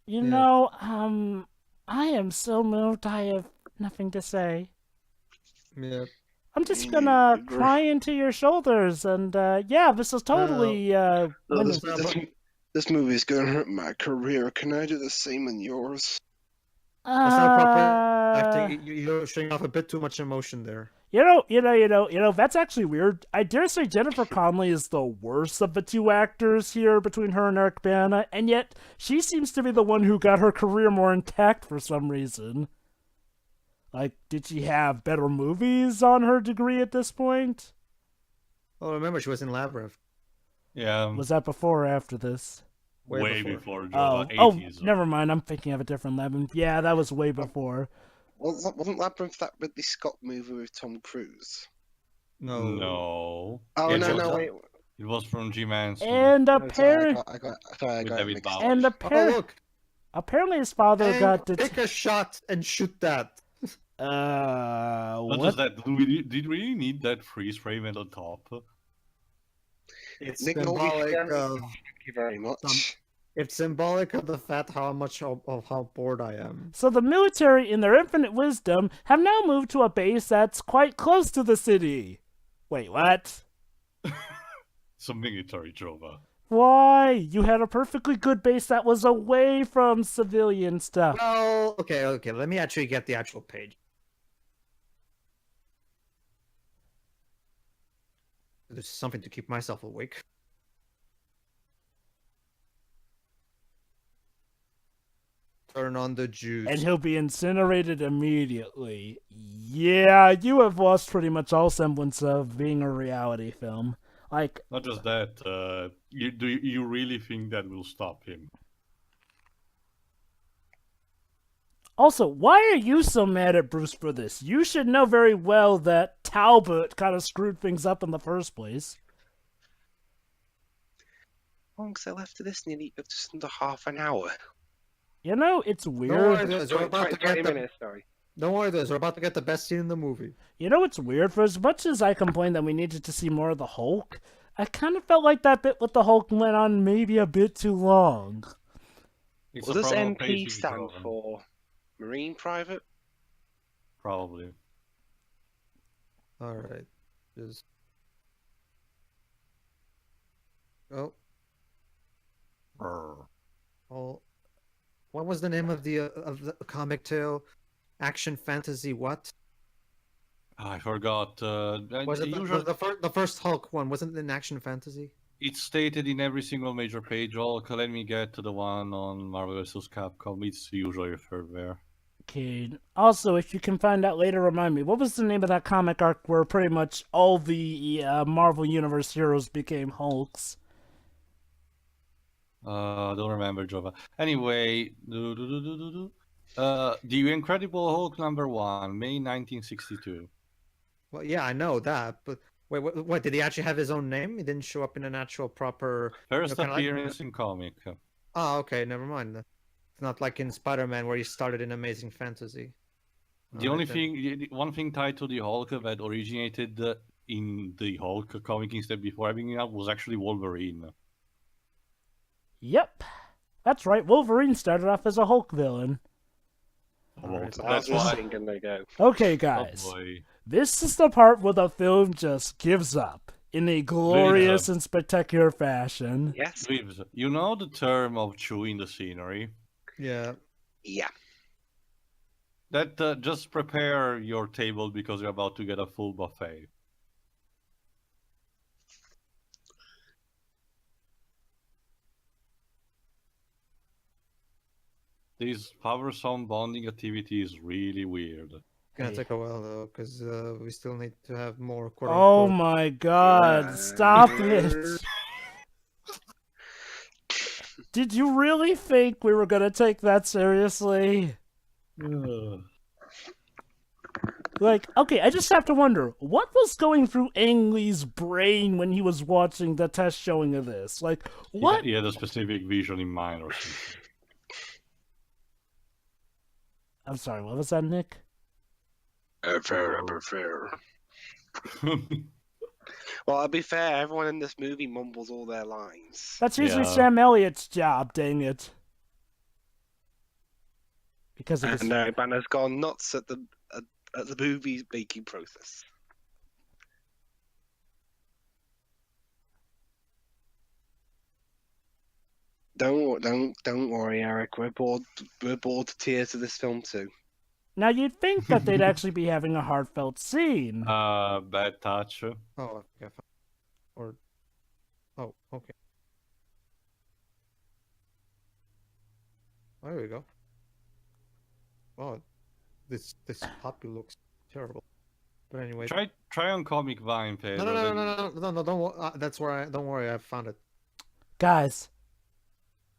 Yeah. know, I am so moved I have nothing to say. Yeah. I'm just Me gonna neither. cry into your shoulders, and yeah, this is totally No, when- this movie is going to hurt my career. Can I do the same in yours? That's not proper Uh, acting. You're showing off a bit too much emotion there. You know, that's actually weird. I dare say Jennifer Connelly is the worst of the two actors here between her and Eric Bana, and yet she seems to be the one who got her career more intact for some reason. Like, did she have better movies on her degree at this point? Oh, remember she was in Labyrinth. Yeah, Was that before or after this? way before Oh, Jova, oh, 80s. never mind. I'm thinking of a different Labyrinth. Yeah, that was way before. Wasn't Labyrinth that Ridley Scott movie with Tom Cruise? No. No. Oh, It no, was- no, wait. It was from Jim Henson. And No, sorry, apparently, I got With it David mixed Bowie. up. and Oh, look. apparently his father And got pick a shot and shoot that. What what? does that do? Did we really need that freeze frame at the top? It's Nick Nolte symbolic again. of Thank you very much. it's symbolic of the fact how much of how bored I am. So the military, in their infinite wisdom, have now moved to a base that's quite close to the city. Wait, what? It's a military Jova. Why? You had a perfectly good base that was away from civilian stuff. Well, okay. Let me actually get the actual page. There's something to keep myself awake. Turn on the juice. And he'll be incinerated immediately. Yeah, you have lost pretty much all semblance of being a reality film. Like, Not just that, do you really think that will stop him? Also, why are you so mad at Bruce for this? You should know very well that Talbot kind of screwed things up in the first place. How long's there left of this? Nearly just under half an hour. You know, it's Don't worry, weird. Liz, we're about to 20 get the, minutes, sorry. don't worry, Liz, we're about to get the best scene in the movie. You know, it's weird. For as much as I complained that we needed to see more of the Hulk, I kind of felt like that bit with the Hulk went on maybe a bit too long. It's What a does problem of MP pacing stand problem, for? Marine Private? Probably. All right, just oh, what was the name of the comic tale? Action fantasy what? I forgot. Was it the first Hulk one? Wasn't it an action fantasy? It's stated in every single major page. Okay, let me get to the one on Marvel vs. Capcom. It's usually referred there. Okay. Also, if you can find out later, remind me. What was the name of that comic arc where pretty much all the Marvel Universe heroes became Hulks? Don't remember, Jova. Anyway, The Incredible Hulk #1, May 1962. Well, yeah, I know that, but wait, what? Did he actually have his own name? He didn't show up in an actual proper. First kinda appearance in comic. Oh, okay, never mind. It's not like in Spider-Man where he started in Amazing Fantasy. The only thing, one thing tied to the Hulk that originated in the Hulk comic instead before having it out was actually Wolverine. Yep. That's right. Wolverine started off as a Hulk villain. Alright, So That's how's why. this scene gonna go? Okay, Oh guys. boy. This is the part where the film just gives up in a glorious and spectacular fashion. Yes? Reeves, you know the term of chewing the scenery? Yeah. Yeah. That just prepare your table because you're about to get a full buffet. This power sound bonding activity is really weird. Gonna Hey. take a while though, because we still need to have more quote Oh unquote. my god, stop it. Did you really think we were gonna take that seriously? Like, okay, I just have to wonder, what was going through Ang Lee's brain when he was watching the test showing of this? Like, what? He had a specific vision in mind or something. I'm sorry, what was that, Nick? Fair. Well, I'll be fair, everyone in this movie mumbles all their lines. That's usually Yeah. Sam Elliott's job, dang it. Because of his... And Banner's gone nuts at the movie making process. Don't worry, Eric. We're bored to tears of this film too. Now, you'd think that they'd actually be having a heartfelt scene. Bad touch. Oh, yeah. Or. Oh, okay. There we go. Oh, this puppy looks terrible. But anyway. Try on Comic Vine, Pedro. No, don't. That's where don't worry, I found it. Guys,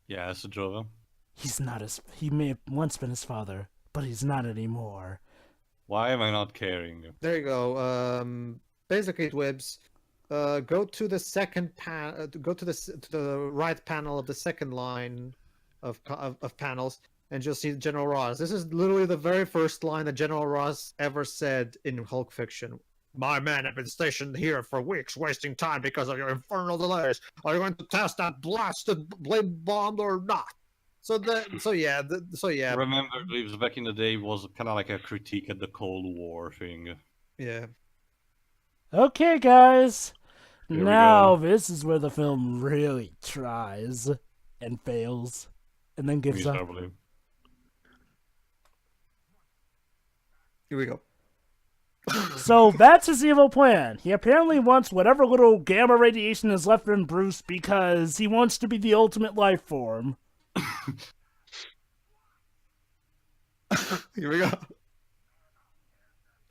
Yes, Jova. he's not as... He may have once been his father, but he's not anymore. Why am I not caring? There you go. Basically, Dwibs, go to the second go to the right panel of the second line of panels, and you'll see General Ross. This is literally the very first line that General Ross ever said in Hulk fiction. My men have been stationed here for weeks, wasting time because of your infernal delays. Are you going to test that blasted blade bomb or not? So yeah. Remember, Reeves back in the day was kind of like a critique at the Cold War thing. Yeah. Okay, guys. Here we Now, go. this is where the film really tries and fails and then gives up. Miserably. Here we go. So that's his evil plan. He apparently wants whatever little gamma radiation is left in Bruce because he wants to be the ultimate life form. Here we go.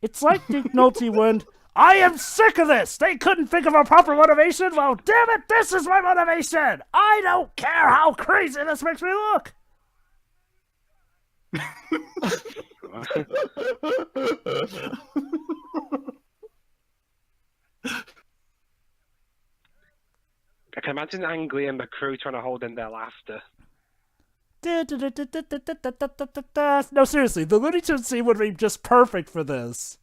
It's like Dick Nolte went, I am sick of this! They couldn't think of a proper motivation? Well, damn it, this is my motivation! I don't care how crazy this makes me look! I can imagine Angry and the crew trying to hold in their laughter. No, seriously, the Looney Tunes scene would be just perfect for this.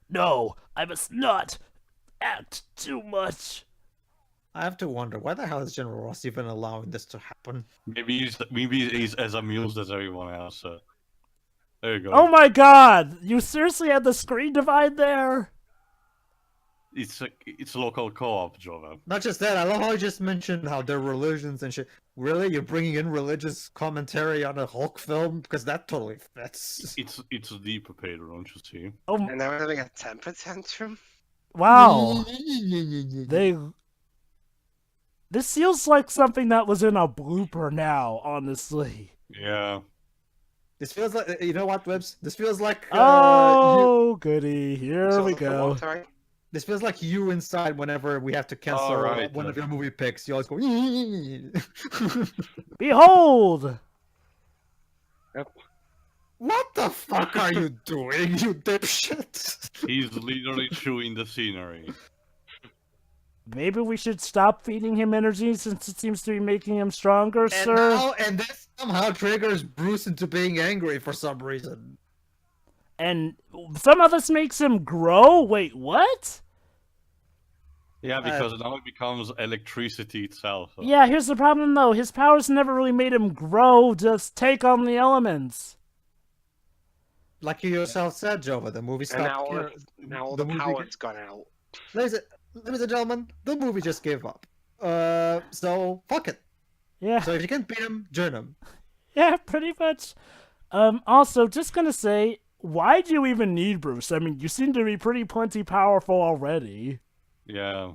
No, I must not act too much. I have to wonder, why the hell is General Ross even allowing this to happen? Maybe he's as amused as everyone else. There you go. Oh my god! You seriously had the screen divide there? It's local co-op, Jova. Not just that, I love how you just mentioned how their religions and shit. Really? You're bringing in religious commentary on a Hulk film? Because that totally fits. It's deep, Pedro, don't you see? Oh, And now we're having a temper tantrum? wow. This feels like something that was in a blooper now, honestly. Yeah. This feels like, you know what, Webs? This feels like, Oh, goody. Here So we the go. what, sorry? this feels like you inside whenever we have to cancel right. one of your movie picks. You always go, Behold! what the fuck are you doing, you dipshit? He's literally chewing the scenery. Maybe we should stop feeding him energy since it seems to be making him stronger, sir. And this somehow triggers Bruce into being angry for some reason. And some of this makes him grow? Wait, what? Yeah, because now it becomes electricity itself. Yeah, here's the problem though. His powers never really made him grow, just take on the elements. Like you yourself said, Jova, the movie And stopped. now all the movie- power's gone out. Ladies and gentlemen, the movie just gave up. So fuck it. Yeah, So if you can't beat him, join him. yeah, pretty much. Also, just gonna say, why do you even need Bruce? I mean, you seem to be pretty plenty powerful already. Yeah.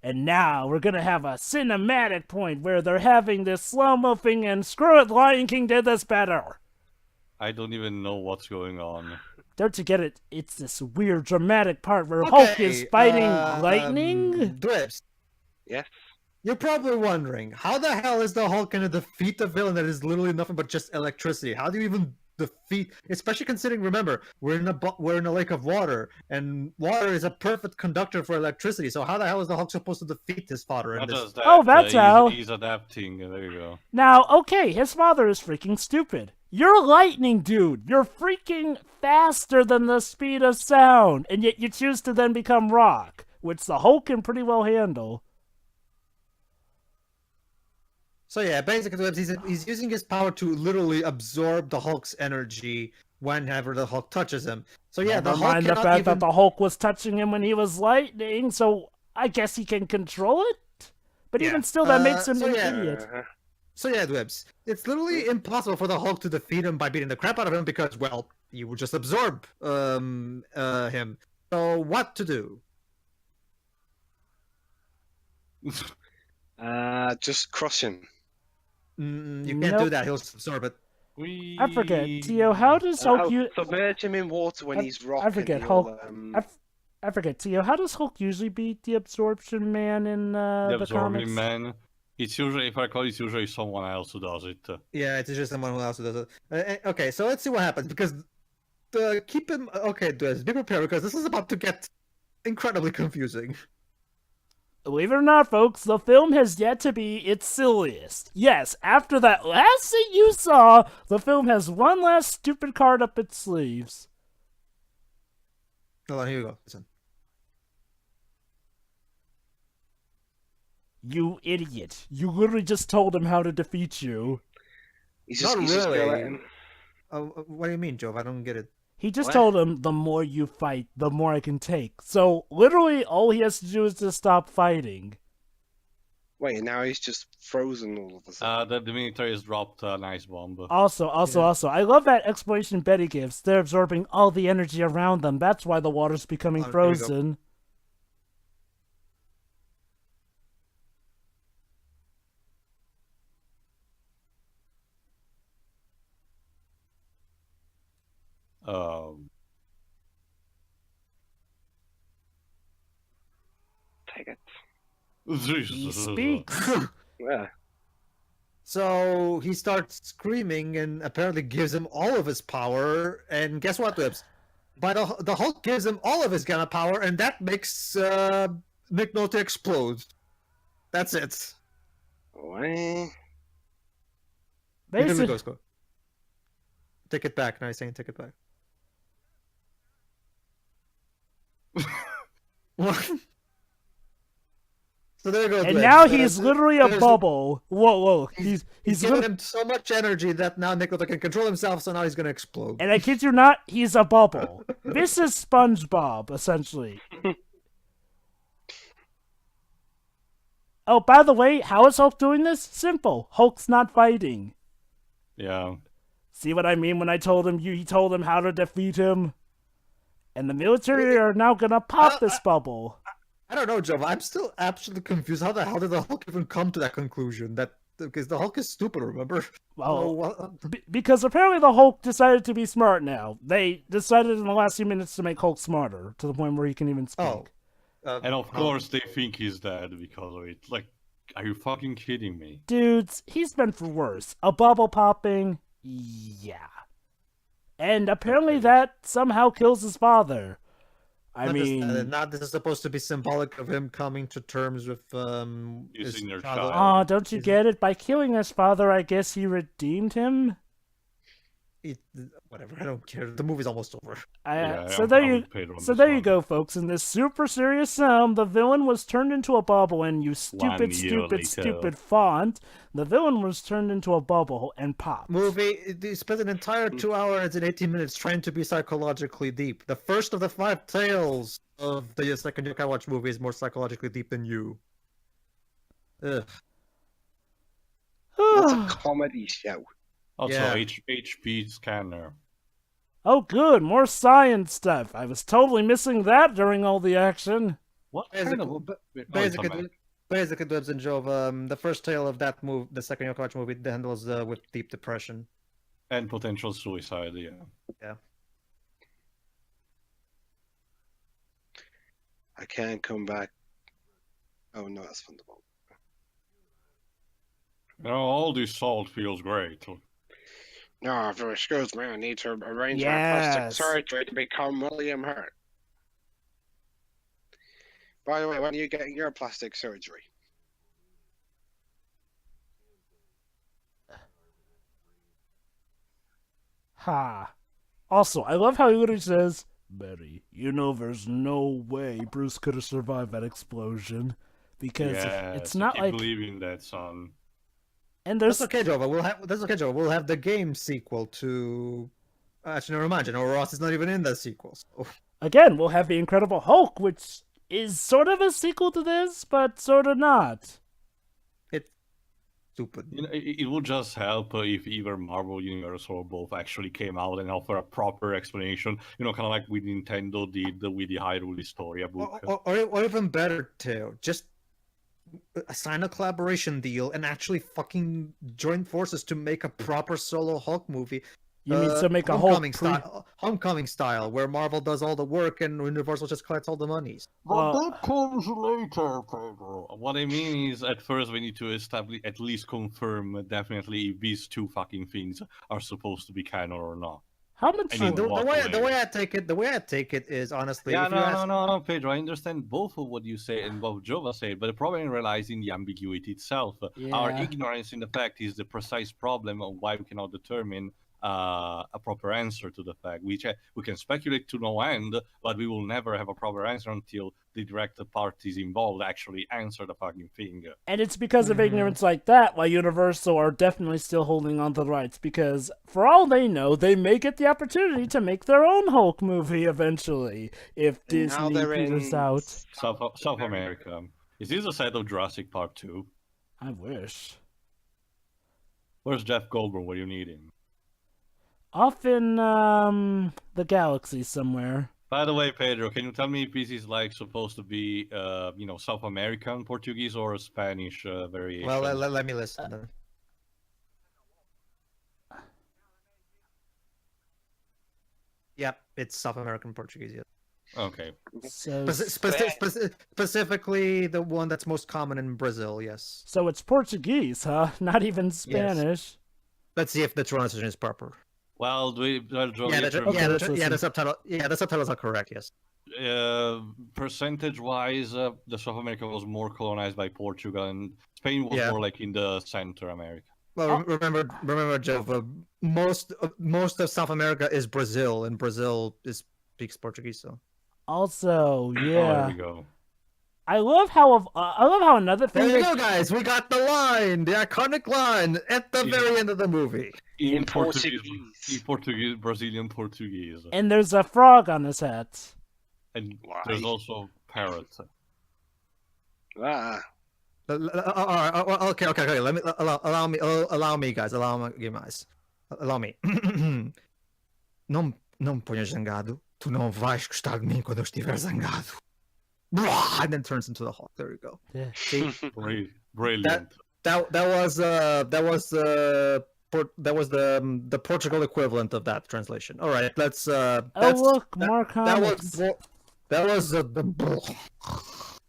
And now we're gonna have a cinematic point where they're having this slow-mo thing and screw it, Lion King did this better. I don't even know what's going on. Don't you get it? It's this weird dramatic part where Hulk is fighting lightning. Dwibs, Yes. you're probably wondering, how the hell is the Hulk gonna defeat a villain that is literally nothing but just electricity? How do you even defeat, especially considering, remember, we're in a lake of water, and water is a perfect conductor for electricity, so how the hell is the Hulk supposed to defeat his father in Not this? just that, Oh, that's how. He's adapting. There you go. Now, okay, his father is freaking stupid. You're lightning, dude. You're freaking faster than the speed of sound, and yet you choose to then become rock, which the Hulk can pretty well handle. So yeah, basically he's using his power to literally absorb the Hulk's energy whenever the Hulk touches him. So yeah, the Never Hulk mind the cannot fact even... that the Hulk was touching him when he was lightning, so I guess he can control it? But Yeah. even still, that makes him so an yeah. idiot. So yeah, Dwebs, it's literally impossible for the Hulk to defeat him by beating the crap out of him because, well, you would just absorb him. So what to do? Just crush him. You can't do Nope. that. He'll absorb it. I forget, Tio, how does Hulk use... Submerge him in water when he's rock. I forget, and Hulk... he'll, I forget, Tio, how does Hulk usually beat the Absorption Man in The the absorbing comics? man. It's usually, if I recall, it's usually someone else who does it. Yeah, it's just someone who else does it. Okay, so let's see what happens because keep him. Okay, Dwebs, be prepared because this is about to get incredibly confusing. Believe it or not, folks, the film has yet to be its silliest. Yes, after that last scene you saw, the film has one last stupid card up its sleeves. Hold on, here you go. Listen. You idiot. You literally just told him how to defeat you. he's just, Not he's just gonna let really. him. What do you mean, Jove? I don't get it. He just What? told him, the more you fight, the more I can take. So, literally, all he has to do is to stop fighting. Wait, now he's just frozen all of a sudden. The military has dropped an ice bomb. Also, I love that explanation Betty gives. They're absorbing all the energy around them. That's why the water's becoming Here we go. frozen. Take it. He Jesus. speaks. Yeah. So he starts screaming and apparently gives him all of his power. And guess what, Whips? But the Hulk gives him all of his gamma power, and that makes Nick Nolte explode. That's it. What? You Basically, can go. Take it back. Now he's saying take it back. What? So there goes. and Whips. now he's literally a there's- bubble. Whoa! He's He's giving lit- him so much energy that now Nick Nolte can control himself. So now he's gonna explode. and I kid you not, he's a bubble. This is SpongeBob, essentially. Oh, by the way, how is Hulk doing this? Simple. Hulk's not fighting. Yeah. See what I mean when I told him he told him how to defeat him? And the military are now gonna pop this bubble. I don't know, Joe. I'm still absolutely confused. How the hell did the Hulk even come to that conclusion? That because the Hulk is stupid, remember? Well, because apparently the Hulk decided to be smart now. They decided in the last few minutes to make Hulk smarter, to the point where he can even speak. Oh. And of course they think he's dead because of it. Like, are you fucking kidding me? Dudes, he's been for worse. A bubble popping, yeah. And apparently Okay. that somehow kills his father. I Not mean, just, not this is supposed to be symbolic of him coming to terms with his Using your child. child. don't you get it? By killing his father, I guess he redeemed him? Whatever, I don't care. The movie's almost over. So I'm there you with Pedro on So this there you one. go, folks. In this super serious film, the villain was turned into a bubble, and you 1 stupid, year stupid, later. stupid font. The villain was turned into a bubble and popped. They spent an entire 2 hours and 18 minutes trying to be psychologically deep. The first of the 5 tales of the second Yokai Watch movie is more psychologically deep than you. Ugh. It's a comedy show. Also, Yeah. HP scanner. Oh, good, more science stuff. I was totally missing that during all the action. What Basically, kind of... basically, basically, Dwebs and Jove, the first tale of that movie, the second Yokai Watch movie, handles with deep depression. And potential suicide, yeah. I can't come back. Oh no, that's Thunderbolt. You know, all this salt feels great. No, if you'll excuse me, I need to arrange my Yes. plastic surgery to become William Hurt. By the way, when are you getting your plastic surgery? Ha. Also, I love how he literally says, Betty, you know there's no way Bruce could have survived that explosion. Because it's not keep like... believing that, son. And there's... That's okay, Jova. That's okay, Jova. We'll have the game sequel to. Actually, never mind. General Ross is not even in the sequel. So. Again, we'll have The Incredible Hulk, which is sort of a sequel to this, but sort of not. It's stupid. You know, it would just help if either Marvel Universe or both actually came out and offer a proper explanation. You know, kind of like with Nintendo did with the Hyrule storybook. Or even better, Teo. Just sign a collaboration deal and actually fucking join forces to make a proper solo Hulk movie. You mean to make a Homecoming Hulk style, Homecoming style, where Marvel does all the work and Universal just collects all the monies. But that comes later, Pedro. What I mean is, at first we need to establish, at least confirm definitely if these two fucking things are supposed to be canon or not. How much... I mean, The walk way away. I take it is honestly. Yeah, if you ask- no, Pedro. I understand both of what you say and what Jova said, but the problem in realizing the ambiguity itself. Our Yeah. ignorance in the fact is the precise problem of why we cannot determine a proper answer to the fact. We can speculate to no end, but we will never have a proper answer until the direct parties involved actually answer the fucking thing. And it's because of ignorance like that why Universal are definitely still holding on to the rights, because for all they know, they may get the opportunity to make their own Hulk movie eventually, if And now Disney they're peters in out. South America. Is this a set of Jurassic Park 2? I wish. Where's Jeff Goldblum? Where you need him? Off in, the galaxy somewhere. By the way, Pedro, can you tell me if this is like supposed to be, South American Portuguese or a Spanish variation? Well, let me listen then. Yep, it's South American Portuguese. Yeah. Okay. So, Specifically, the one that's most common in Brazil. Yes. so it's Portuguese, huh? Not even Spanish. Let's see if the translation is proper. Well, The subtitle. Yeah, the subtitles are correct. Yes. Percentage-wise, the South America was more colonized by Portugal, and Spain was more like in the Center America. Well, remember, Jeff. Most of South America is Brazil, and Brazil speaks Portuguese. So. Also, Oh, there yeah, we go. I love how another thing. There you go, guys. We got the line, the iconic line at the very end of the movie. In Portuguese. In Portuguese, Brazilian Portuguese. And there's a frog on his hat. And Why? there's also parrot. Ah. Okay. Let me allow me, guys. Allow me. Não me ponhas zangado. Tu não vais gostar de mim quando eu estiver zangado. And then turns into the Hulk. There you go. Yeah. See? Brilliant. That was the Portugal equivalent of that translation. All right, let's. Look, more comics. That was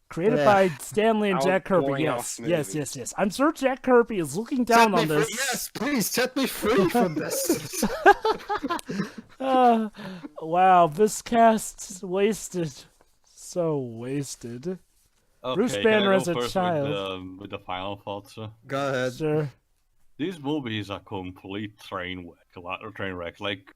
Created by Stanley and Jack Kirby. Yes. I'm sure Jack Kirby is looking down on this. Yes, please set me free from this. Wow, this cast's wasted. So wasted. Okay, Bruce Banner as a first child. with the final thoughts. Go ahead. Sure. This movie is a complete train wreck. Like,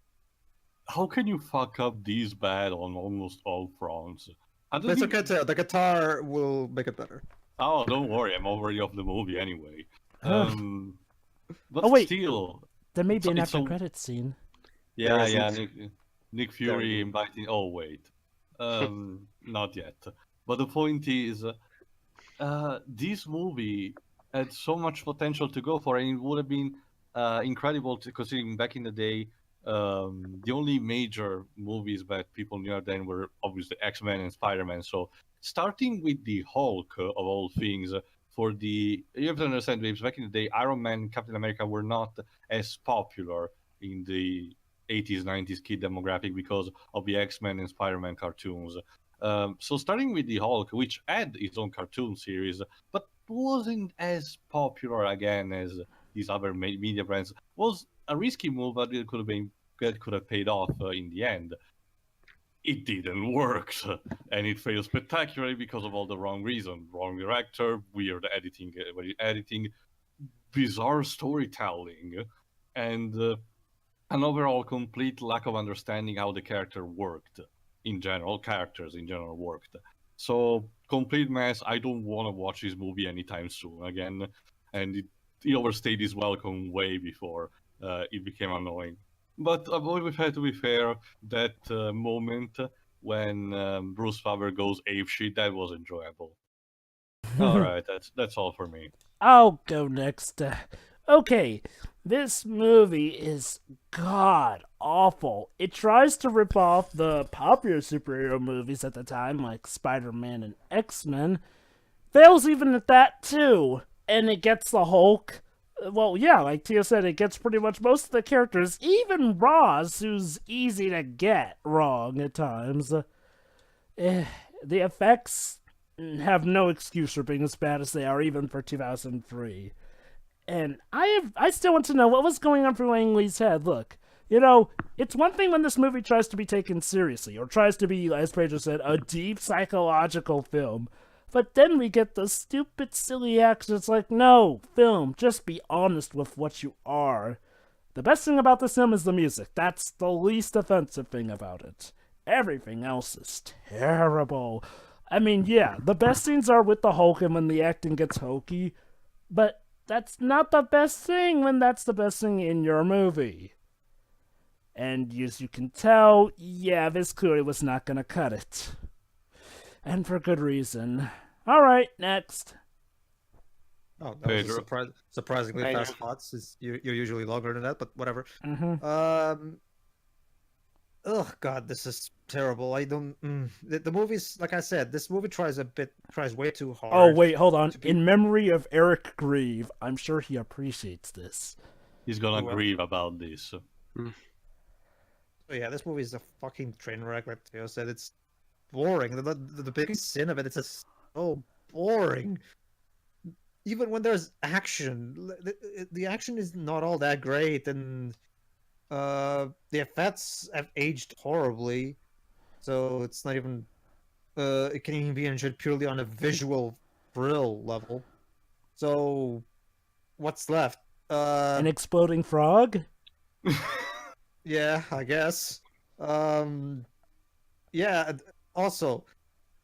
how can you fuck up this bad on almost all fronts? That's okay, too. The guitar will make it better. Oh, don't worry, I'm already off the movie anyway. But wait. still, There may be an it's after credits scene. yeah. Nick Fury inviting. Oh wait, not yet. But the point is, this movie had so much potential to go for, and it would have been incredible to considering back in the day. The only major movies that people knew then were obviously X-Men and Spider-Man. So starting with the Hulk of all things, you have to understand, Babes, back in the day, Iron Man and Captain America were not as popular in the 80s, 90s kid demographic because of the X-Men and Spider-Man cartoons. So starting with the Hulk, which had its own cartoon series, but wasn't as popular again as these other media brands, was a risky move, but it could have paid off in the end. It didn't work, and it failed spectacularly because of all the wrong reasons: wrong director, weird editing, bizarre storytelling, and an overall complete lack of understanding how the characters in general worked. So complete mess. I don't want to watch this movie anytime soon again, and it overstayed its welcome way before it became annoying. But we have to be fair, that moment when Bruce Faber goes apeshit, that was enjoyable. All right, that's all for me. I'll go next. Okay, this movie is god awful. It tries to rip off the popular superhero movies at the time, like Spider-Man and X-Men. Fails even at that too, and it gets the Hulk. Well, yeah, like Tia said, it gets pretty much most of the characters, even Ross, who's easy to get wrong at times. The effects have no excuse for being as bad as they are, even for 2003. And I still want to know what was going on through Ang Lee's head. Look, it's one thing when this movie tries to be taken seriously, or tries to be, as Pedro said, a deep psychological film. But then we get the stupid, silly action. It's like, no, film, just be honest with what you are. The best thing about this film is the music. That's the least offensive thing about it. Everything else is terrible. I mean, yeah, the best scenes are with the Hulk and when the acting gets hokey, but that's not the best thing when that's the best thing in your movie. And as you can tell, yeah, this clearly was not gonna cut it. And for good reason. Alright, next. Oh, that was a surprisingly fast thoughts. You're usually longer than that, but whatever. Mm-hmm. Oh god, this is terrible. I don't. The movie's, like I said, this movie tries way too hard. Oh wait, hold on. In memory of Eric Grieve, I'm sure he appreciates this. He's gonna grieve about this. So yeah, this movie is a fucking train wreck. Like Theo said, it's boring. The biggest sin of it is just so boring. Even when there's action, the action is not all that great, and the effects have aged horribly. So it's not even. It can even be enjoyed purely on a visual thrill level. So, what's left? An exploding frog? Yeah, I guess. Yeah. Also,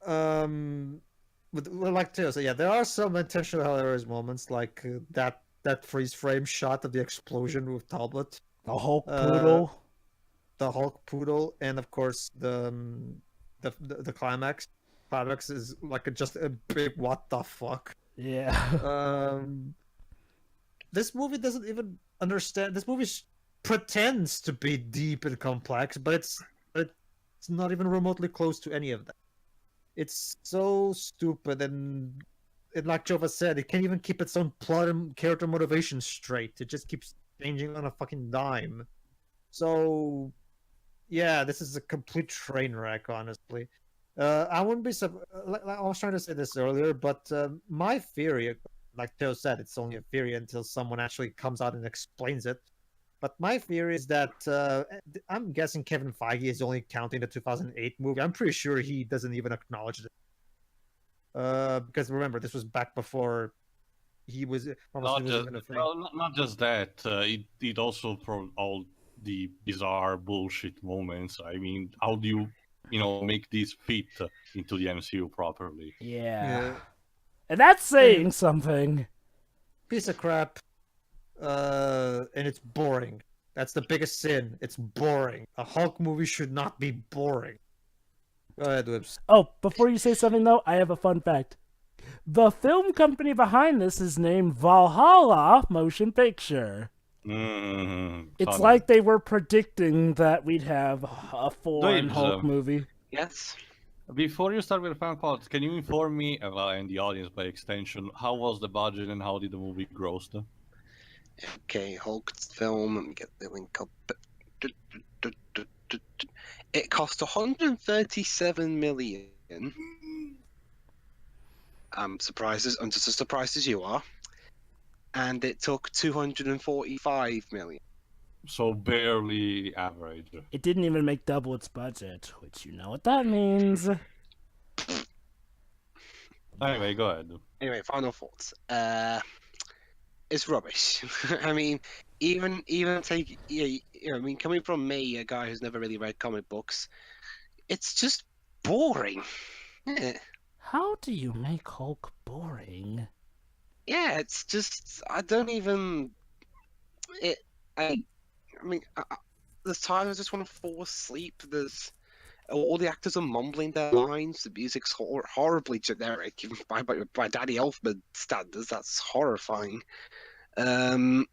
like Teo said, yeah, there are some intentional hilarious moments, like that freeze frame shot of the explosion with Talbot, A Hulk poodle? the Hulk poodle, and of course the climax. Climax is like just a big what the fuck. Yeah. This movie doesn't even understand. This movie pretends to be deep and complex, but it's not even remotely close to any of that. It's so stupid, and like Jova said, it can't even keep its own plot and character motivation straight. It just keeps changing on a fucking dime. So, yeah, this is a complete train wreck, honestly. I wouldn't be. I was trying to say this earlier, but my theory, like Theo said, it's only a theory until someone actually comes out and explains it. But my theory is that I'm guessing Kevin Feige is only counting the 2008 movie. I'm pretty sure he doesn't even acknowledge it. Because remember, this was back before he was. Not just that. It also for all the bizarre bullshit moments. I mean, how do you make this fit into the MCU properly? Yeah. And that's saying something. Piece of crap. And it's boring. That's the biggest sin. It's boring. A Hulk movie should not be boring. Go ahead, Whips. Oh, before you say something though, I have a fun fact. The film company behind this is named Valhalla Motion Picture. It's like they were predicting that we'd have a full-on Hulk movie. Yes. Before you start with the fan thoughts, can you inform me, and the audience by extension, how was the budget and how did the movie gross? Okay, Hulk film. Let me get the link up. It cost 137 million. I'm just as surprised as you are. And it took 245 million. So barely average. It didn't even make double its budget, which you know what that means. Anyway, go ahead. Anyway, final thoughts. It's rubbish. I mean, even take I mean, coming from me, a guy who's never really read comic books, it's just boring. Yeah. How do you make Hulk boring? Yeah, it's just I don't even. I mean, there's times I just want to fall asleep. There's all the actors are mumbling their lines. The music's horribly generic, even by Danny Elfman standards. That's horrifying. I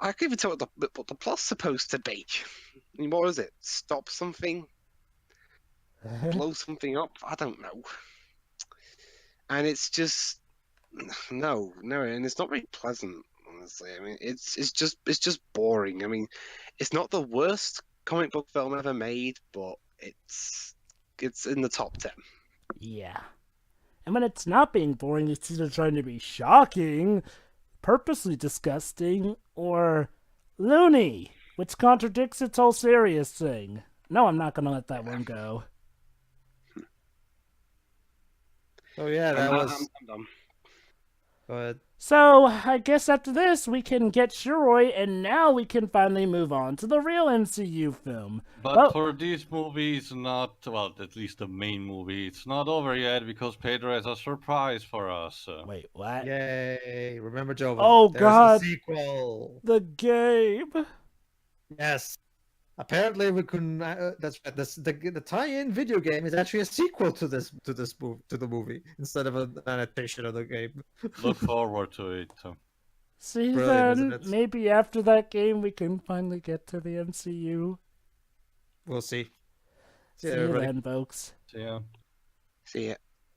can't even tell what the plot's supposed to be. I mean, what is it? Stop something? Blow something up? I don't know. And it's just no, and it's not very pleasant. Honestly, I mean, it's just boring. I mean, it's not the worst comic book film ever made, but it's in the top 10. Yeah. And when it's not being boring, it's either trying to be shocking, purposely disgusting, or loony, which contradicts its whole serious thing. No, I'm not gonna let that one go. Oh yeah, that was. I'm done. Go ahead. So, I guess after this, we can get Shiroi, and now we can finally move on to the real MCU film. But for this movie, it's not, well, at least the main movie, it's not over yet because Pedro has a surprise for us. Wait, what? Yay! Remember, Jova? Oh, There's God. The sequel. The game. Yes. Apparently, we couldn't. That's right. The tie-in video game is actually a sequel to the movie instead of an adaptation of the game. Look forward to it. See, Brilliant, then, isn't it? maybe after that game, we can finally get to the MCU. We'll see. See ya, you everybody. then, folks. So, yeah. See ya.